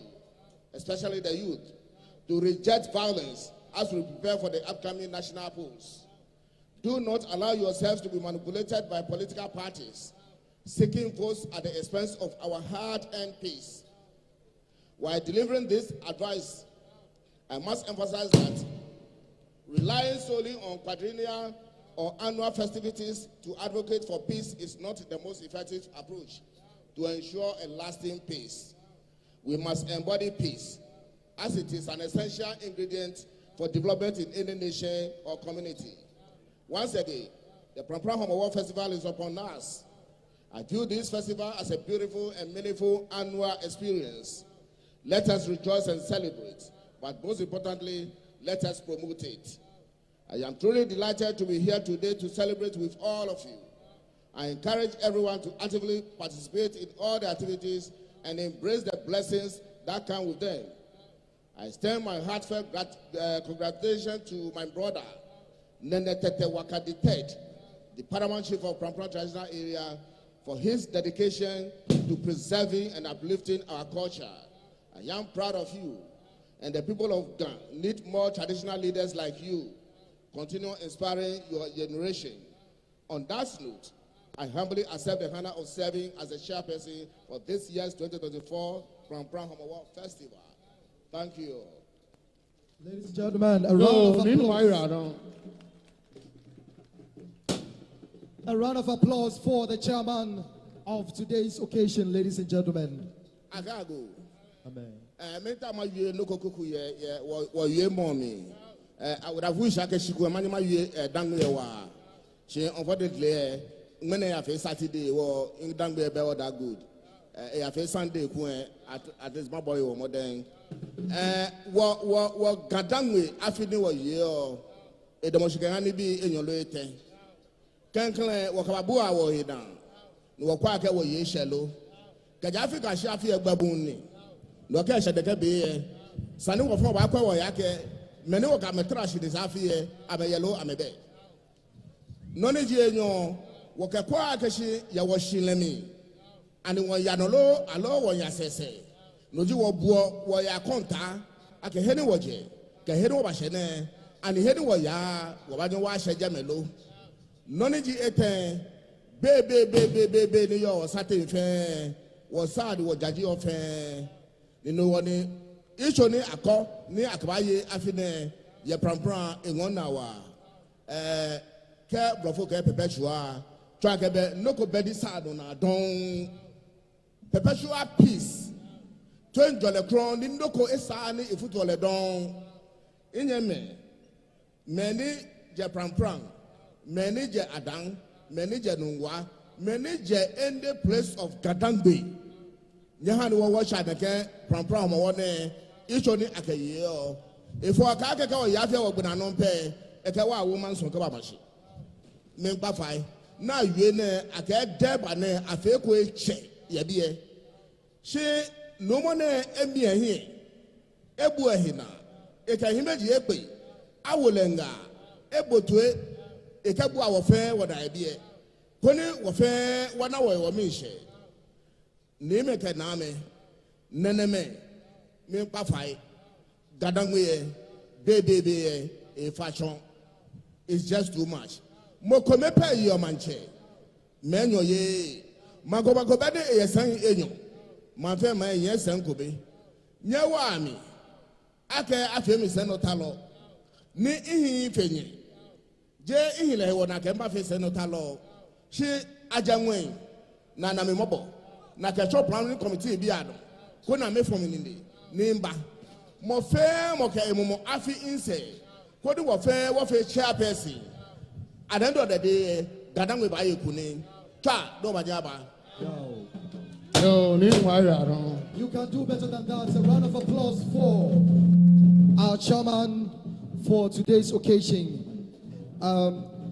especially the youth, to reject violence as we prepare for the upcoming national polls. Do not allow yourselves to be manipulated by political parties seeking votes at the expense of our hard-earned peace. While delivering this advice, I must emphasize that relying solely on quadrennial or annual festivities to advocate for peace is not the most effective approach to ensure a lasting peace. We must embody peace, as it is an essential ingredient for development in any nation or community. Once again, the Prampram Homowo Festival is upon us. I view this festival as a beautiful and meaningful annual experience. Let us rejoice and celebrate, but most importantly, let us promote it. I am truly delighted to be here today to celebrate with all of you. I encourage everyone to actively participate in all the activities and embrace the blessings that come with them. I extend my heartfelt congratulations to my brother, Nene Tete Wakadi III, the paramount chief of Prampram Traditional Area, for his dedication to preserving and uplifting our culture. I am proud of you, and the people of Ghana need more traditional leaders like you. Continue inspiring your generation. On that note, I humbly accept the honor of serving as the chairperson for this year's 2024 Prampram Homowo Festival. Thank you. Ladies and gentlemen, a round of applause for the chairman of today's occasion, ladies and gentlemen. Agago. Amen. I would have wished I could show my Dangwa. She unfortunately, when I have Saturday or in Dangwa about that good. I have Sunday at this my boy or more than what Gadangwe after the year. A demonstration be in your later. Kankle Wakabua war he down. No Quaka were ye shallow. Kajafika Shafi a baboon. No cash at the Kabe. Sanu of Waka or Yake. Many of them trash this half year. I'm a yellow, I'm a bed. None of you know Wakakwa Kashi Yawashilemi. And when Yanolo, allow what Yasese. No you were ya conta. I can head what ye. Can head over Shene. And the head was ya. Wabano wash a jamelo. None of you baby, New York, Saturday fair, was sad, was judge of fair. You know what? Each only a call near Akabaye, Afine, ye Prampram in 1 hour. Care Bravo Perpetua, track a bed, no go beddy sad on our don. Perpetual peace. $20 crown, in no co esani if it were don. In your men, many je Prampram. Manager Adang, manager Nungwa, manager in the place of Gadangbe. Yahan will watch at the Prampram Homowo, each only at a year. If for a Kaka or Yafia or Bunanon pay, a Kawa woman's on Kabashi. Make Bafai. Now you know, I get Deb and a fake way check, Yabie. She no one MBA here. Ebuahina. It can image Yepe. I will enga. Ebo to it. Ekabu our fair what idea. Kone wafe 1 hour or mishe. Name kaname, neneme, me pafai, gadangwe, baby, a fashion. It's just too much. Mokomepe your manche. Menyo ye. Magobagobade a sang enyo. Mafe my yes and kobe. Nyawami. Ake afemi senotalo. Ni ihi fenye. Je ihile wona kemba fe senotalo. She ajangwen na na memobo. Na kecho planning committee bi ado. Ko na me from ni nimba. Mo fe mo ke emumo afi inse. Ko di wo fe chairperson. At the end of the day, gadangwe ba yekuni. Twa do ba jaba. You can do better than that. A round of applause for our chairman for today's occasion.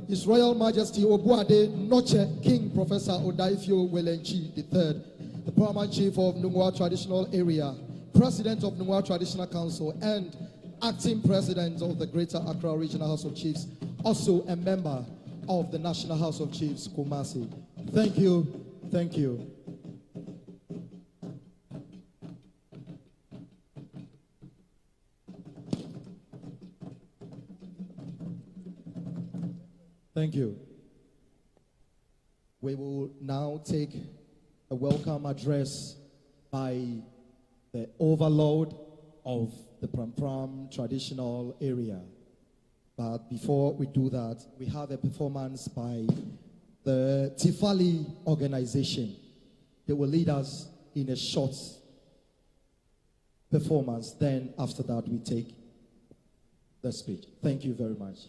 His Royal Majesty Obuade Noche King Professor Odaifio Welenchi III, the Paramount Chief of Nungwa Traditional Area, President of Nungwa Traditional Council, and Acting President of the Greater Accra Regional House of Chiefs, also a member of the National House of Chiefs, Kumasi. Thank you. Thank you. Thank you. We will now take a welcome address by the overlord of the Prampram traditional area. But before we do that, we have a performance by the Tifali organization. They will lead us in a short performance. Then after that, we take the speech. Thank you very much.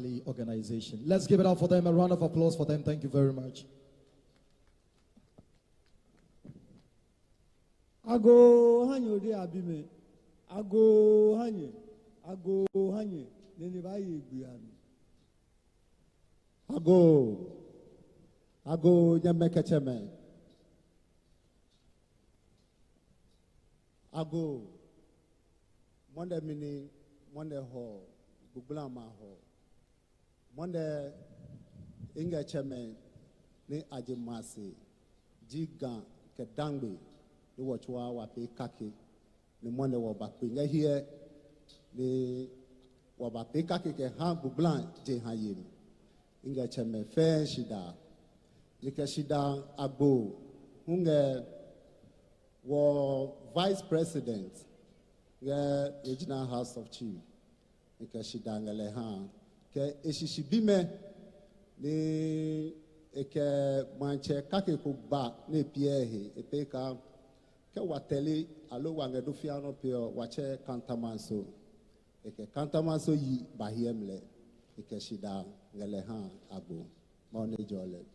Valley organization. Let's give it up for them, a round of applause for them. Thank you very much. Ago hanyo de abime. Ago hanye. Nene bayi gbiyami. Ago nyamekecheme. Ago monde mini monde ho bublama ho monde inga cheme ni ajimasi jiga ke dangbe ni wachwa wapi kake ni monde wabakwe nga here ni wabapi kake ke ha bublan je ha yim inga cheme fe shida ni ke shida agbo hunge wo Vice President, Regional House of Chief, ke shidangale ha, ke eshishibime ni ke manche kake kuba ne piehe epeka ke wateli alo wangedu fiano pio wache kantamanso ke kantamanso yi bahiemle ke shidangale ha abu mone jole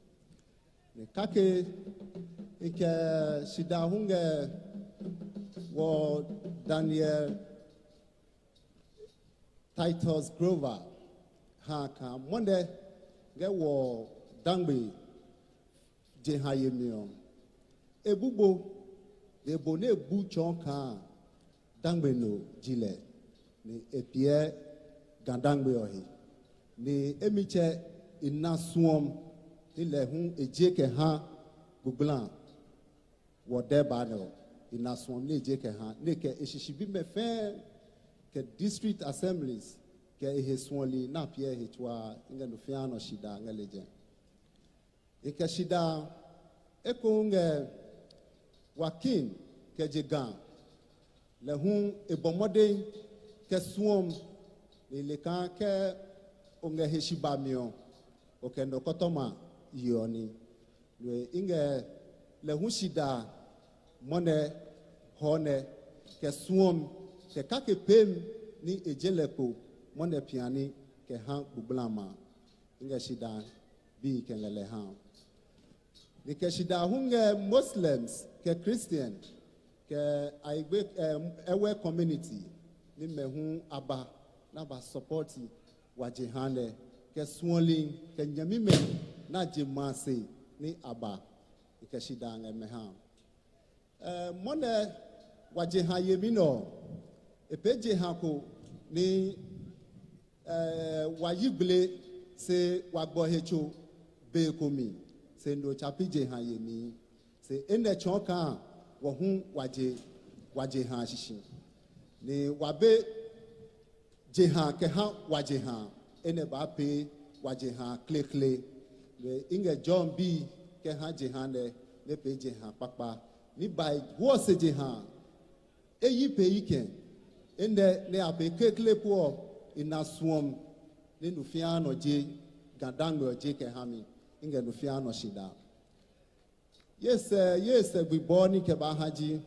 ne kake ke shidahunge wo Daniel Titus Grover ha ka monde ge wo dangbe je ha yemio ebugbo ebo na ebu chonka dangbe no jile ni epie gandangbe ohi ni emiche inasuom ni lehun eje ke ha guglan wo deba no inasuom ni eje ke ha ni ke eshishibi me fe ke district assemblies ke eheswoli na pie hetwa ngeno fiano shida ngaleje ike shida ekonge wakin ke jegan lehun ebomode ke suom ni leka ke onge heshibamio okendo kotoma yoni we inge lehun shida mone hone ke suom ke kake pem ni ejelepo mone piani ke han bublama inge shida bi ke lele han ni ke shida hunge Muslims ke Christian ke aigbe ewe community ni mehu aba na ba supporti wajehane ke swolin ke nyamime na jemase ni aba ke shida ngemeha mone wajeha yemino epeje hako ni wayible se wagbo hecho be komi se ndo chapije ha yemi se ene chonka wo hu waje ha shishi ni wabe je ha ke ha waje ha ene ba pe waje ha kle le inge John B ke ha je ha ne pe je ha papa ni by wo se je ha eyi pe ike ende ne ape kekle po inasuom ne nufiano je gadangwe je ke hami inge nufiano shida yes we born ke ba haji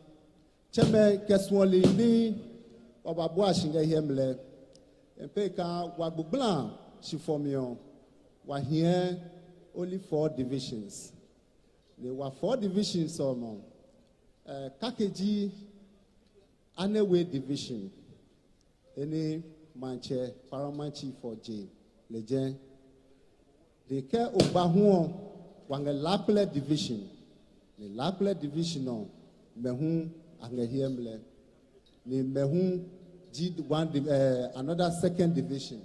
cheme keswoli ni obabu ashinga hemle empeka wagbuglan shifomio wa here only 4 divisions there were 4 divisions omo kakeji Anewe division any manche paramanchi for J legend the care obahuon wange laple division the laple division on mehu angehiemle ni mehu G1 another second division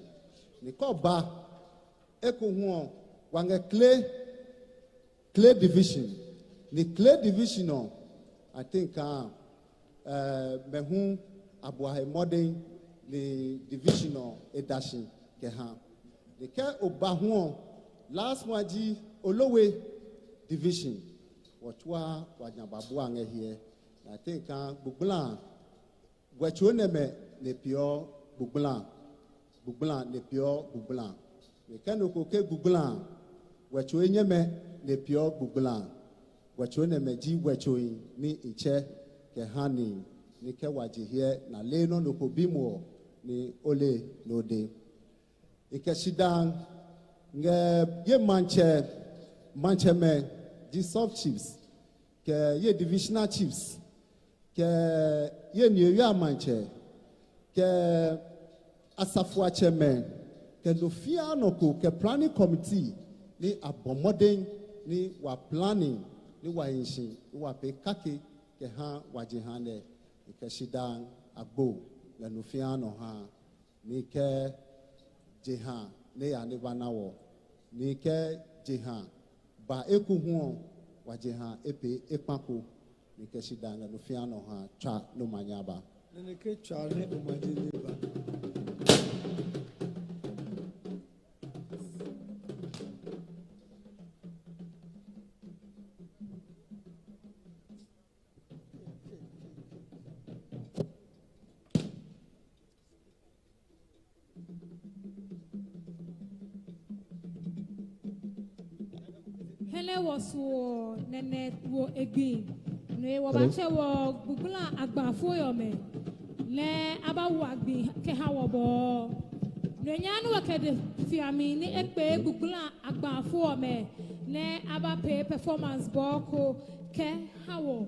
ni ko ba eko huon wange clay division ni clay division on I think mehu abuahe modern the divisional edashin keha the ke obahuon last waji olowe division watwa wajababu ange here I think buglan wachoneme ne pio buglan ne pio buglan we kanoko ke buglan wachoenyeme ne pio buglan wachoneme ji wachoin ni iche ke hani ni ke waje here na leno no kobimo ni ole no de ikeshidan nge ye manche me di sub chiefs ke ye divisional chiefs ke ye niyo manche ke asafua chairman ke lofia noko ke planning committee ni abomoden ni wa planning ni wa inshin ni wa pe kake ke ha wajihane ikeshidan agbo le lofia no ha ni ke jeha ne ya ne banawo ni ke jeha ba ekuhu wa jeha epe epako ni ke shidan le lofia no ha cha no manyaba ne ke cha ne o majini ba Hele was wo nene wo egin ne wo ba che wo gugula agbafo yo me le aba wo agbin ke ha wo bo ne nya no ke de fiami ni epe gugula agbafo me ne aba pay performance bo ko ke ha wo.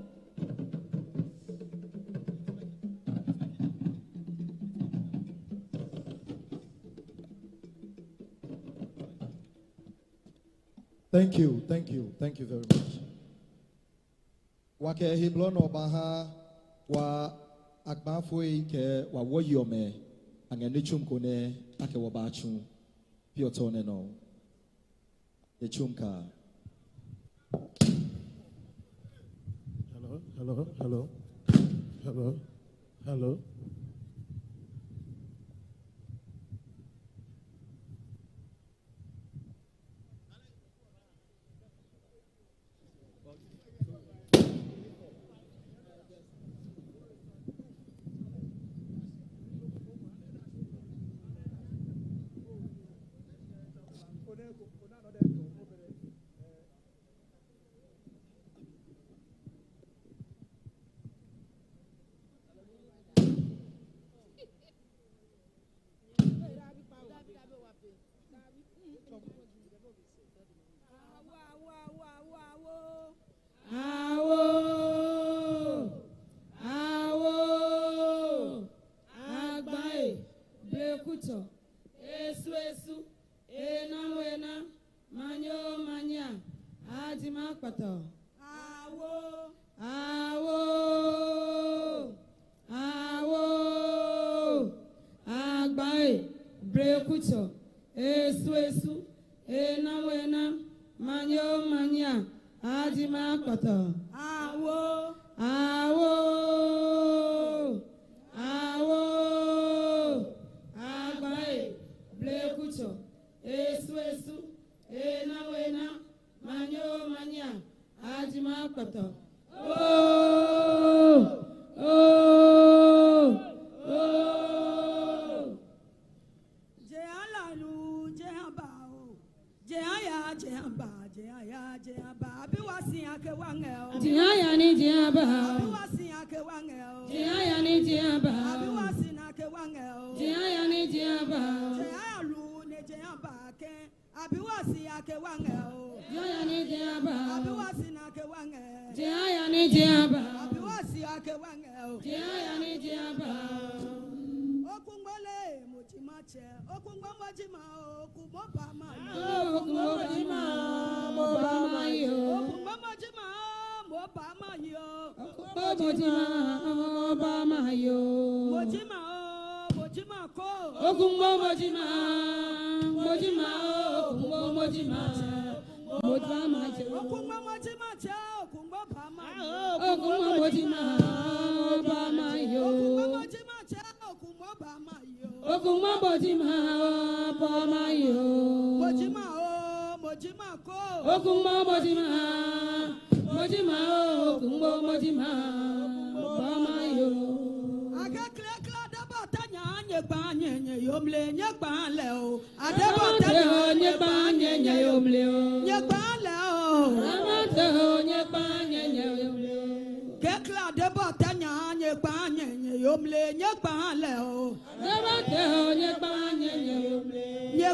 Thank you very much. Wake hiblono baha wa akbafwe ke wa woyome angene chumkone ake wabachu piotone no the chumka. Hello.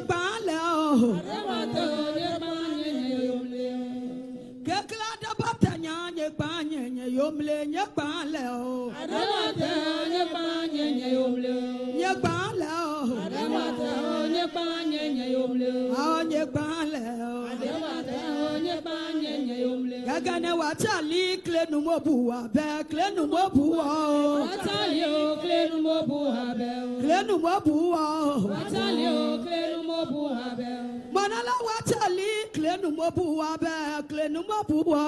bale kekla da batanya nye banye nye yomle nye bale nye banye nye yomle nye bale nye banye nye yomle nye bale nye banye nye yomle gagane watali klenu mobuwa be klenu mobuwa watali klenu mobuwa be klenu mobuwa watali klenu mobuwa be manala watali klenu mobuwa be klenu mobuwa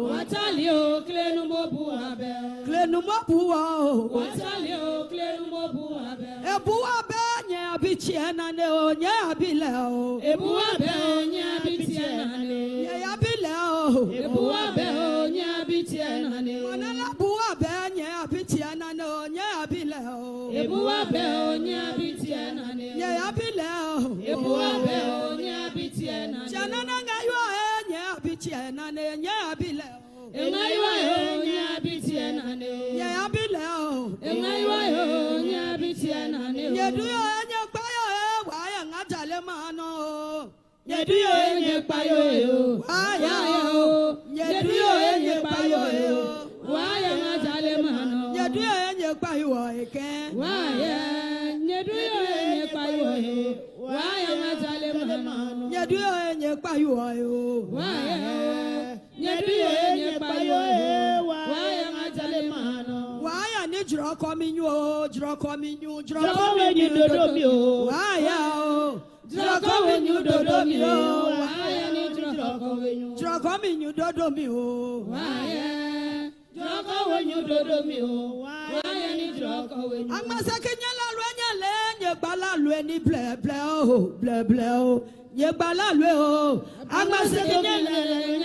watali klenu mobuwa be klenu mobuwa watali klenu mobuwa be ebuwa be nya bichiena ne nya abile o ebuwa be nya bichiena ne nya abile o ebuwa be nya bichiena ne manala buwa be nya bichiena ne nya abile o ebuwa be nya bichiena ne nya abile o ebuwa be nya bichiena ne chana na ngayo nya bichiena ne nya abile o ngayo nya bichiena ne nya abile o ngayo nya bichiena ne nya duyo nya payo wa ya ngajale mano Yeduyo enye payo yo, waya yo. Yeduyo enye payo yo, waya ngajale mano. Yeduyo enye payo eke, waya. Yeduyo enye payo yo, waya ngajale mano. Yeduyo enye payo yo, waya. Yeduyo enye payo yo, waya ngajale mano. Waya ni jro kominyo, jro kominyo, jro kominyo dodomyo, waya o. Droko when you do me, why ni droko when you droko me you do me, why droko when you do me, why ni droko when you. Amasakenya la luenya le, ye bala lueni ble ble oh, ble ble oh, ye bala lue oh. Amasakenya la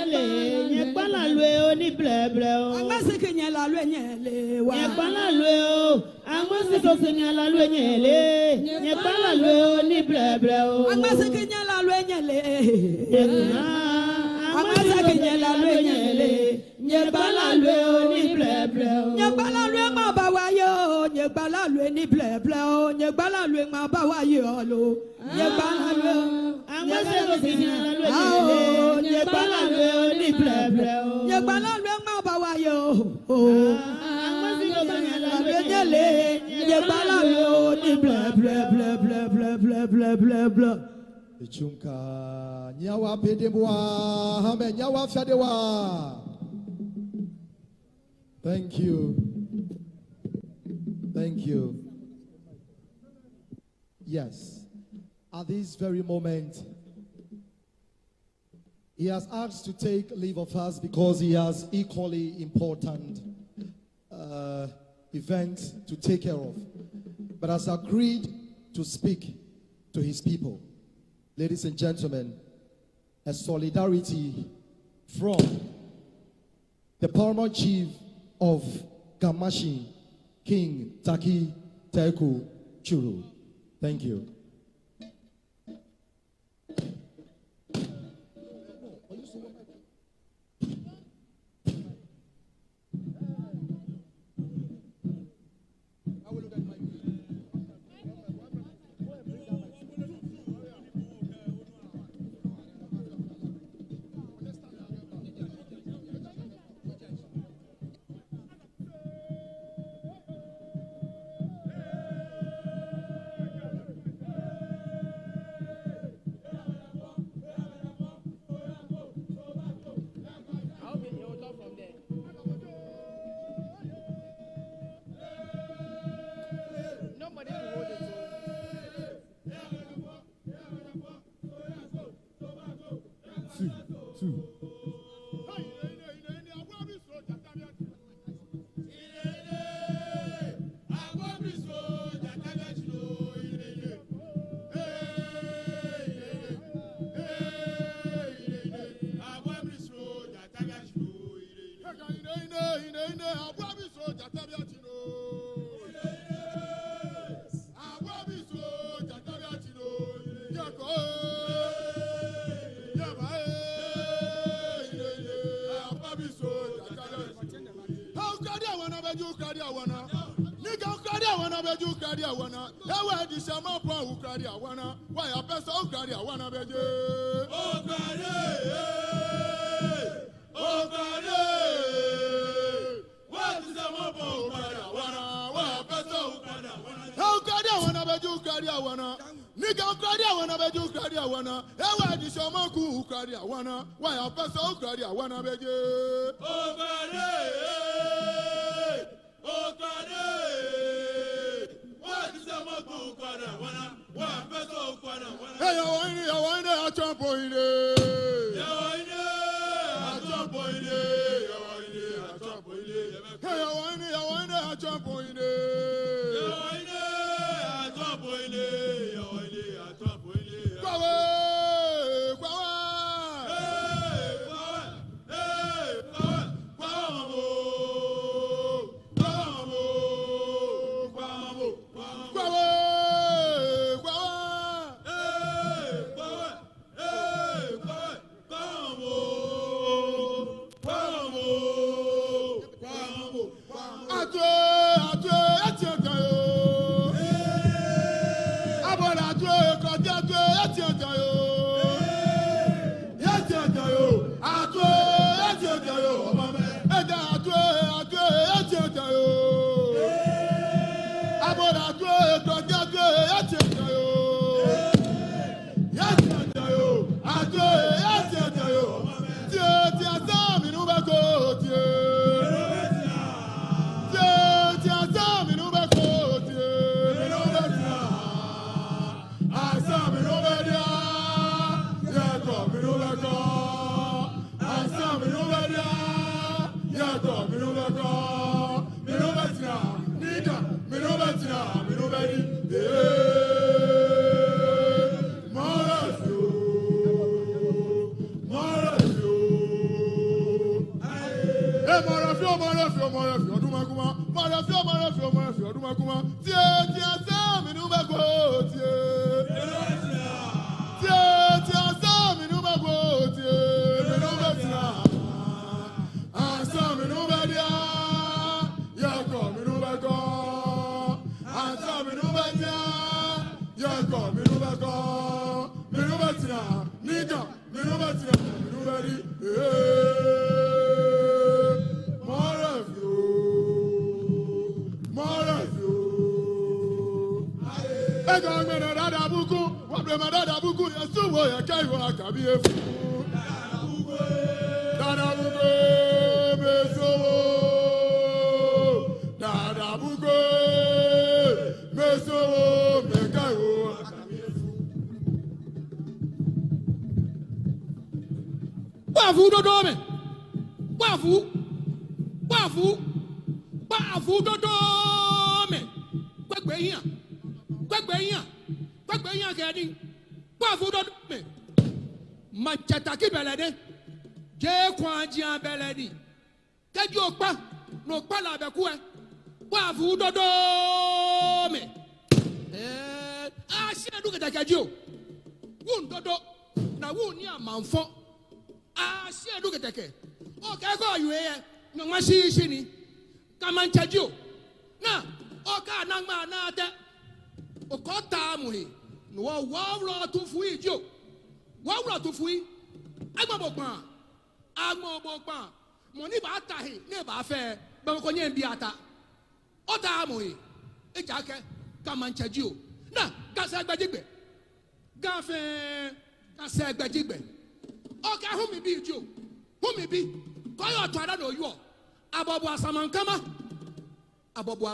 le, ye bala lue oh ni ble ble oh. Amasakenya la luenya le, ye bala lue oh. Amasakenya la luenya le, ye bala lue oh ni ble ble oh. Amasakenya la luenya le, amasakenya la luenya le, ye bala lue oh ni ble ble oh. Ye bala lue ma ba wa yo, ye bala lue ni ble ble oh. Ye bala lue ma ba wa yo lo, ye bala lue. Amasakenya la luenya le, ye bala lue oh ni ble ble oh. Ye bala lue ma ba wa yo. Ichunka nyawa pedemwa hame nyawa fyadewa. Thank you. Thank you. Yes. At this very moment, he has asked to take leave of us because he has equally important events to take care of, but has agreed to speak to his people. Ladies and gentlemen, a solidarity from the paramount chief of Gamashi, King Taki Teku Churu. Thank you. Two. awana beju kradi awana. Ewe di shama pa ukradi awana. Why a person ukradi awana beje? Ukradi. What is a mapa ukradi awana? Why a person ukradi awana? How kradi awana beju kradi awana? Nigga kradi awana beju kradi awana. Ewe di shama ku ukradi awana. Why a person ukradi awana beje? Ukradi. Hey, I want to jump on it. Hey, I want to jump on it.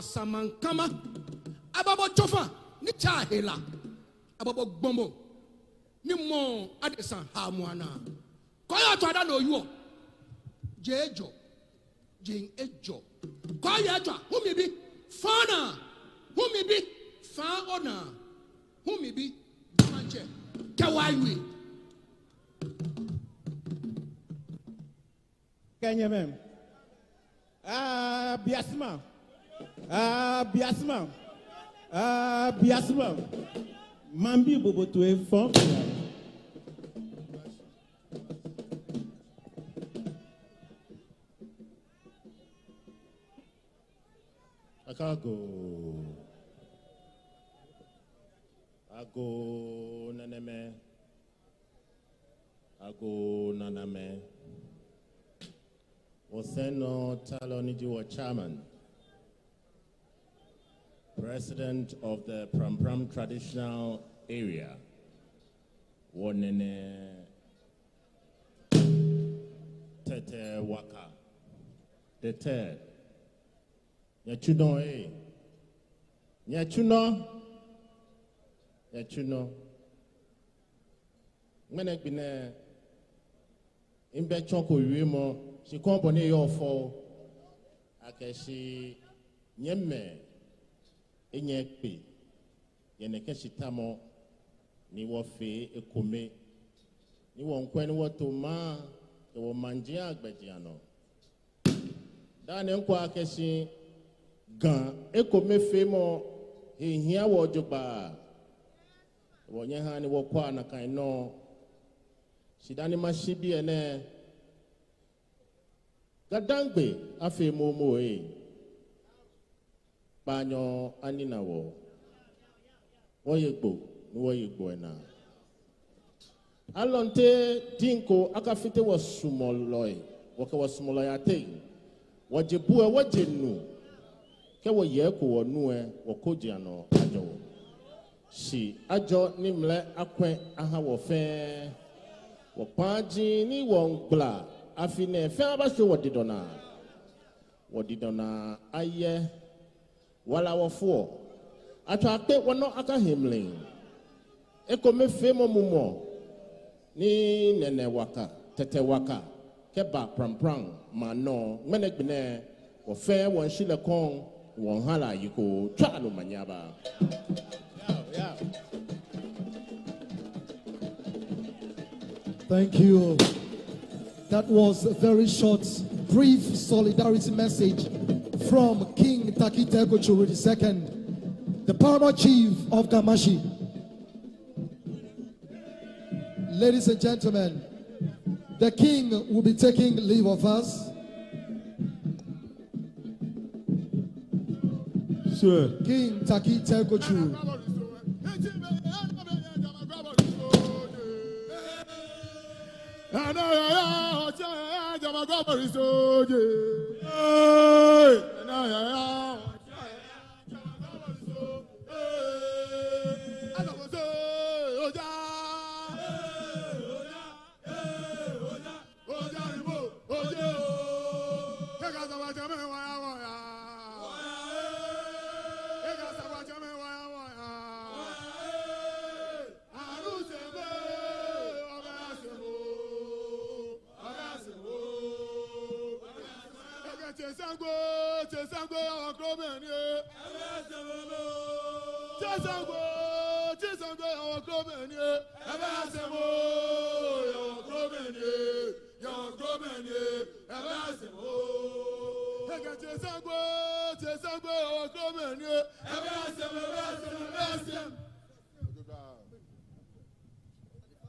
Samankama ababo chofa ni chahela ababo gbombo ni mo adesan hamwana koyo to ada no yo jejo jin ejo koyo to humi bi fana humi bi fa ona humi bi manche kawaiwi Kenya mem biasma biasma mambi boboto e fon Akago. Ago naneme. Ago naname. Oseno Taloniji Chairman, President of the Prampram Traditional Area. Wonene Tete Waka. The third. Nyachuno eh. Nyachuno. Nyachuno. Menek bine imbe chonko yuimo. She company your for Akashi Yemme Enyekpi Yenekeshi Tamo Niwafe Ekome Niwon Kwenwato Ma the Womanjia Bediano Dan Enkwa Akashi Gan Ekome Femo He here Wajoba Wanyahani Wakwana Kaino Shidani Mashibi ene Gadangbe afe momo Banyo aninawo Woyegbo ena Alonte dinko akafite was sumoloi Waka was smoloyate Wajebue wajenu Kewa yeko wanue wakojiano ajo Si ajo nimle akwe aha wofe Wapaji ni wongla Afine Fabasho Wadidona aye wala wafo atwakpe wono aka himlin ekome femo mumo ni nene waka tete waka keba prampram mano menegbene wo fe won shile kon won hala yiko twalo manyaba Thank you. That was a very short, brief solidarity message from King Takite Kochuru II, the paramount chief of Gamashi. Ladies and gentlemen, the king will be taking leave of us. Sure. King Takite Kochuru.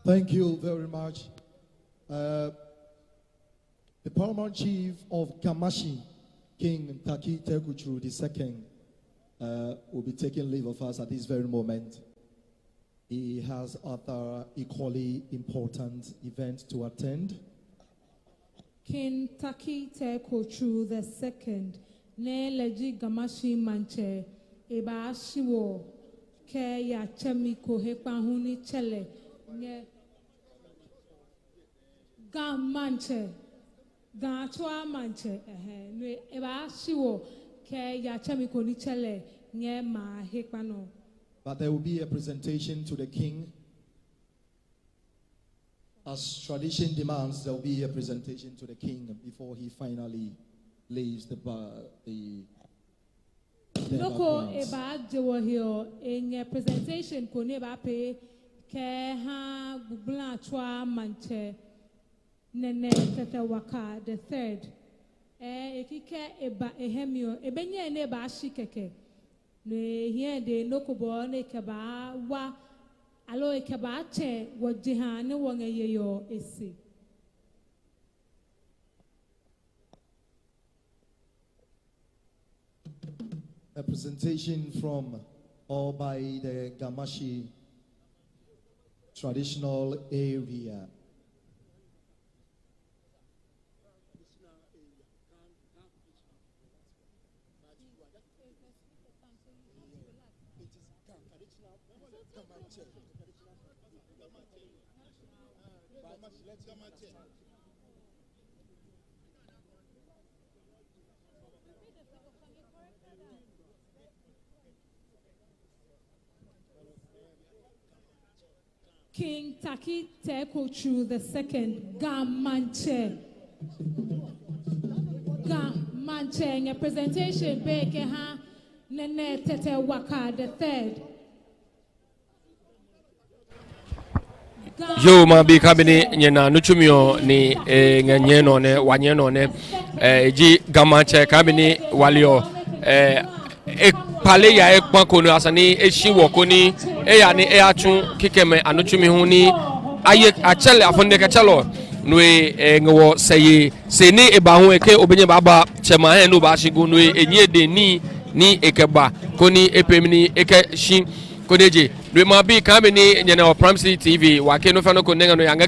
Thank you very much. The paramount chief of Gamashi, King Taki Tekuchuru II, will be taking leave of us at this very moment. He has other equally important events to attend. King Taki Tekuchuru II, ne leji Gamashi manche, eba ashiwo, ke ya chemi kohepa huni chele, ne ga manche. Manche, eba shiwo ke ya chamiko ni chele nye ma hekpano. But there will be a presentation to the king. As tradition demands, there will be a presentation to the king before he finally leaves the Loko eba jewo hiyo enye presentation ko ne ba pe ke ha bubla chwa manche. Nene tete waka the third. Ekike eba ehemio ebenye ne ba shikeke. Ne here de nokobo ne keba wa alo ekeba che wojiha ne wonge yeyo esi. a presentation from or by the Gamashi traditional area. King Taki Tekochu II, Gamanche. Gamanche, a presentation, Bekeha, Nene Tete Waka III. Yo mabi kabini nyena nuchumio ni nyeno ne wanyeno ne ji Gamanche kabini walio pale ya ekwanko no asani eshi wokoni ya ni atun kikeme anuchumi hu ni aye achele afonde kachalo no ngo seye se ni eba hu eke obenye baba chema he no ba shigu no enye de ni ekeba koni epemni eke shin kodeje no ma bi kameni nyena Prampram TV wa ke no fa no konenga no yanga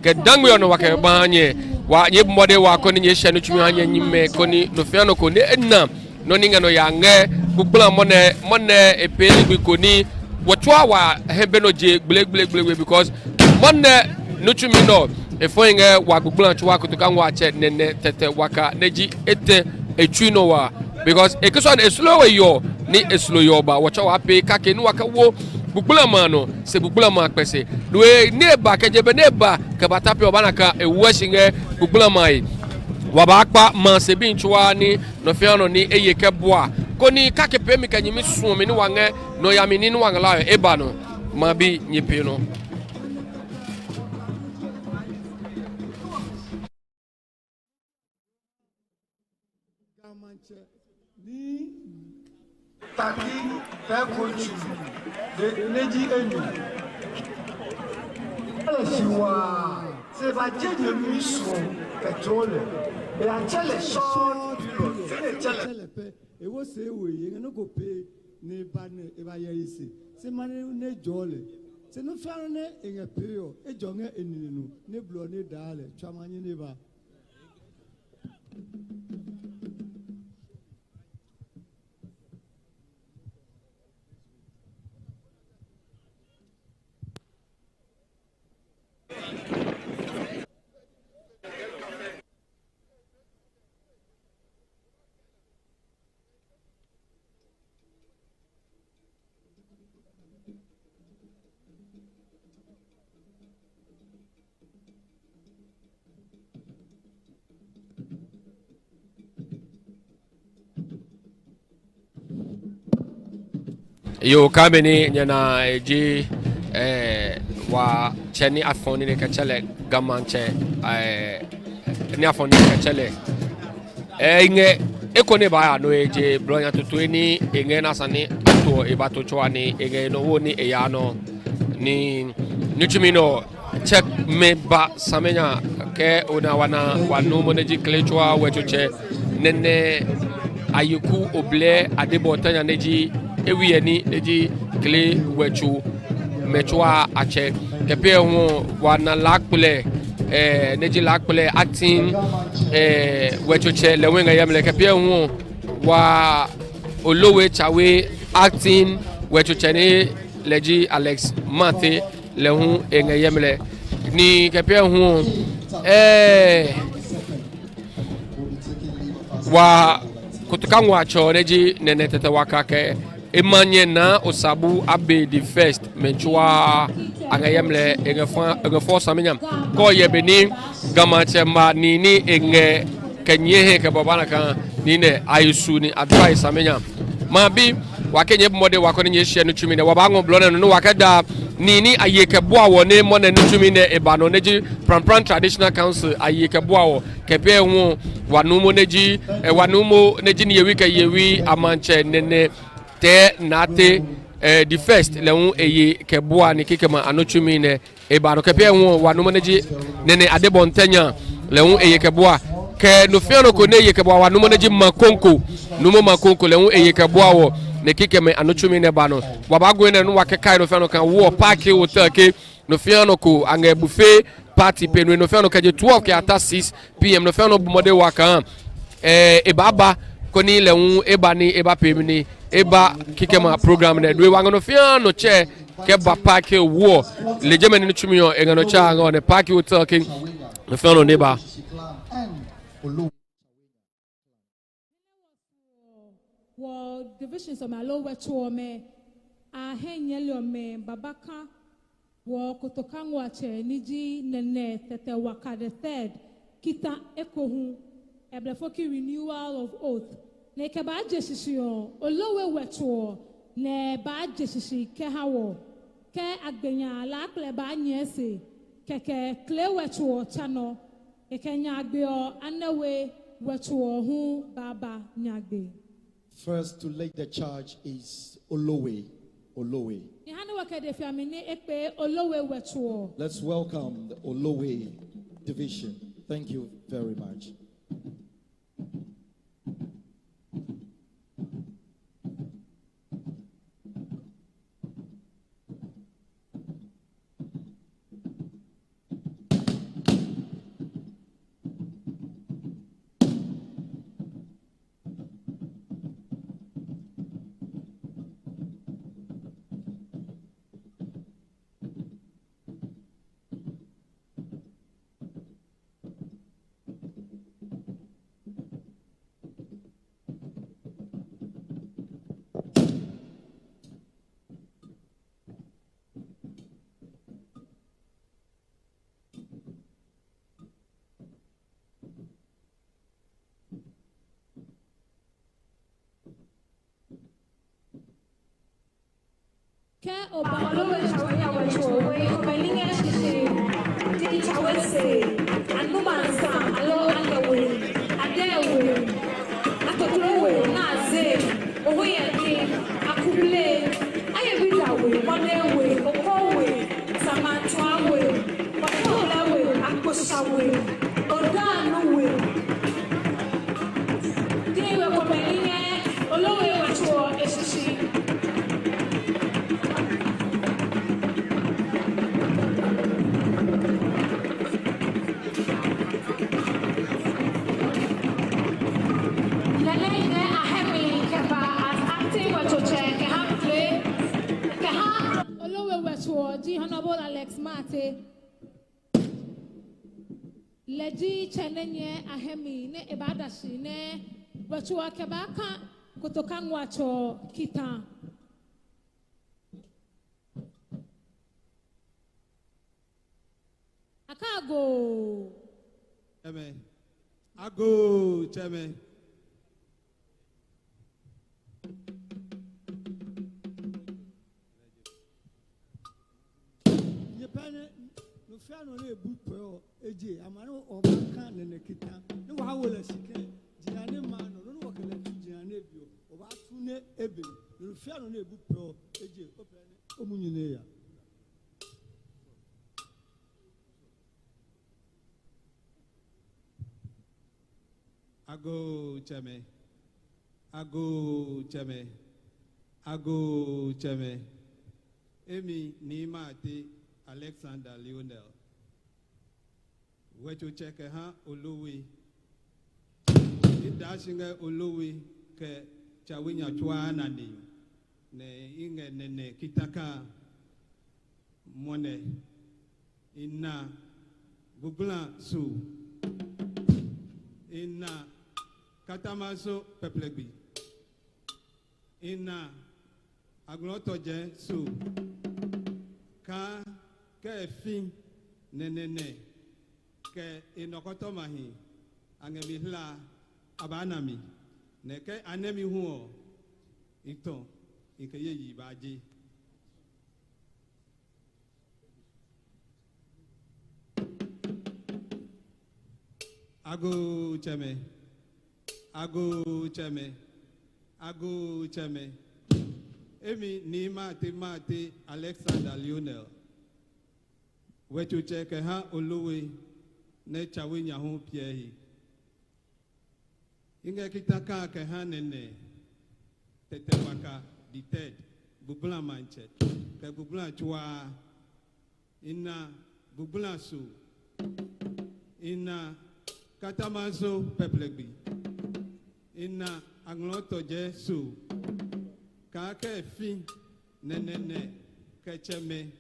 ke dangwe no wa ke banye wa ye mbode wa koni nye hye no chumi anya nyime koni no fa no koni enna no ninga no yange bukula mone epeli bikoni watwa wa hebe no je gble because mone no chumi no efoinge wa bukula chwa kutuka wa che nene tete waka neji ete etwi no wa because ekeso na slow yo ni eslo yo ba watwa wa pe kake nu waka wo bukula mano se bukula ma pese we neba kejebe neba ka batape obanaka ewashinge bukula mai wabakpa mansebi nchwa ni no fiano ni eyeke boa koni kake pemi kanyimi sume ni wange no yamini ni wangala eba no mabi nyipe no ni taki takochu de neji enyu ala shiwa se va jeje miso petrole e a chele short period se chele pe e wo se we ye no go pay ne ba ne e ba ye isi se mane ne jole se no fa ne e period e jonge eninu ne blo ne dale twamanye ne ba yo kameni nyana ji wa cheni afoni ne kachele Gamanche ni afoni kachele nge ekone ba no eje blonya tutu ni nge nasani to ebato chwa ni nge no woni eyano ni nuchimino check me ba samenya ke ona wana wanu moneji klechwa wechoche nene ayuku oble adebotanya neji ewieni neji kle wechu mechwa ache kepe hu wana lakple neji lakple acting wechoche lewenga yamle kepe hu wa olowe chawe acting wechoche ni leji Alex Mate lehu enga yamle ni kepe hu wa kutukangwa cho neji nene tete wakake emanye na osabu abe the first menchwa angayemle enge force amenya ko yebeni Gamanche ma nini enge kenyehe ke babana kan nine ayisu ni advice amenya mabi wakenye mode wakone nyehye no twimi ne wabango blona no wakada nini ayeke boa wone mo na twimi ne ebano neji Prampram Traditional Council ayeke boa wo kepe hu wanumo neji wanumo neji ne yewi amanche nene te nate the first lewu eye keboa ni kikema anotwimi ne ebano kepe hu wanumo neji nene adebontenya lewu eye keboa ke no fia no ko ne ye ke bwa wa no mo ne ji makonko no mo makonko le hu eye ke bwa wo ne kike me anochumi ne ba no wa ba go ne no wa ke kai no fia no kan wo park hotel ke no fia no ko anga buffet party pe no fia no ka je 12 ke ata 6 pm no fia no bu mode wa kan e baba ko ni le hu e ba ni e ba pe ni e ba kike ma program ne do wa no fia no che ke ba park wo le je me ni chumi yo e ngano cha ngo ne park hotel ke no fia no ne ba Well, divisions of my lower to me, I hang yellow me, Babaka, walk Kotokangwache, Niji, Nene, Tete Waka the third, Kita Ekohu, a Blefoki renewal of oath. Neke Bajesio, or lower wetwo, ne Bajesi, Kehawo, Ke Agbenya, Lakle Banyese, Keke, Clay wetwo, Chano, Ekenya Agbeo, Underway, wetwo, who Baba Nyagbe. First to lead the charge is Olowe. Let's welcome the Olowe division. Thank you very much. Leji chenenye ahemi ne ebadashi ne wachua kebaka kutokangwacho kita. Akago. Amen. Ago, Chame. No boot pro eje amano obaka ne kita ne wa wola sike jiane man no wakala jiane bio oba tune ebe no fia no boot pro eje opene omunyine ya Ago Chame. Ago Chame. Ago Chame. Emi Nimate Alexander Lionel. Wetu cheke ha Olowe. Idashinga Olowe ke chawinya chwana ni. Ne inge nene kitaka mone ina bugla su ina katamaso peplegbi ina aglotoje su ka ke fin nenene ke inokoto mahi angemihla abanami ne ke anemi huo ito ike yeyi baji Ago Chame. Ago Chame. Ago Chame. Emi ni mate Alexander Lionel. Wetu cheke ha Olowe ne chawinya hu piehi. Inge kitaka ke hanene tetewaka the third bubula manchet ke bubula chwa ina bubula su ina katamaso peplegbi ina angloto jesu ka ke fi nenene ke cheme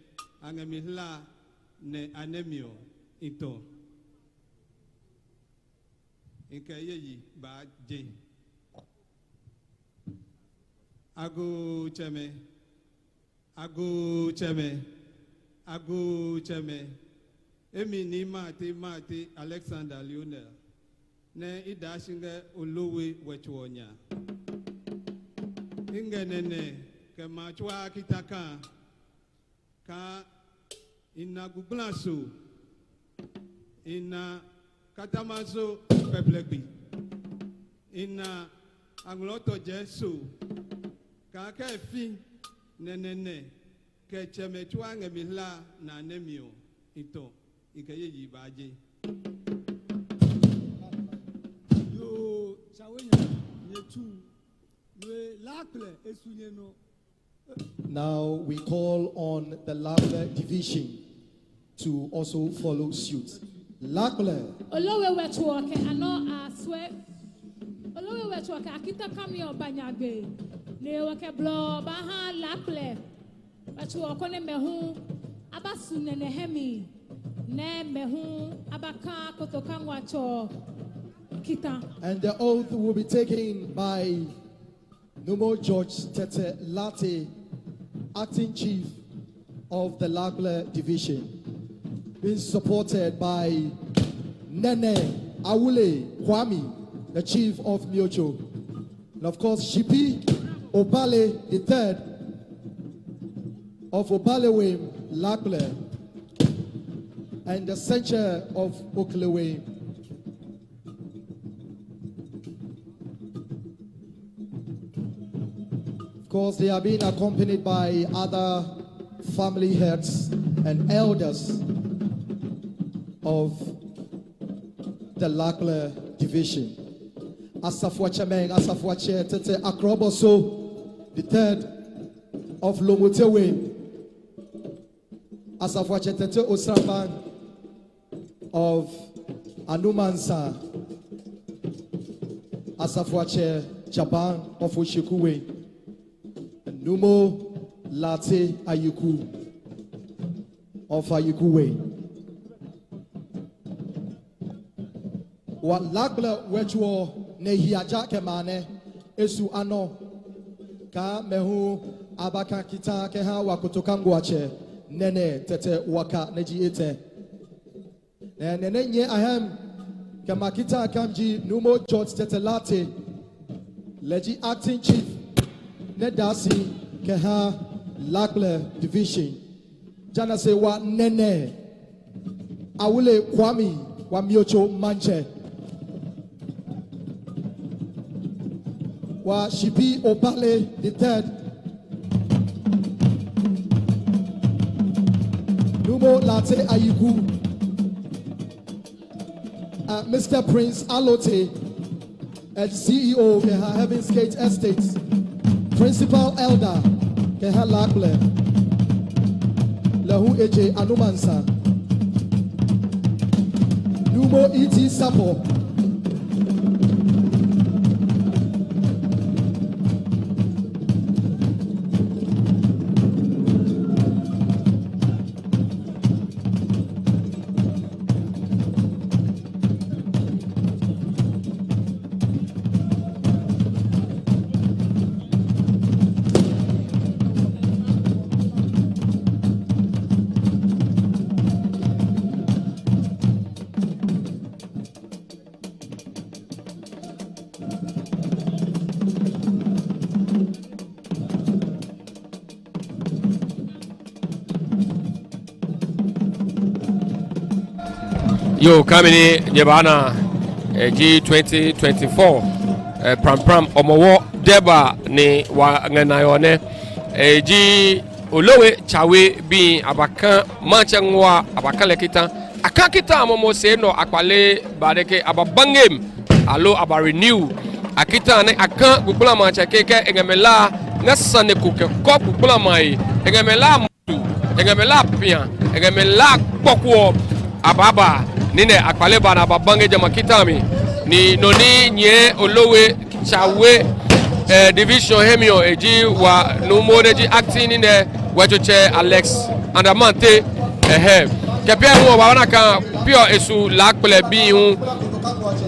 angemihla ne anemio ito inke yeyi ba je agu cheme emi ni mati Alexander Lionel ne idashinge olowe wechwonya inge nene ke machwa kitaka ka ina guglaso ina katamaso peplegbi ina angloto jesu ka fi nenene ke chemechwa ngemila na nemio ito ikeye yibaje yo chawenya yetu we lakle esunye no. Now we call on the Lakle division to also follow suit. Lakle. Olowe wetuoke ano aswe. Olowe wetuoke akita kami obanyagbe. Ne wake blo baha Lakle. Wetuoko ne mehu abasu ne nehemi. Ne mehu abaka kotokangwa cho kita. And the oath will be taken by Numo George Tete Latte, acting chief of the Lakle division, being supported by Nene Awule Kwame, the chief of Miocho, and of course Shipi Obale III of Obalewe Lakle, and the censure of Oklewe. Of course, they are being accompanied by other family heads and elders of the Lakle division. Asafwache Meng, Asafwache Tete Akroboso, the third of Lomotewe. Asafwache Tete Osraman of Anumansa. Asafwache Japan of Oshikuwe. Numo Latte Ayuku of Ayukuwe. What Lakle Wechuo Nehiaja Kemane Esu Ano Ka Mehu Abaka Kita Keha Wakotokangwache Nene Tete Waka Neji Ete Nene Nye Ahem Kamakita Kamji Numo George Tete Latte Leji Acting Chief Nedasi Keha Lakle division. Jana se wa Nene Awule Kwami wa Miocho Manche wa Shipi Obale the third Numo Latte Ayiku Mr. Prince Alote and CEO Keha Heaven's Gate Estates, Principal Elder Keha Lakle Lahu Eje Anumansa Numo Iti Sapo Yo, Kamini Jebana G2024 Prampram Homowo Durbar ni wa ngenayone G Olowe Chawe bi abaka manchangwa abaka lekita akakita momo se no akwale badeke ababangem alo aba renew akita ne aka gbugula ma chekeke engemela ngasane kuke ko gbugula mai engemela mutu engemela pia engemela pokwo ababa nine akpale bana babange jama kitami ni noni nye olowe chawe division hemio eji wa numo deji acting nine wachoche Alex andamante kepia ho wana kan pure esu lakple bi hu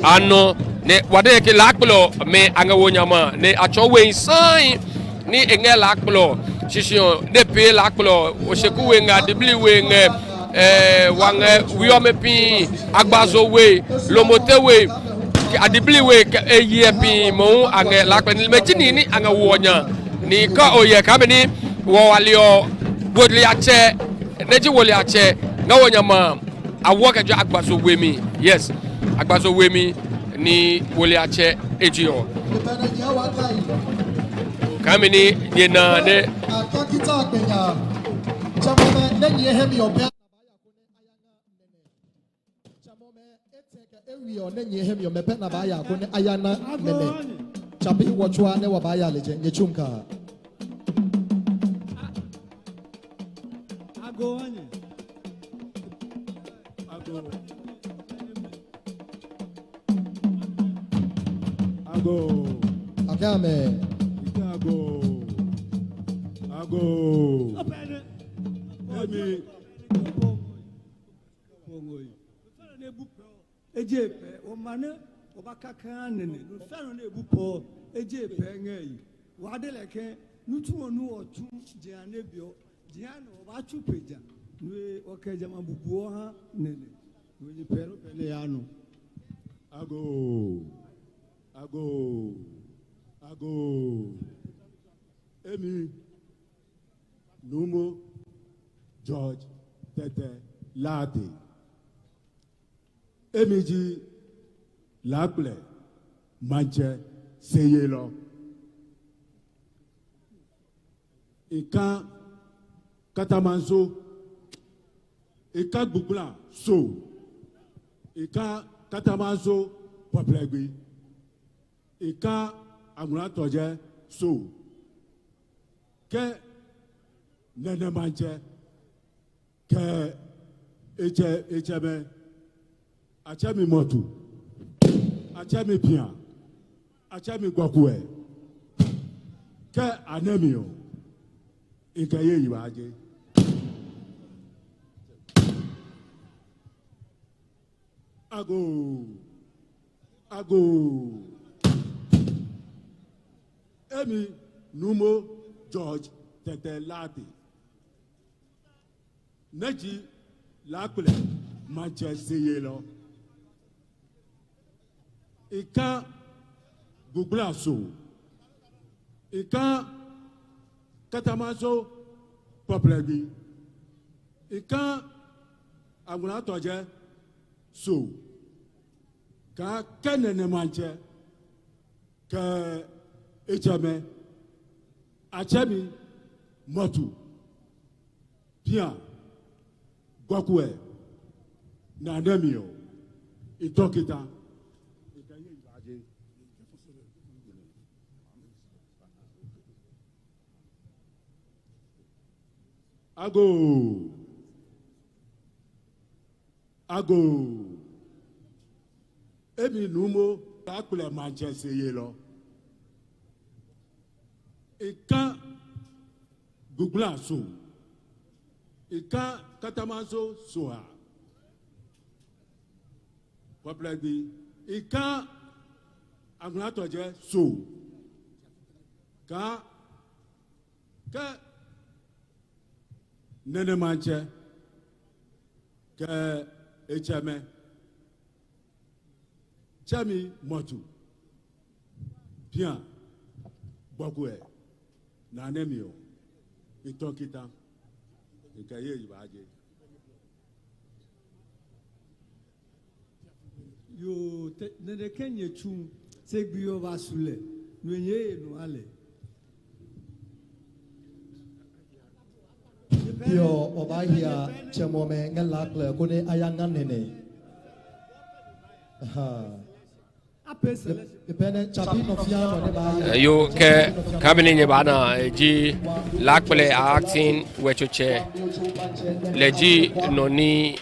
ano ne wade ke lakplo me angawo nyama ne achowe insan ni enge lakplo shishion de pe lakplo o sheku we nga dibli we nge wange wiome pi agbazo we lomote we adibli we eye pi mo ange lakple mechini ni angawo nya ni ka oye kameni wo walio bodli ache neji woli ache ngawo nyama awoke jo agbazo we mi yes agbazo we mi ni woli ache ejio kamini nyena ne akakita agbenya chamome nenye hemi obia chamome eteka ewio nenye hemi omepe na baya ko ne ayana nene chapi wochwa ne wabaya leje nyechunka ago anye ago agame ago emi pongoi fana ne bupo ejepe o mane o bakaka nene no fana ne bupo ejepe ngai wadeleke nutu onu otu jiane bio jiane o ba chupeja nwe okeja mabubuo ha nene nwe pero pele anu ago emi Numo George Tete Lade Emiji Laple Manche Seyelo Ika Katamanzo Ika Bukula So Ika Katamanzo Poplegui Ika Amuratoje So Ke Nene Manche ke echeme achemi motu achemi pia achemi gwakue ke anemio ikaye yiwaje ago Emi Numo George Tete Ladi Neji Lakule Manchester Yelo Ika Guglaso Ika Katamaso Poplebi Ika Agunatoje So Ka Kenene Manche Ka Echame Achemi Motu Pia Gwakwe na Nemio Itokita Ago Emi Numo Takule Manchester Yelo Ika Gugla So Ika Katamaso Soha Popladi Ika Agnatoje So Ka Nene Manche Ke Echame Chami Motu Pia Bokwe na Nemio Itokita Ikaye Ibaje yo nene kenye chum segbiyo basule nwenye no ale Yo obahia chemome ngelakle kone ayanga nene yo ke kabini nye bana ji lakple acting wechoche leji noni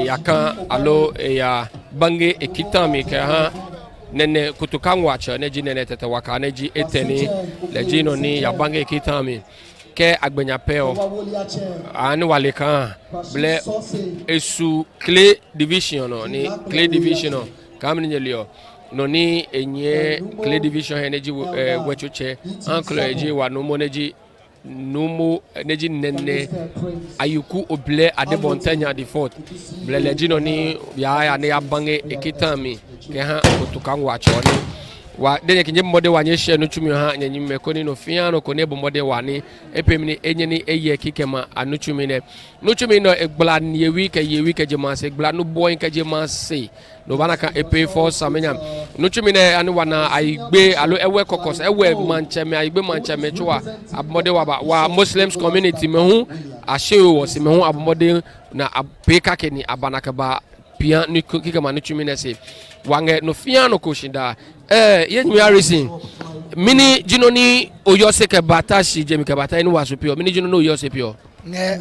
yakan alo ya bange ekitami ke ha nene kutukangwacha neji nene tete waka neji eteni leji noni ya bange ekitami ke agbenya peo ani waleka ble esu clay division no ni clay division no kamni nyelio no ni enye clay division energy wechoche anklo eji wa no moneji numu neji nenne ayuku oble adebontanya the fourth ble leji no ni ya ne abange ekitami ke ha kutukangwa choni wa denye kinye mbode wanye share no tumi ha nyanyi mekoni no fiano ko ne mbode wani epemni enye ni eye kikema anutumi ne no tumi no egbla ye week je manse egbla no boy ka je manse no bana ka epe for samenya no tumi ne anu wana aigbe alo ewe kokos ewe mancheme aigbe mancheme chwa abmode wa Muslims community mehu ashewo wo se mehu abmode na apeka keni abanaka ba pia ni kikema no tumi ne se wange no fiano ko shinda yenyu yarisi mini jinoni oyose ke bata shi jemi ke bata inu wasu pio mini jinoni oyose pio ne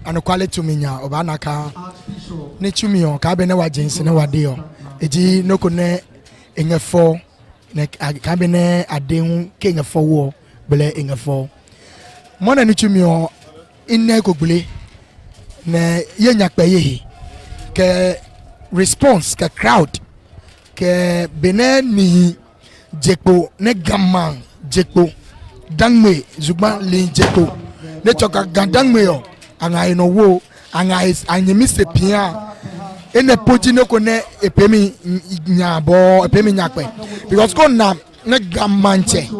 anokwale tuminya obanaka ne tumio ka be ne wajensi ne wadeo eji noko ne engefo ne ka be ne aden ke engefo wo bele engefo mona ne tumio inne kogbule ne yenya peye ke response ke crowd ke beneni jekpo ne gamman jekpo dangme zugba le jekpo ne choka gandangme yo anga ino wo anga anyemi se pia ene poti ne ko ne epemi nyabo epemi nyakpe because ko na ne gammanche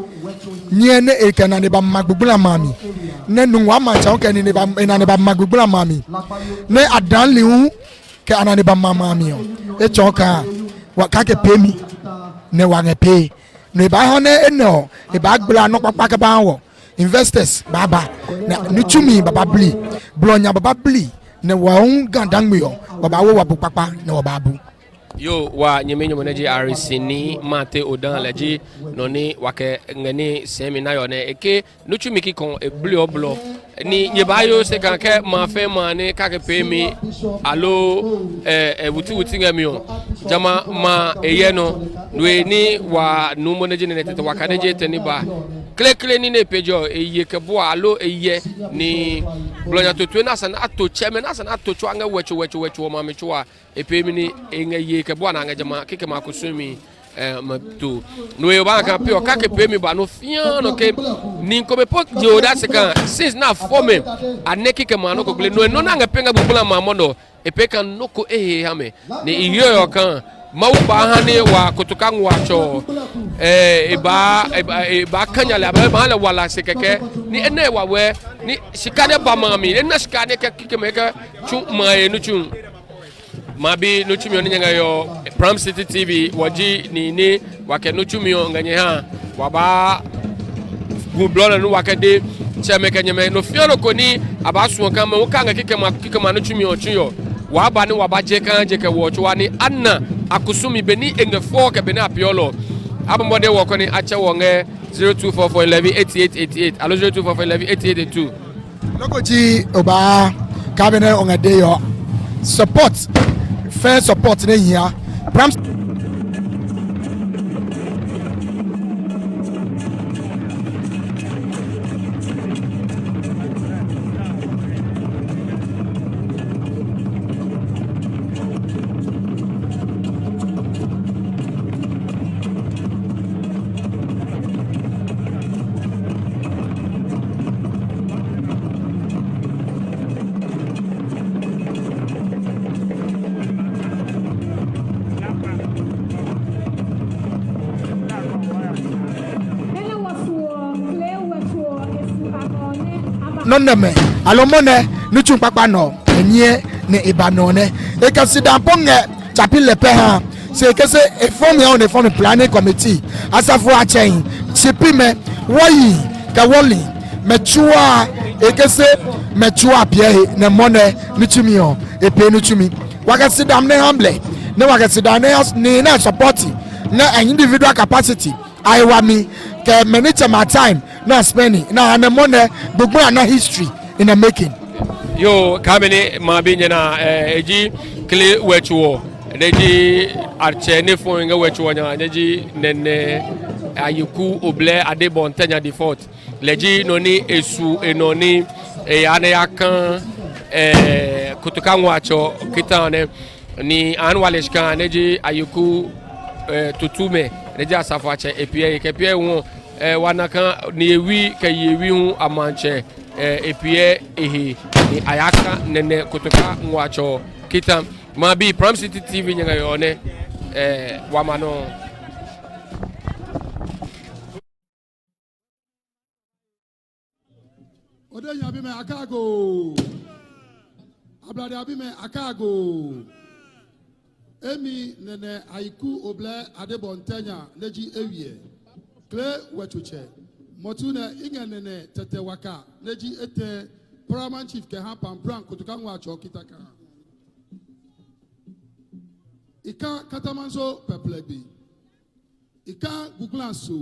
nye ne ekana ne ba magbugula mami ne nwa mancha o keni ne ba magbugula mami ne adan lihu ke anane ba mami yo e choka wakake pemi ne wange pay ne ba hone eno e ba gbla no papa ka ba wo investors baba na nutumi baba bli blonya baba bli ne wa un gandangme yo baba wo wa papa ne wa babu yo wa nyemenyo moneji arisini mate odan leji noni wake ngeni seminar yo ne eke nutumi ki kon e bli oblo ni nyebayo se kan ke ma fe ma ne ka ke pemi alo wuti ngamio jama ma eyeno ni wa nu moneji ne tete wakaneje teni ba kle ni ne pejo eye ke bo alo eye ni blonya to na san ato cheme na san ato chwa nga wecho ma me chwa epemi ni enye ke bo na nga jama kike ma kusumi to no e ba ka pio ka ke pemi ba no fiano ke ni ko be pok je oda se kan since na forme aneki ke ma no ko gle no na nga penga bubula ma mono epe kan no ko hame ni iyo yo kan mauba hane wa kutukangu wacho eba kanyale aba mahala wala sekeke ni ene wa we ni shikane ba mami ene shikane ke kikemeka chu mae no chu mabi no chumio nyanga yo Pram City TV waji ni wake no chumio nganye ha waba gublona no wakade chemeka nyeme no fiano koni abasu kan ma ukanga kikema no chumio chuyo waba ni wabaje kan je ke wochwa ni anna akusumi beni engefo ke beni apiolo abomode woko ni ache wonge 0244118888 alo 0244118882 lokoji oba kabene ongade yo support fair support ne hia Pram noneme alomone nuchu papa no enye ne ibanone e ka sida ponge chapile pe ha se ke se e form ya on e form planning committee asafu achen chipime woyi ka woli mechua e ke se mechua pie ne mone nuchumi o e pe nuchumi waka sida mne hamble ne wakasida ne na support na individual capacity I want me ke manage my time na spending na I'm money gbogbo na history in the making. Yo kamene ma bi nyana eji kle wechuo neji arche ne fo nga wechuo nya neji nene ayiku oble adebon tenya default leji noni esu enoni ane yakan kutuka nwacho kitane ni anwaleshkan neji ayiku tutume neji asafache epie kepie won wanaka ni ewi kayewi hu amanche epie ehe ni ayaka nene kutoka nwacho kita mabi Pram City TV nyanga yone wamano Odenya bime akago ablade abime akago emi nene aiku oble adebontenya neji ewie kle wetuche motuna ingenene tete waka neji ete paramount chief ke ha pampran kutuka nwacho kitaka ika katamanso peplebi ika guglanso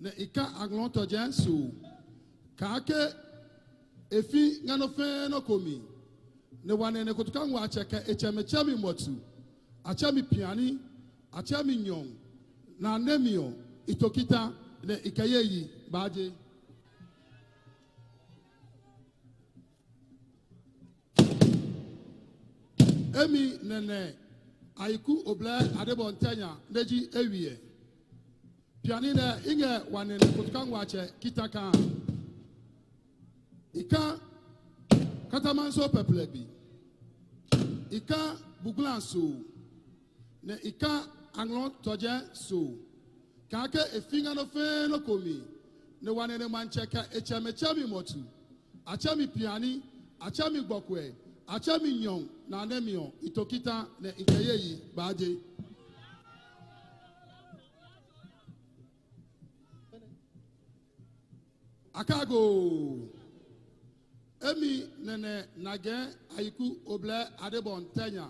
ne ika aglontojenso kake efi nganofe no komi ne wane ne kutuka nwache ka echemechemi motu achemi piani achemi nyong na nemio itokita ne ikayeyi baje emi nene aiku oble adebontenya neji ewie piani ne inge wane ne kutuka nwache kitaka ika katamanso peplebi ika buglanso ne ika anglon toje so kake efinga no fe no komi ne wane ne mancheka echemechemi motu achami piani achami gbokwe achami nyon na anemio itokita ne ikeyeyi baje akago emi nene nage aiku oble adebon tenya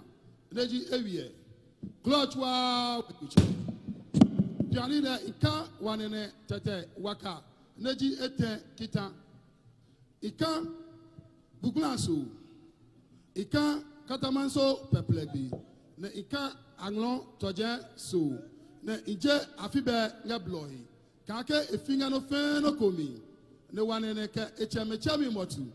neji ewie clutch wa piani na ika wanene tete waka neji ete kita ika buglanso ika katamanso peplebi ne ika anglon toje so ne ije afibe ngeblohi kake efinga no fe no komi ne wanene ke echemechemi motu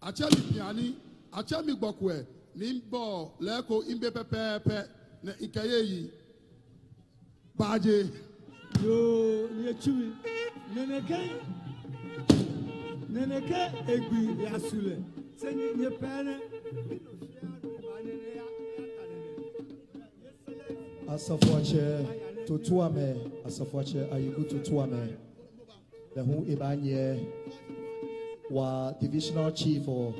achami piani achami gbokwe nimbo leko imbe pepepe ne ikayeyi baje yo yechumi neneke egbi yasule senye nyepene Asafuache totuame asafuache ayigu totuame the who ibanye wa divisional chief or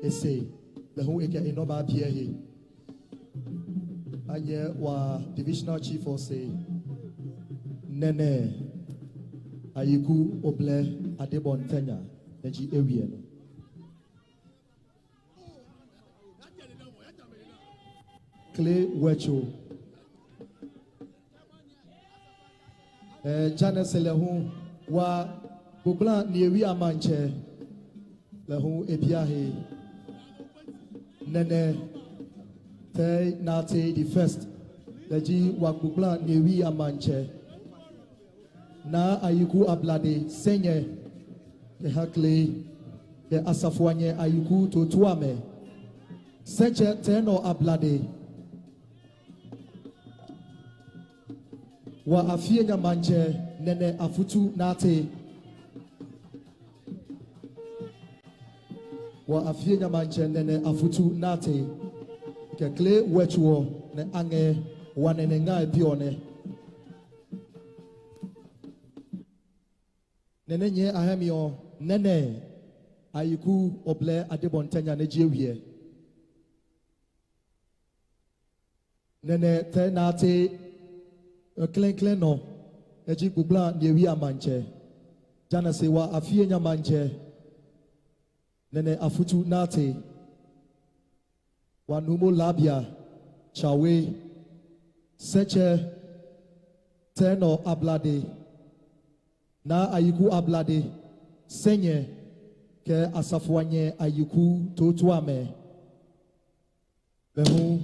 SA the who eke inoba piehe anye wa divisional chief or say nene ayigu oble adebon tenya neji ewie no Clay Wecho Janet Selehu wa Bugla Niewi Amanche Lehu Ebiahe Nene Te Nate the first Leji wa Bugla Niewi Amanche Na Ayuku Ablade Senye the Hakle the Asafuanye Ayuku to Tuame Senche Teno Ablade wa afie nyamanche nene afutu nate wa afie nyamanche nene afutu nate kekle wechuo ne ange wanene ngai pione nene nye ahemio nene ayiku oble adebontenya ne jewie nene te nate Clean no, eji gubla niewi amanche. Jana sewa afie nyamanche. Nene afutu nate. Wanumo labia chawe Seche Teno Ablade na ayiku Ablade Senye ke asafwanye ayiku Totuame Behu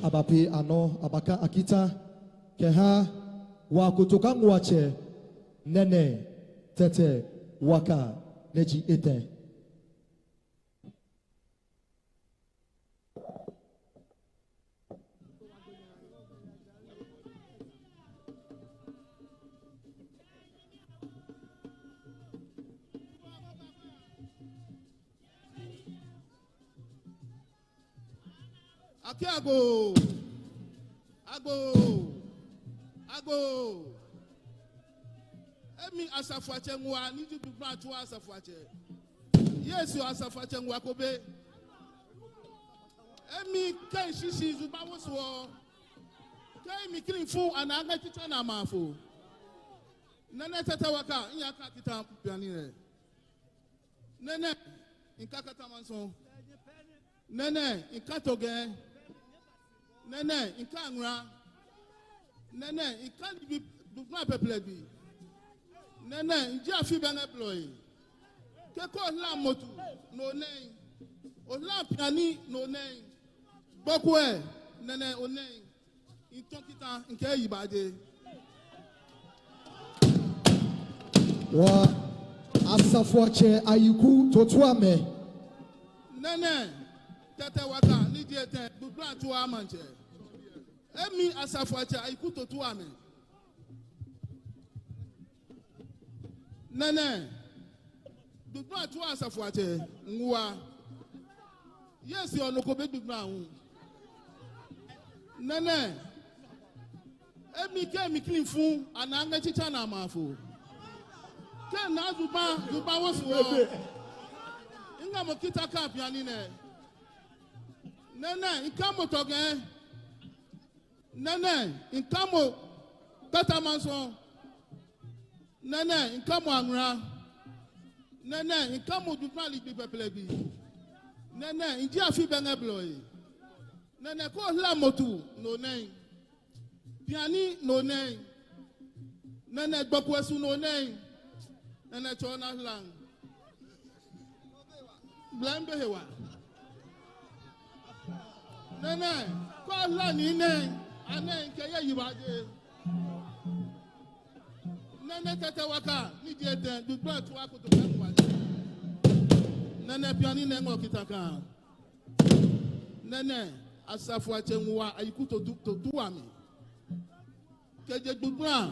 abapi ano abaka akita keha wa kutoka ngwache nene tete waka neji ete. Aki ago. Emi asafuache ngwa niji dubra tu asafuache. Yes yo asafuache ngwa kobe. Emi kai shishi zuba woswo. Kai mi killing fu ananga ticha na mafu. Nene tete waka inyaka kita pianire. Nene inkakata manson. Nene inkatoge. Nene inkangra. Nene inkan dubra peplebi. Nene inja fi bene bloy. Keko la motu no nei. O la piani no nei. Bokwe nene o nei. Intokita nke yibade. Wa asafuache ayiku Totuame. Nene tete waka ni diete dubra tu amanche. Emi asafuache ayiku Totuame. Nene dubra tu asafuache ngwa. Yes yo lokobe dubra hu. Nene emi ke mi clean fu ananga chicha na mafu. Ke na zuba wosu. Inga mo kita ka piani ne. Nene ikamo toge. Nene ikamo tata manson. Nene ikamo angra. Nene ikamo dubra li bi peplebi. Nene inji afi bene bloy. Nene ko la motu no nei. Piani no nei. Nene gbokwesu no nei. Nene chona lang. Blembe hewa. Nene ko la ni nei. Ane nke ye yibade. Nene tete waka ni diete du bra tu akoto kwa. Nene piani nengo kitaka. Nene asafuache ngwa ayikuto Totuame. Keje dubra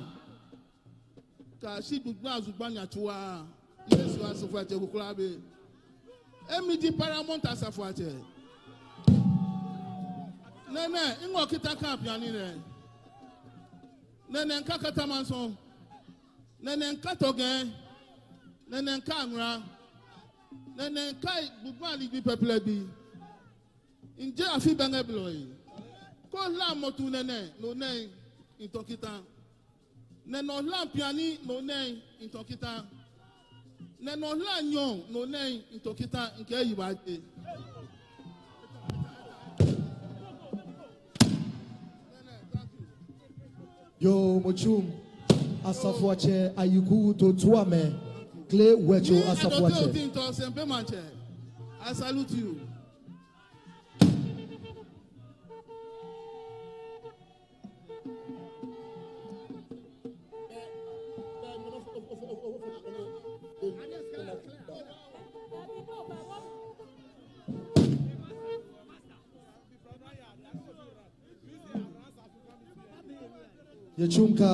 ka si dubra zubanya tuwa Yesu asafuache kukulabe. Emidi Paramount asafuache. Nene ingo kitaka piani ne. Nene nkakata manson. Nene nkatoge. Nene nkangra. Nene nkai dubra li peplebi. Inje afi benge bloy. Ko la motu nene no nei intokita. Neno la piani no nei intokita. Neno la nyon no nei intokita nke yibade. Yo Mochum asafuache ayiku Totuame Clay Wecho asafuache. I salute you. Yechumka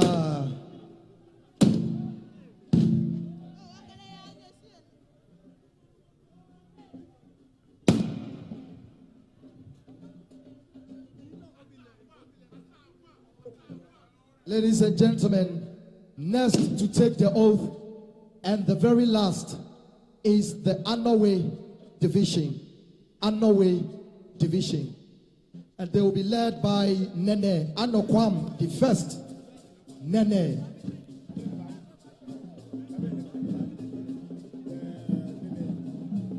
Ladies and gentlemen, next to take the oath and the very last is the Anowe division. Anowe division. And they will be led by Nene Anokwam, the first. Nene.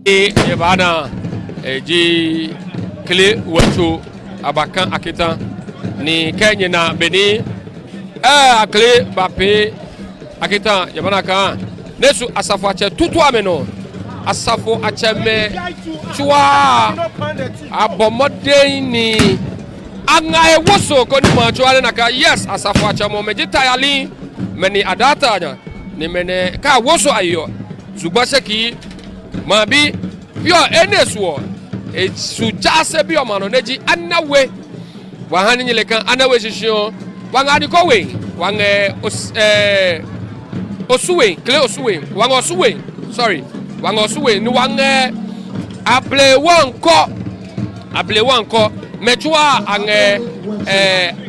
Yebana Eji Kle Wecho Abakan Akita ni Kenya na Beni akle bape akita yabana ka nesu asafo ache tutu ameno asafo ache me chua abomoden ni anga ewoso ko ni ma chua na ka yes asafo ache mo mejita yali meni adata nya ni mene ka woso ayo sugbaseki ma bi bio enesuo e sujase bio mano neji anawe wa hani nyele kan anawe shishio wanga di kowe wanga osuwe kle osuwe wanga osuwe sorry wanga osuwe ni wanga able wanko mechua ange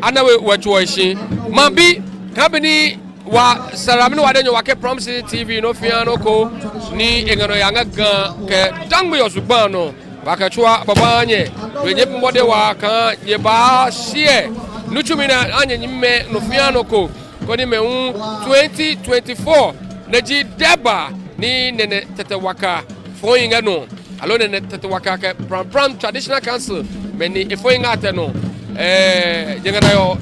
anawe wachua ishi mambi kabini wa saramini wadenyo wake Prom City TV no fiano ko ni engano yanga gan ke dangbe yosubano wakachua babanye wenye mbode waka yeba shie nuchumina anye nyime no fiano ko koni me 2024 neji deba ni nene tete waka foyinga no alo nene tete waka ke Prampram Traditional Council meni efoyinga ateno jengana yo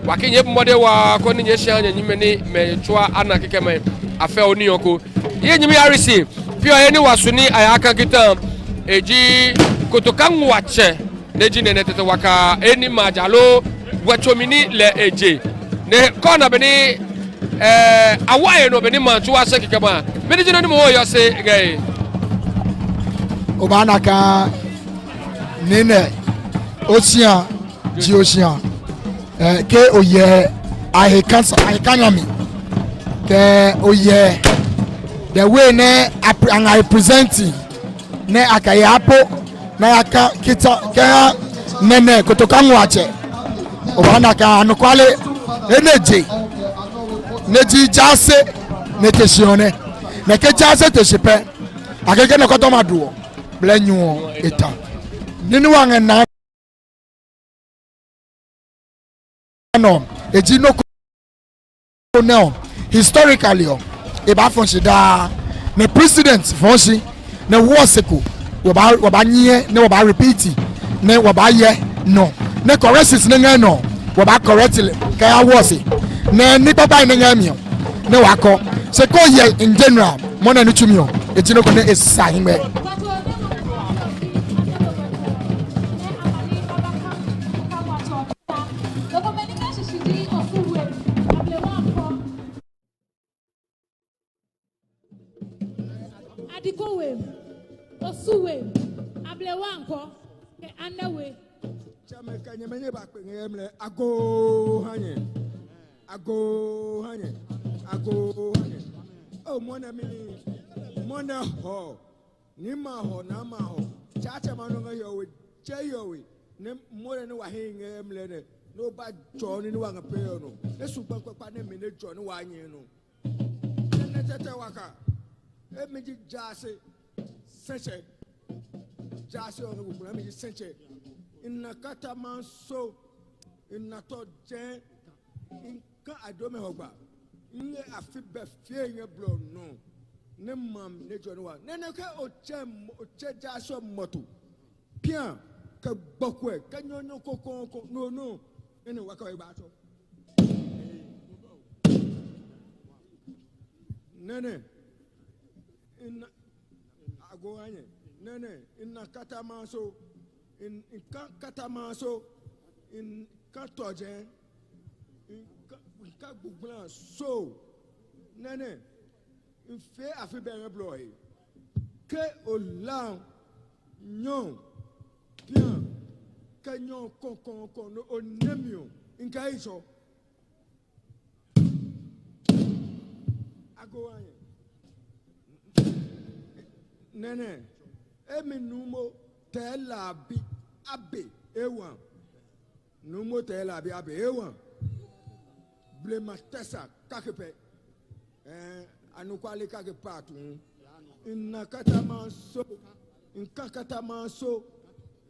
wakinye mbode wa koni nyesha anye nyime ni mechua ana kikeme afe oni yoko ye nyime yarisi pio eni wasuni ayaka kita eji kotokan wache neji nene tete waka eni majalo wachomini le eje ne kona beni awaye no beni manchu ase kikema beni jino ni mo yo se gai obana ka nene ocean ji ocean ke oye ahekanyami ke oye the way ne I representing ne akayapo na yaka kita ke nene kotokan wache obana ka anukwale eneje neji jase netesione neke jase teshipe akeke ne kotoma duo blenyu eta ninu wange na no eji no no historically e ba fonshi da ne president fonshi ne woseko wo ba nye ne wo ba repeat ne wo ba ye no ne corrections ne no wo ba correct ka ya wose ne ni papa ne nyamio ne wako se ko ye in general mo na ni tumio etino ko ne esahime adikowe osuwe ablewanko ke anawe chame kanyemenye ba pengemle ago hanye oh mona ho ni ma ho na ma ho chacha manonga yowe cheyowe ne more ne wa hengemle ne no ba jo ni wa ngape no esu pankwa ne me ne jo ni wa nyen no ne tete waka emeji jase senche jase on go na meji senche inna kata manso inna to je inka adome hogba nne afi be fie nye blo no ne mam ne joni wa ne ke oche jase moto pia ka gbokwe ka nyonyo kokon no ene waka we ba to nene in agoanye nene in katamaso in katamaso in katoje in kaguglan so nene in fe afi be bloy ke olan nyon bien kanyon kon no onemio in kaiso agoanye nene emi numo telabi abe ewan numo telabi abe ewan blema tesa kakepe anukwale kake patu inna katamanso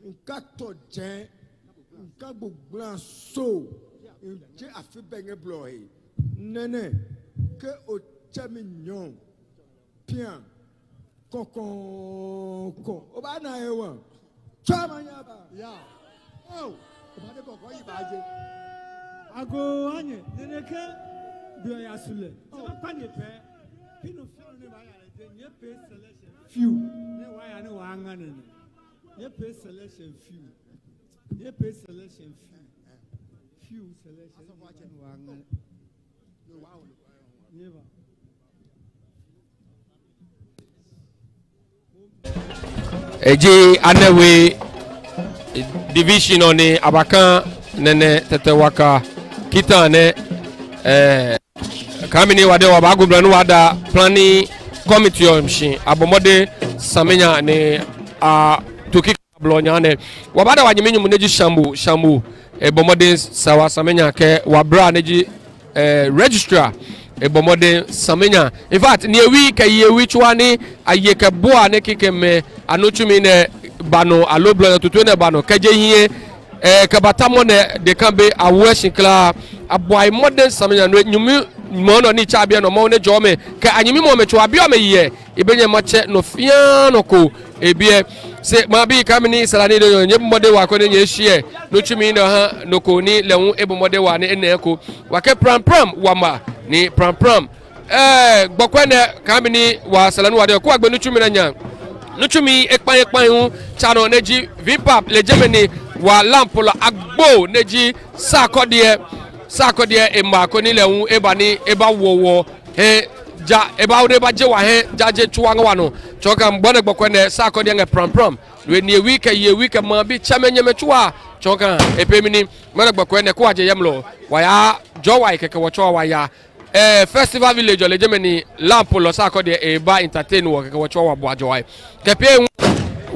inkato jen inkagbuglan so inje afi benge blohe nene ke o chemi nyon pian kokon o ba na ewan chama nyaba ya oh Ago anye neneke do ya sule. O pa ne pe. Pino fe ne ba ya de nye pe selection few. Ne wa ya ne wa anga ne. Nye pe selection few. Nye pe selection few. Few selection wa cha ne wa anga. No wa o. Never. Eji anewe division oni abakan nene tetewaka kita ne kamini wade wabagubla no wada planning committee omshin abomode samenya ne toki blonya ne wabada wanyimenyu muneji shambu ebomode sawa samenya ke wabra neji registrar ebomode samenya in fact ne wi ka yewi chwani ayeke boa ne kikeme anochumi ne bano aloblo tutu ne bano kaje hie kabatamo ne de kambe aweshin kla aboy modern samenya no nyumi mono ni chabia no mo ne jome ka anyimi mo mecho abia me ye ibenye mache no fiano ko ebie se mabi kamini salani de nyem mode wa ko ne nyehie no chumi no ha no ko ni lewu ebomode wa ne ene ko wake prampram wama ni prampram gbokwene kamini wa salani wa de ko agbe no chumi na nya no chumi ekpan hu chano neji vipap le Germany wa lampola agbo neji sakode emma ko ni lewu ebani eba wowo ja eba ode ba je wa jaje chuanga wano choka mbone gbokwene sakode nge prampram we ni week ma bi chamenye mechua choka epemini mbone gbokwene ko aje yemlo wa ya jowa ikeke wocho wa ya festival village le Germany lampola sakode eba entertain wo keke wocho wa bo jowa kepe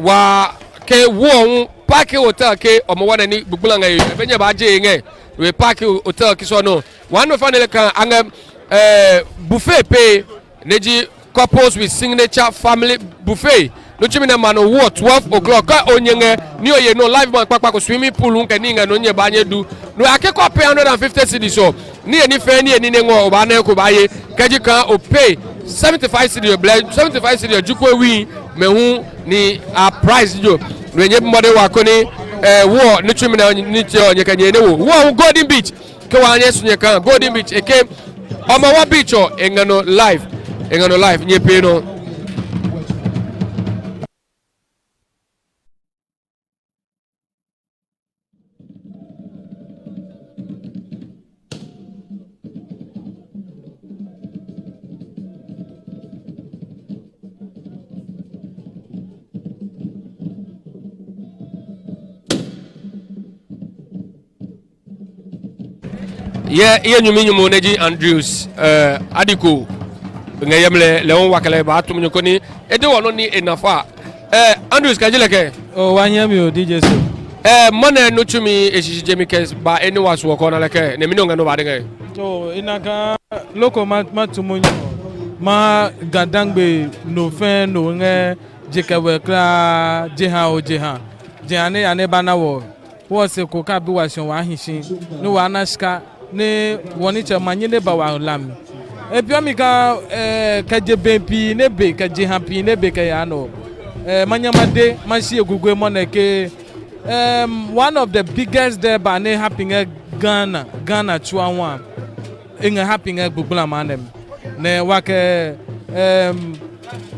wa ke wo park hotel ke omowana ni bugbulanga ebenye ba je nge we park hotel kiso no one of finally kan anga buffet pay neji couples with signature family buffet no chimi na mano wo 12 o'clock ka onyenge ni oye no live man papa ko swimming pool nka ni nga no nye ba nye du no akeko pay 150 cedis so ni eni fe ni eni ngo ba na ko ba ye kaji kan o pay 75 cedis 75 cedis jukwe wi mehu ni a price jo no nye mbode wa ko ni wo no chimi na ni tie onye kanye ne wo Golden Beach ke wa anye sunye kan Golden Beach eke omo wa beach o engano live nye pe no ye nyuminyumu neji Andrews adiko ngeyemle leon wakale ba atum nyokoni ede wono ni enafa Andrews kajileke o wanyami o DJ so mone no tumi eshishi jemikes ba eni waso ko na leke ne minonga no ba de to inaka loko matumunyo ma gadangbe no fen no nge jekawe kra jeha ne ane banawo wo se ko ka bi wasion wa hishin no wa nashka ne woni che manye ne ba wa lam e pio mi ka je bempi ne be ka je happy ne be ka ya no manyamade manshi egugwe moneke one of the biggest there ba ne happening Ghana chuanwa inga happening gbugula manem ne wake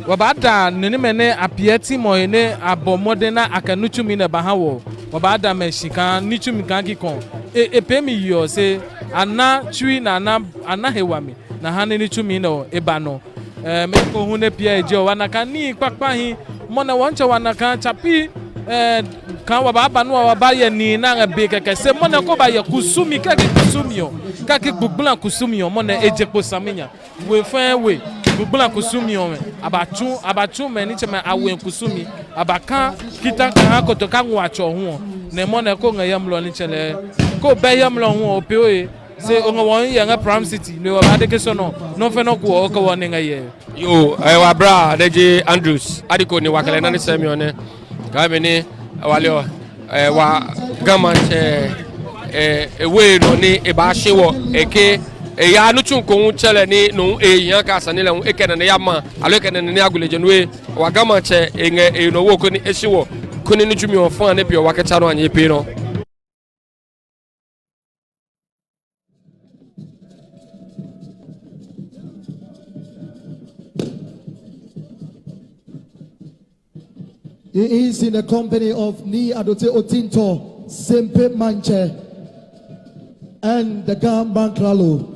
wabada nene mene apieti mo ne abomode na akanuchumi ne bahawo wabada meshika nichumi kangi kon epemi yo se ana chui na ana hewami na hane nichumi no ebano meko hune pia ejo wanaka ni pakpa hi mona wonche wanaka chapi kan wababa no wabaye ni na be keke se mona ko ba ye kusumi kake kusumio kake gbugbulan kusumio mona ejepo saminya we fan we gbugbulan kusumio abatu me ni chema awen kusumi abaka kita kan ko to kan wacho ho ne mona ko ngayamlo ni chele ko bayamlo ho opeoe se ongo won ye nga Pram City ne wabade ke sono no fe no ko ko won nga ye yo wa bra deji Andrews adiko ni wakale na ni semione kameni walio wa gamanche ewe no ni eba hyewo eke ya no chunko chele ni no eyan ka sane le eke ne ya ma alo eke ne ne aguleje no we wa gamanche enge no wo ko ni ehyewo ko ni ntumi ofan ne bi o wakecha no anye pe no He is in the company of Ni Adote Otinto, Sempe Manche, and the Gamban Kralo.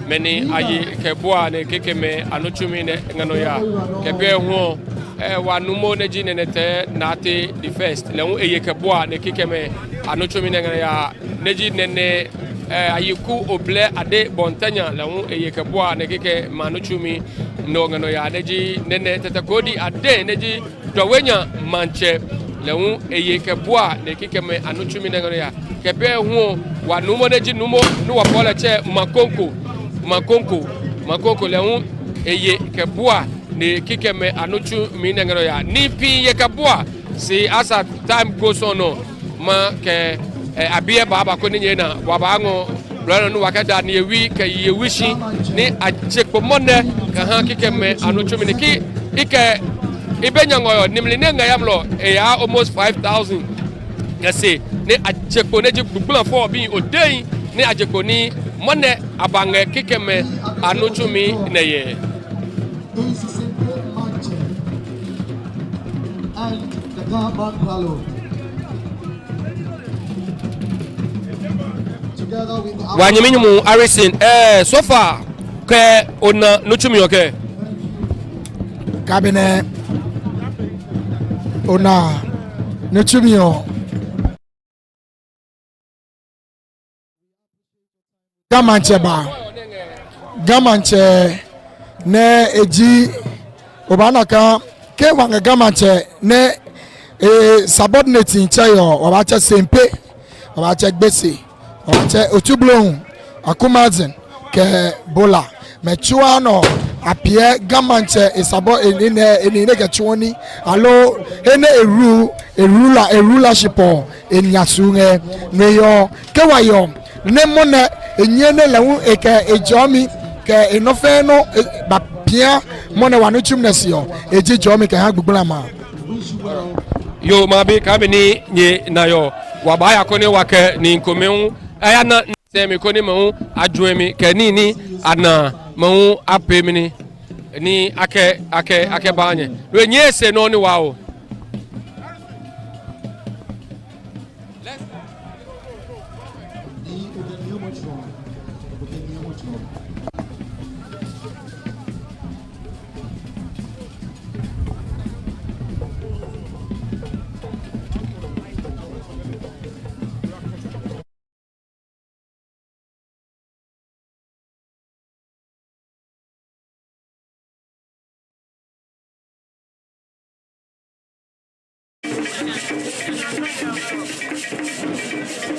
Many ayi keboa ne kekeme anochumi ne nganoya kebe ho wanumo ne jine ne te nate the first lewu eye keboa ne kekeme anochumi ne nganoya neji ne ayiku oble ade bontanya lewu eye keboa ne keke manochumi no nganoya neji ne tetakodi ade neji dowenya manche lewu eye keboa ne kekeme anochumi ne nganoya kebe ho wanumo neji numo no wapola che makonko lewu eye keboa ne kikeme anochu minengero ya nipi ye keboa si asa time goes on no ma ke abie baba ko ne na wabango lwana no wakada ne yewi ke yewishi ni achekpo monne ka ha kikeme anochu miniki ike ibenyangoyo nimli ne ngayamlo ya almost 5000 kase ne achekpo ne jigbugbulan for bi odei ne achekpo ni monne abange kikeme anochumi neye and the Gamban Kralo. Together with our wanyeminyumu Harrison so far ke ona nochumi okay kabine ona nochumi o gamanche ne eji obanaka ke wanga gamanche ne subordinating chayo obacha sempe obacha gbese obacha otublon akumazin ke bola mechua no apie gamanche isabo ene ke chuoni alo ene rulership enyasunge meyo ke wayo ne mona enyene lawu eke ejomi ke enofe no bapia mona wanu chumnesio eji jomi ke ha gbugbula ma yo mabe kabini nye nayo wabaya kone wake ni nkomehu ayana semi kone mu adwemi ke ni ana mu apemini ni ake banye we nyese no ni wawo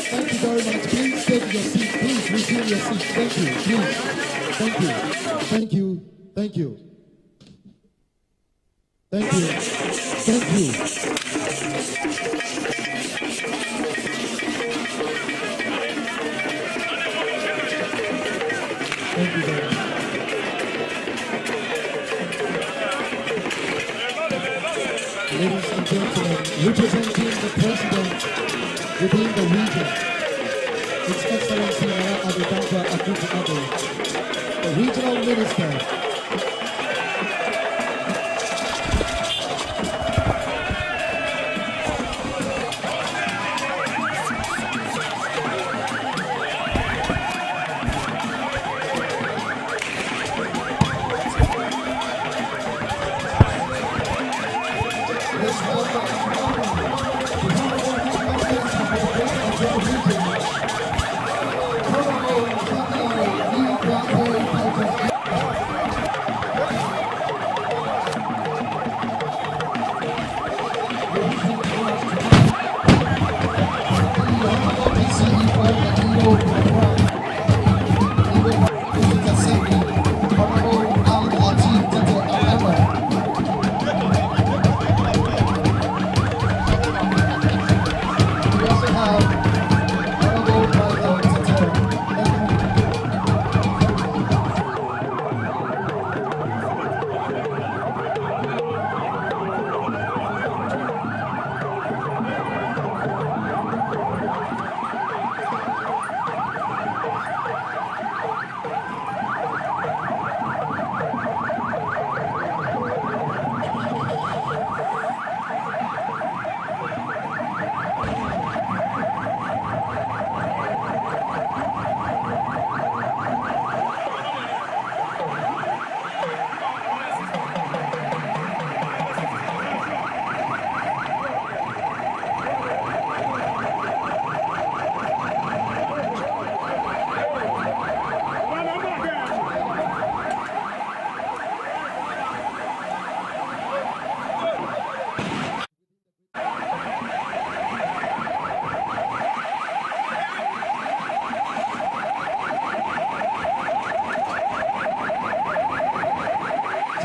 Thank you very much. Please take your seat. Please resume your seat. Thank you. Please. Thank you. Thank you. Thank you. Thank you. Thank you. Thank you very much. Ladies and gentlemen, representing the president within the region, His Excellency Nana Adedankwa Akufo-Addo, the regional minister.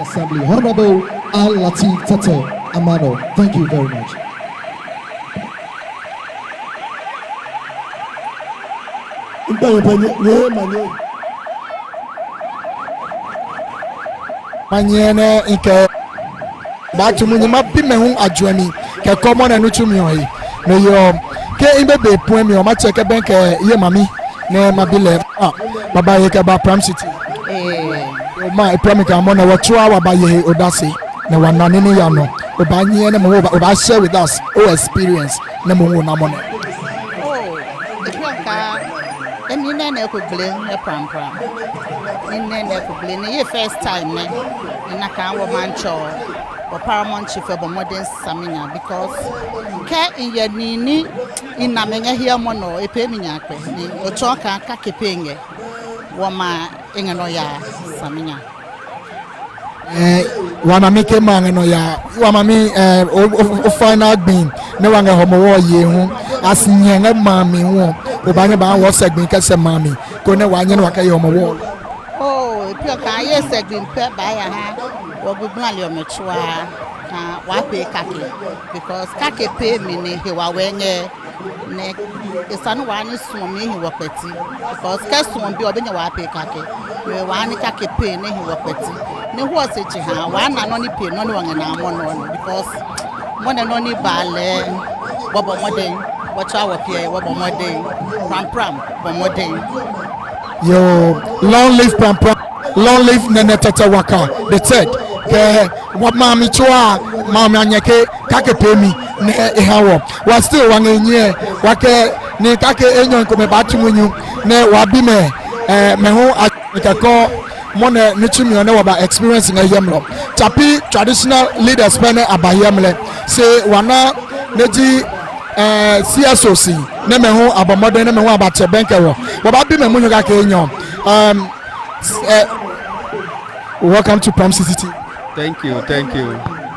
Assembly, Honorable Al Latif Tete Amano. Thank you very much. Manyene ike batu munyima bime hu adwami ke komo na nutumi oyi no yo ke imbe be pon mi o ma cheke ben ke ye mami ne mabile baba ye ke ba Pram City o ma ipram ka mo na wotwa wa ba ye odase na wanane ni ya no o ba nye na mo o ba share with us o experience na mo na mo na eni na ko glen na Prampram eni na ko glen ye first time na kan wo mancho or Paramount Chief of Modern Samina because ke in your nini in Namenya here mono a peminya or choka kakepenge wama inganoya Samina. Wamami mangano ya wamami final being no one homowo ye hu as nyanga mami wo obanye ba wo segment kase mami ko ne wanye no wakaye homowo oh pure ka ye segment pe ba ya ha wo gbunale omechwa ka wa pe kake because kake pay me ne he wa wenye ne esanu wa ni sumo me he wopati because kesumo bi obenya wa pe kake we wa ni kake pay ne he wopati ne ho se chi ha wa na no ni pay no ni wanga na mo no because mo ne no ni bale bobo modern what our pay bobo modern Prampram Homowo yo long live Prampram, long live Nene Tete Waka the third ke what mami chwa mami anyeke kake pay me ne ehawo wa still wangenye wake ni kake enyo ko me batumunyu ne wabi me ho akako mone nichumi one waba experience nga yemlo chapi traditional leaders pene abayemle say wana neji CSOC ne me ho abomode ne me ho abache benkewo waba bi me munyu kake enyo welcome to Pram City. Thank you.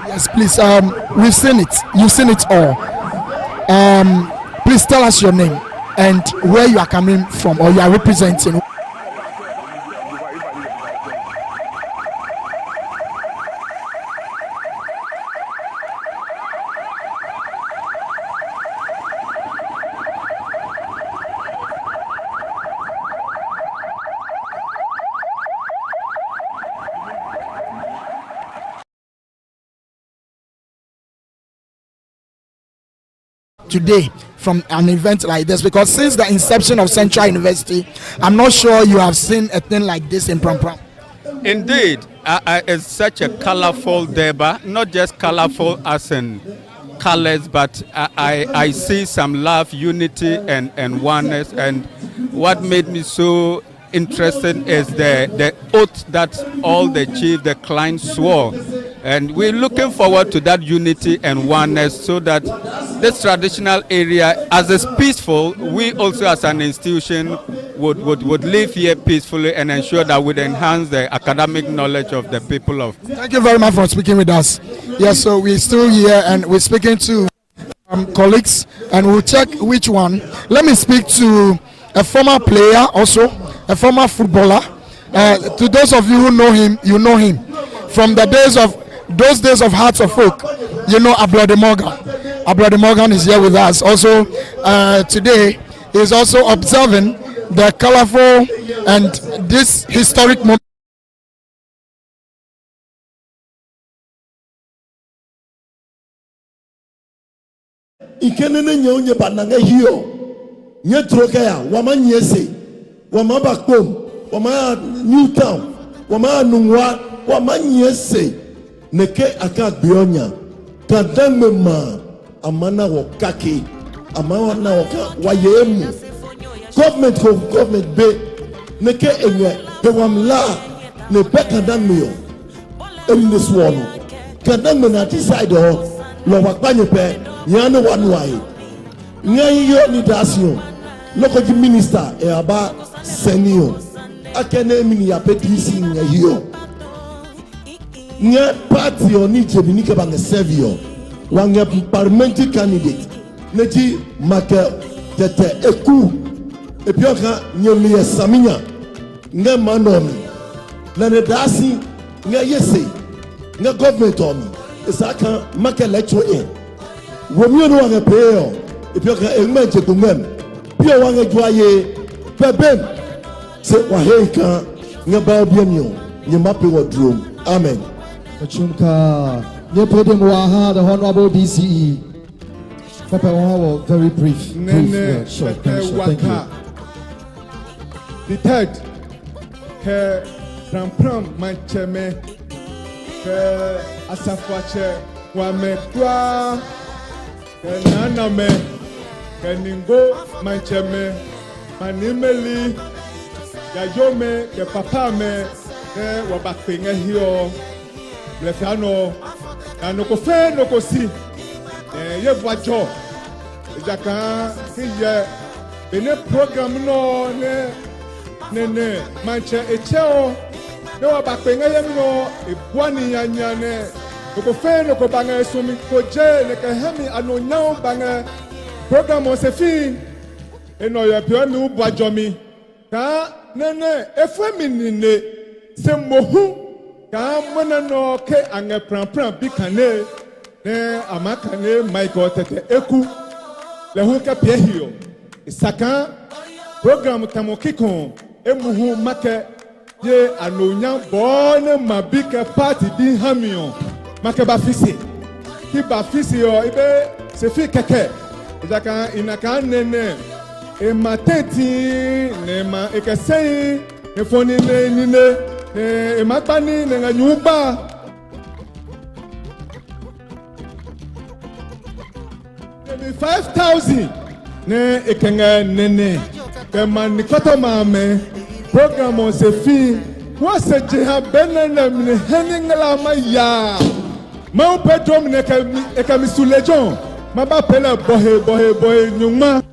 Yes, please. We've seen it. You've seen it all. Please tell us your name and where you are coming from or you are representing. Today from an event like this because since the inception of Central University, I'm not sure you have seen a thing like this in Prampram. Indeed, it's such a colorful Durbar, not just colorful as in colors, but I see some love, unity, and oneness. And what made me so interested is the oath that all the chiefs, the clients swore. And we're looking forward to that unity and oneness so that this traditional area, as it's peaceful, we also as an institution would live here peacefully and ensure that we enhance the academic knowledge of the people of. Thank you very much for speaking with us. Yes, so we're still here and we're speaking to colleagues and we'll check which one. Let me speak to a former player also, a former footballer. To those of you who know him, you know him. From the days of those days of Hearts of Folk, you know Ablode Morgan. Ablode Morgan is here with us. Also, today is also observing the colorful and this historic moment. Ikenene nyonye bananga hiyo nye trokea wama nyese wama bakpom wama Newtown wama nungwa wama nyese neke akagbeonya kadamema amana wokake amana woka wayemu government be neke enye be wamla ne be kadameo emne swonu kadamena na decide ho lo wakpanye pe nyane wanwai nyan yo ni dasio lokoji minister e aba senio akene mini ya petisi nya hiyo nya party oni jebi ni ke bange servio wange parliamentary candidate neji make tete eku epioka nyemi saminya nge manomi na ne dasi nge yese nga government on isaka make lecture in wo mi no wa pay o if you can engme je gumem pia wa nga joaye bebem se wa henka nga ba bia mi o nye mape wa drum amen Ochunka nye podium wa ha the honorable DCE Papa Homowo very brief short thank you. The third, ke Prampram mancheme, ke asafwache wame kwa, ke nana me, ke ningo mancheme, manimeli, ya yome, ke papa me, ke wabakpenge hiyo, blefano, na noko fe noko si, ye vwajo, jaka hiye, bene program no ne manche echeo ne wa bakpenga yemno ebuani yanya ne ko fe no ko banga sumi ko je ne ka hemi anonya banga program on se fi eno ya pio mi ubajomi ka ne efemi ne se mohu ka mona no ke ange prampram bi kane ne amaka ne Michael tete eku le hu ka pie hio isaka program tamokikon emuhu make ye anonya bone mabike party di hamion make ba fisi ki ba fisi yo ibe se fi keke ejaka inaka nene e matenti ne ma ekesei e foni ne nine e magbani ne nganyuba maybe 5,000 ne ekenga nene kema nikoto mame program on se fi wa se jeha benene mne heningla maya ma pedrom ne ka misulejon ma ba pele bohe nyuma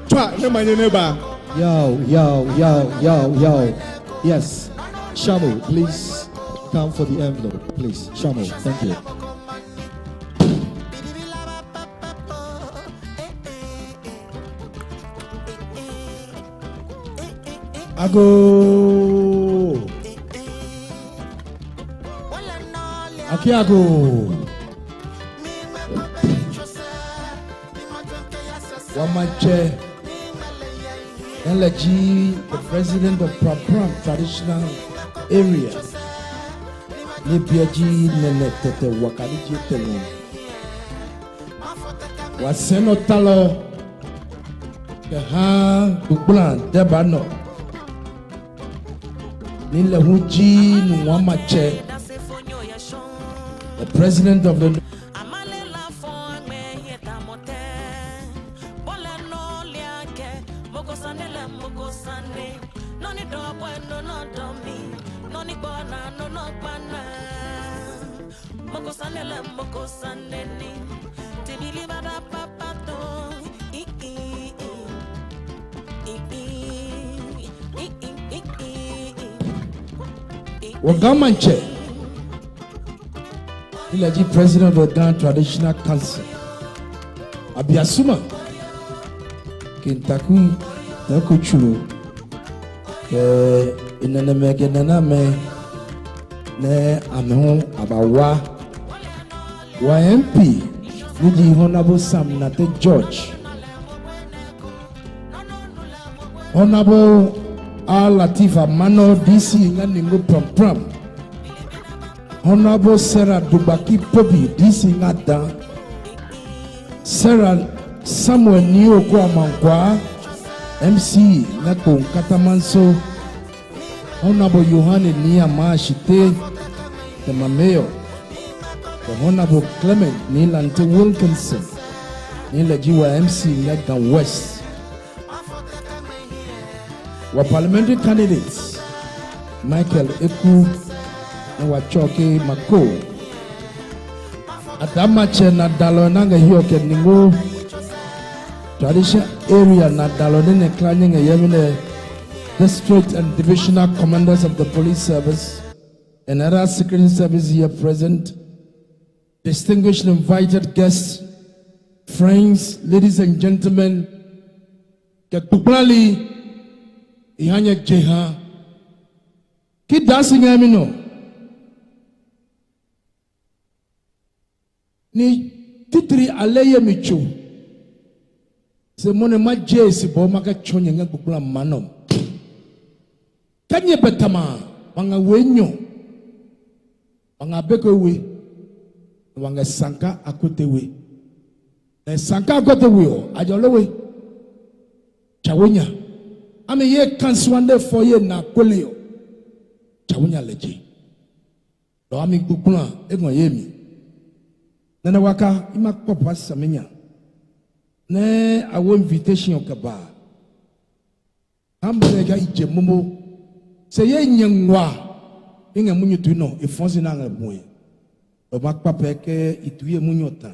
twa ne manyene ba Yo. Yes. Shamo, please come for the envelope. Please. Shamo, thank you. Ago. Akiago. Wamache. LG, the president of Prampram traditional area. Nibiaji nenetete wakaliji tenu. Waseno talo. Keha Durbar debano. Nile huji nuwamache. The president of the Wagamanche, the president of the Ghana Traditional Council, Abiasuma, Kintaku, Takuchulu, Inameganame, Ne Amon Abawa, YMP, Niji Honorable Sam Nate George, Honorable Al Latifa Mano DC Nganingo Prampram, Honorable Sarah Dubaki Pobi DC Ngada, Sarah Samuel Niokwa Mankwa MC Nako Katamanso, Honorable Yohane Niyama Shite, the Mameo, the Honorable Clement Nilante Wilkinson, Nilajiwa MC Nagan West. Our parliamentary candidates, Michael Eku and Wachoke Mako. Adamache Nadalo Nanga Hioke Ningo, traditional area Nadalo Nene Claning a Yemine, district and divisional commanders of the police service and other security service here present, distinguished invited guests, friends, ladies and gentlemen, Ketuplali. Ihanya jeha ki dancing amino ni titiri aleye micho se mone ma jesi bo maka chonye nga bukula manom kanye betama wanga wenyo wanga bekowe wanga sanka akotewe na sanka akotewe o ajolowe chawenya ame ye kanswande foye na kweleo chawenya leje do ami bukula ego yemi nana waka ima papa samenya ne awo invitation okaba ambrega ije mumo se ye nyangwa inga munyu tuno efonse na ngamoy o mak papa ke ituye munyota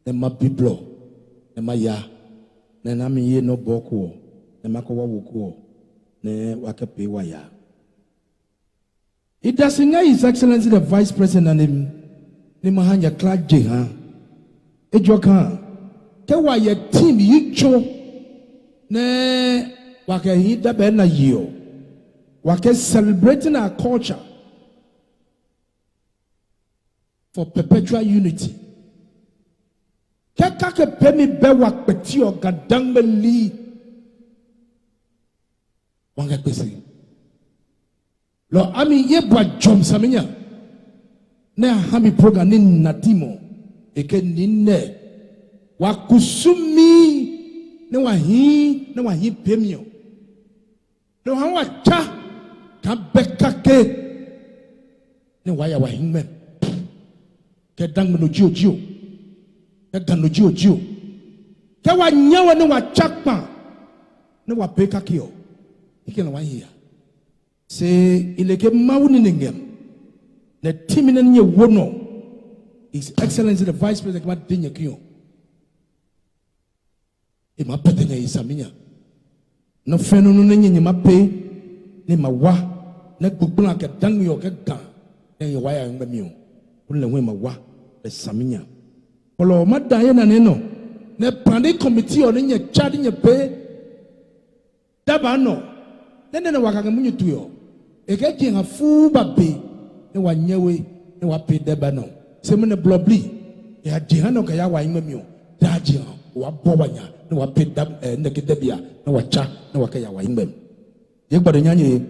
ne ma biblo ne ma ya ne na mi ye no boko ne makowa wuko ne wakape wa ya idasinga His Excellency the Vice President and ni mahanya klaje ha ejoka ke wa ye team yicho ne waka hida be na yo waka celebrating our culture for perpetual unity ke ka ke pemi be wa peti o gadangmeli wanga pesi lo ami ye bwa jom samenya na hami program ni natimo eke ninne wakusumi ne wahi pemio no hawa cha ka bekake ne waya wahime ke dang no jio ke dan no jio ke wanyawa ne wachakpa ne wa bekakio ike na wahia se ileke mauni ningem the team in your wono His Excellency the Vice President kama dinya kiyo e mapetenya isaminya no feno no nyenye mape ne mawa na gbugula ka dang yo ka ga ne yo waya ngba miyo ulle we mawa e saminya polo madaye na ne no ne pande committee o nye chadi nye pe daba no ne waka munyu tuyo e ga jinga fu babe ne wanyewe ne wape deba no se me ne blobli ya jihano ka ya wa imamio da jiha wa bobanya ne wape dab ne ke debia ne wacha ne waka ya wa imam ye gbado nyanye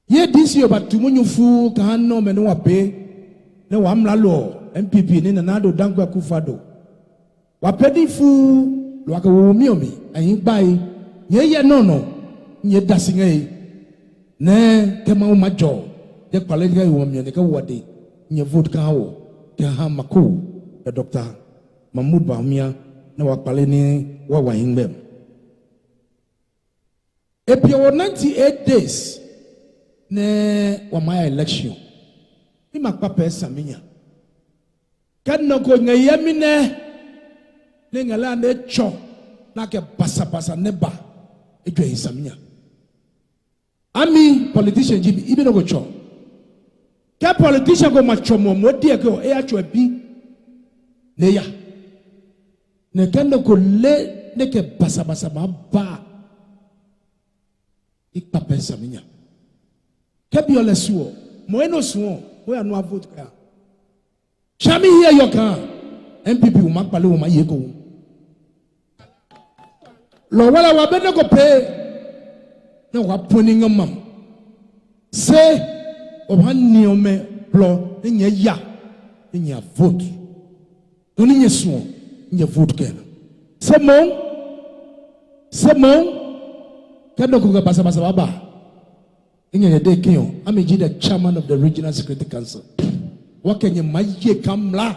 ye disi yo batumunyu fu ka no me ne wape ne wa mlalo MPP ne nanado dankwa kufado wape di fu lo waka wo miomi ayin bai ye no nye dasingai ne kema o majo de kwale ga yo mi ne ka wode nye vote ka wo ke ha mako de Dr. Mahmoud Bawumia na wa kwale ni wa wahingbe epio 98 days ne wa my election ni makpa pesa minya kan no ko ngayami ne ngala ne cho na ke basa ne ba edwa isaminya ami politician jibi ibi no go cho ke politician go macho mo die ko e acho bi ne ya ne kan ko le ne ke basa ma ba ikpa pesa minya ke bi ole suo mo eno suo wo ya no vote ka chami here yo kan MPP wo makpale wo ma ye ko lo wala wa be ne ko pe na wa poni ngam se o han ni o me plo nya ya nya vote no ni so nya vote ken se mon kan no ko ga basa baba nya de ken am the chairman of the regional security council what can you maye kamla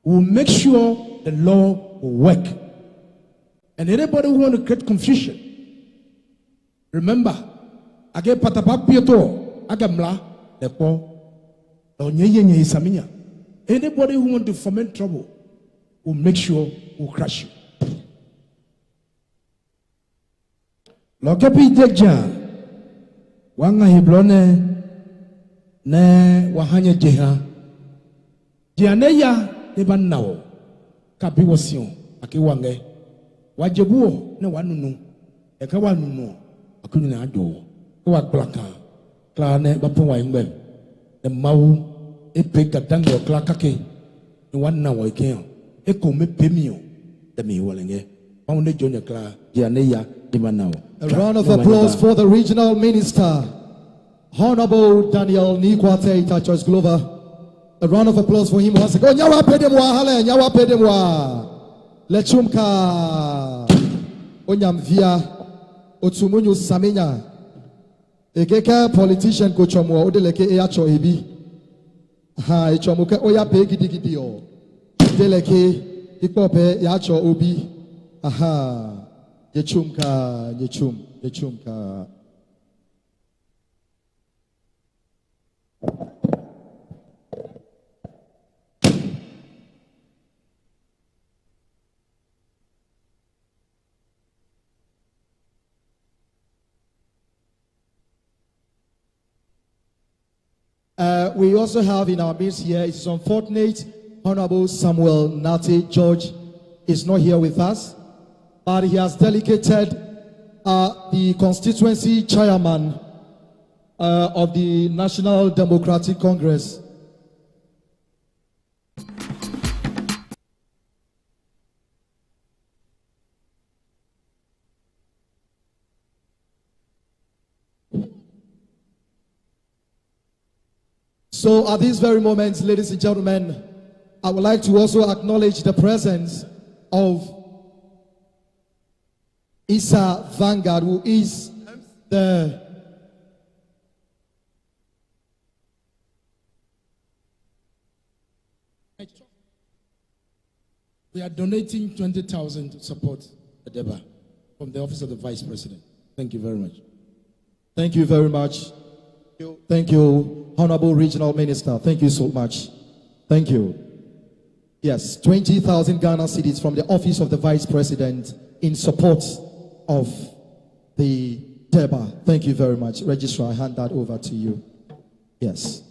will make sure the law will work. And anybody who want to create confusion, remember, again patapapieto agamla depo onyenye isaminya. Anybody who want to foment trouble will make sure will crush you. Lokapi deja wanga hiblone ne wahanya jeha jianeya eba nao kabi wasio akiwange wajebuo ne wanunu eka wanunu akunu na ado wa plaka kla ne bapo wa ngbe the mau e pe gadang yo klakake ni wana wa ikeo e ko me pemio de mi walenge mau ne jonya kla ya ne ya di manao. A round of applause for the regional minister, Honorable Daniel Nikwate Tachos Glover. A round of applause for him once again. Nyawa pedemwa hale, nyawa pedemwa. Lechumka Onyamvia Otumunyu Samenya. Ekeka politician kochomo odeleke eacho ebi. Ha echomuke oya pe gidigidi o. Deleke ipope yacho obi. Aha. Yechumka, yechumka. We also have in our midst here, it's unfortunate, Honorable Samuel Nate George is not here with us, but he has delegated the constituency chairman of the National Democratic Congress. So at this very moment, ladies and gentlemen, I would like to also acknowledge the presence of Issa Vanguard, who is the We are donating 20,000 to support Adeba from the office of the Vice President. Thank you very much. Thank you very much. Thank you, Honorable Regional Minister. Thank you so much. Thank you. Yes, 20,000 Ghana cedis from the office of the Vice President in support of the Deba. Thank you very much. Registrar, I hand that over to you. Yes.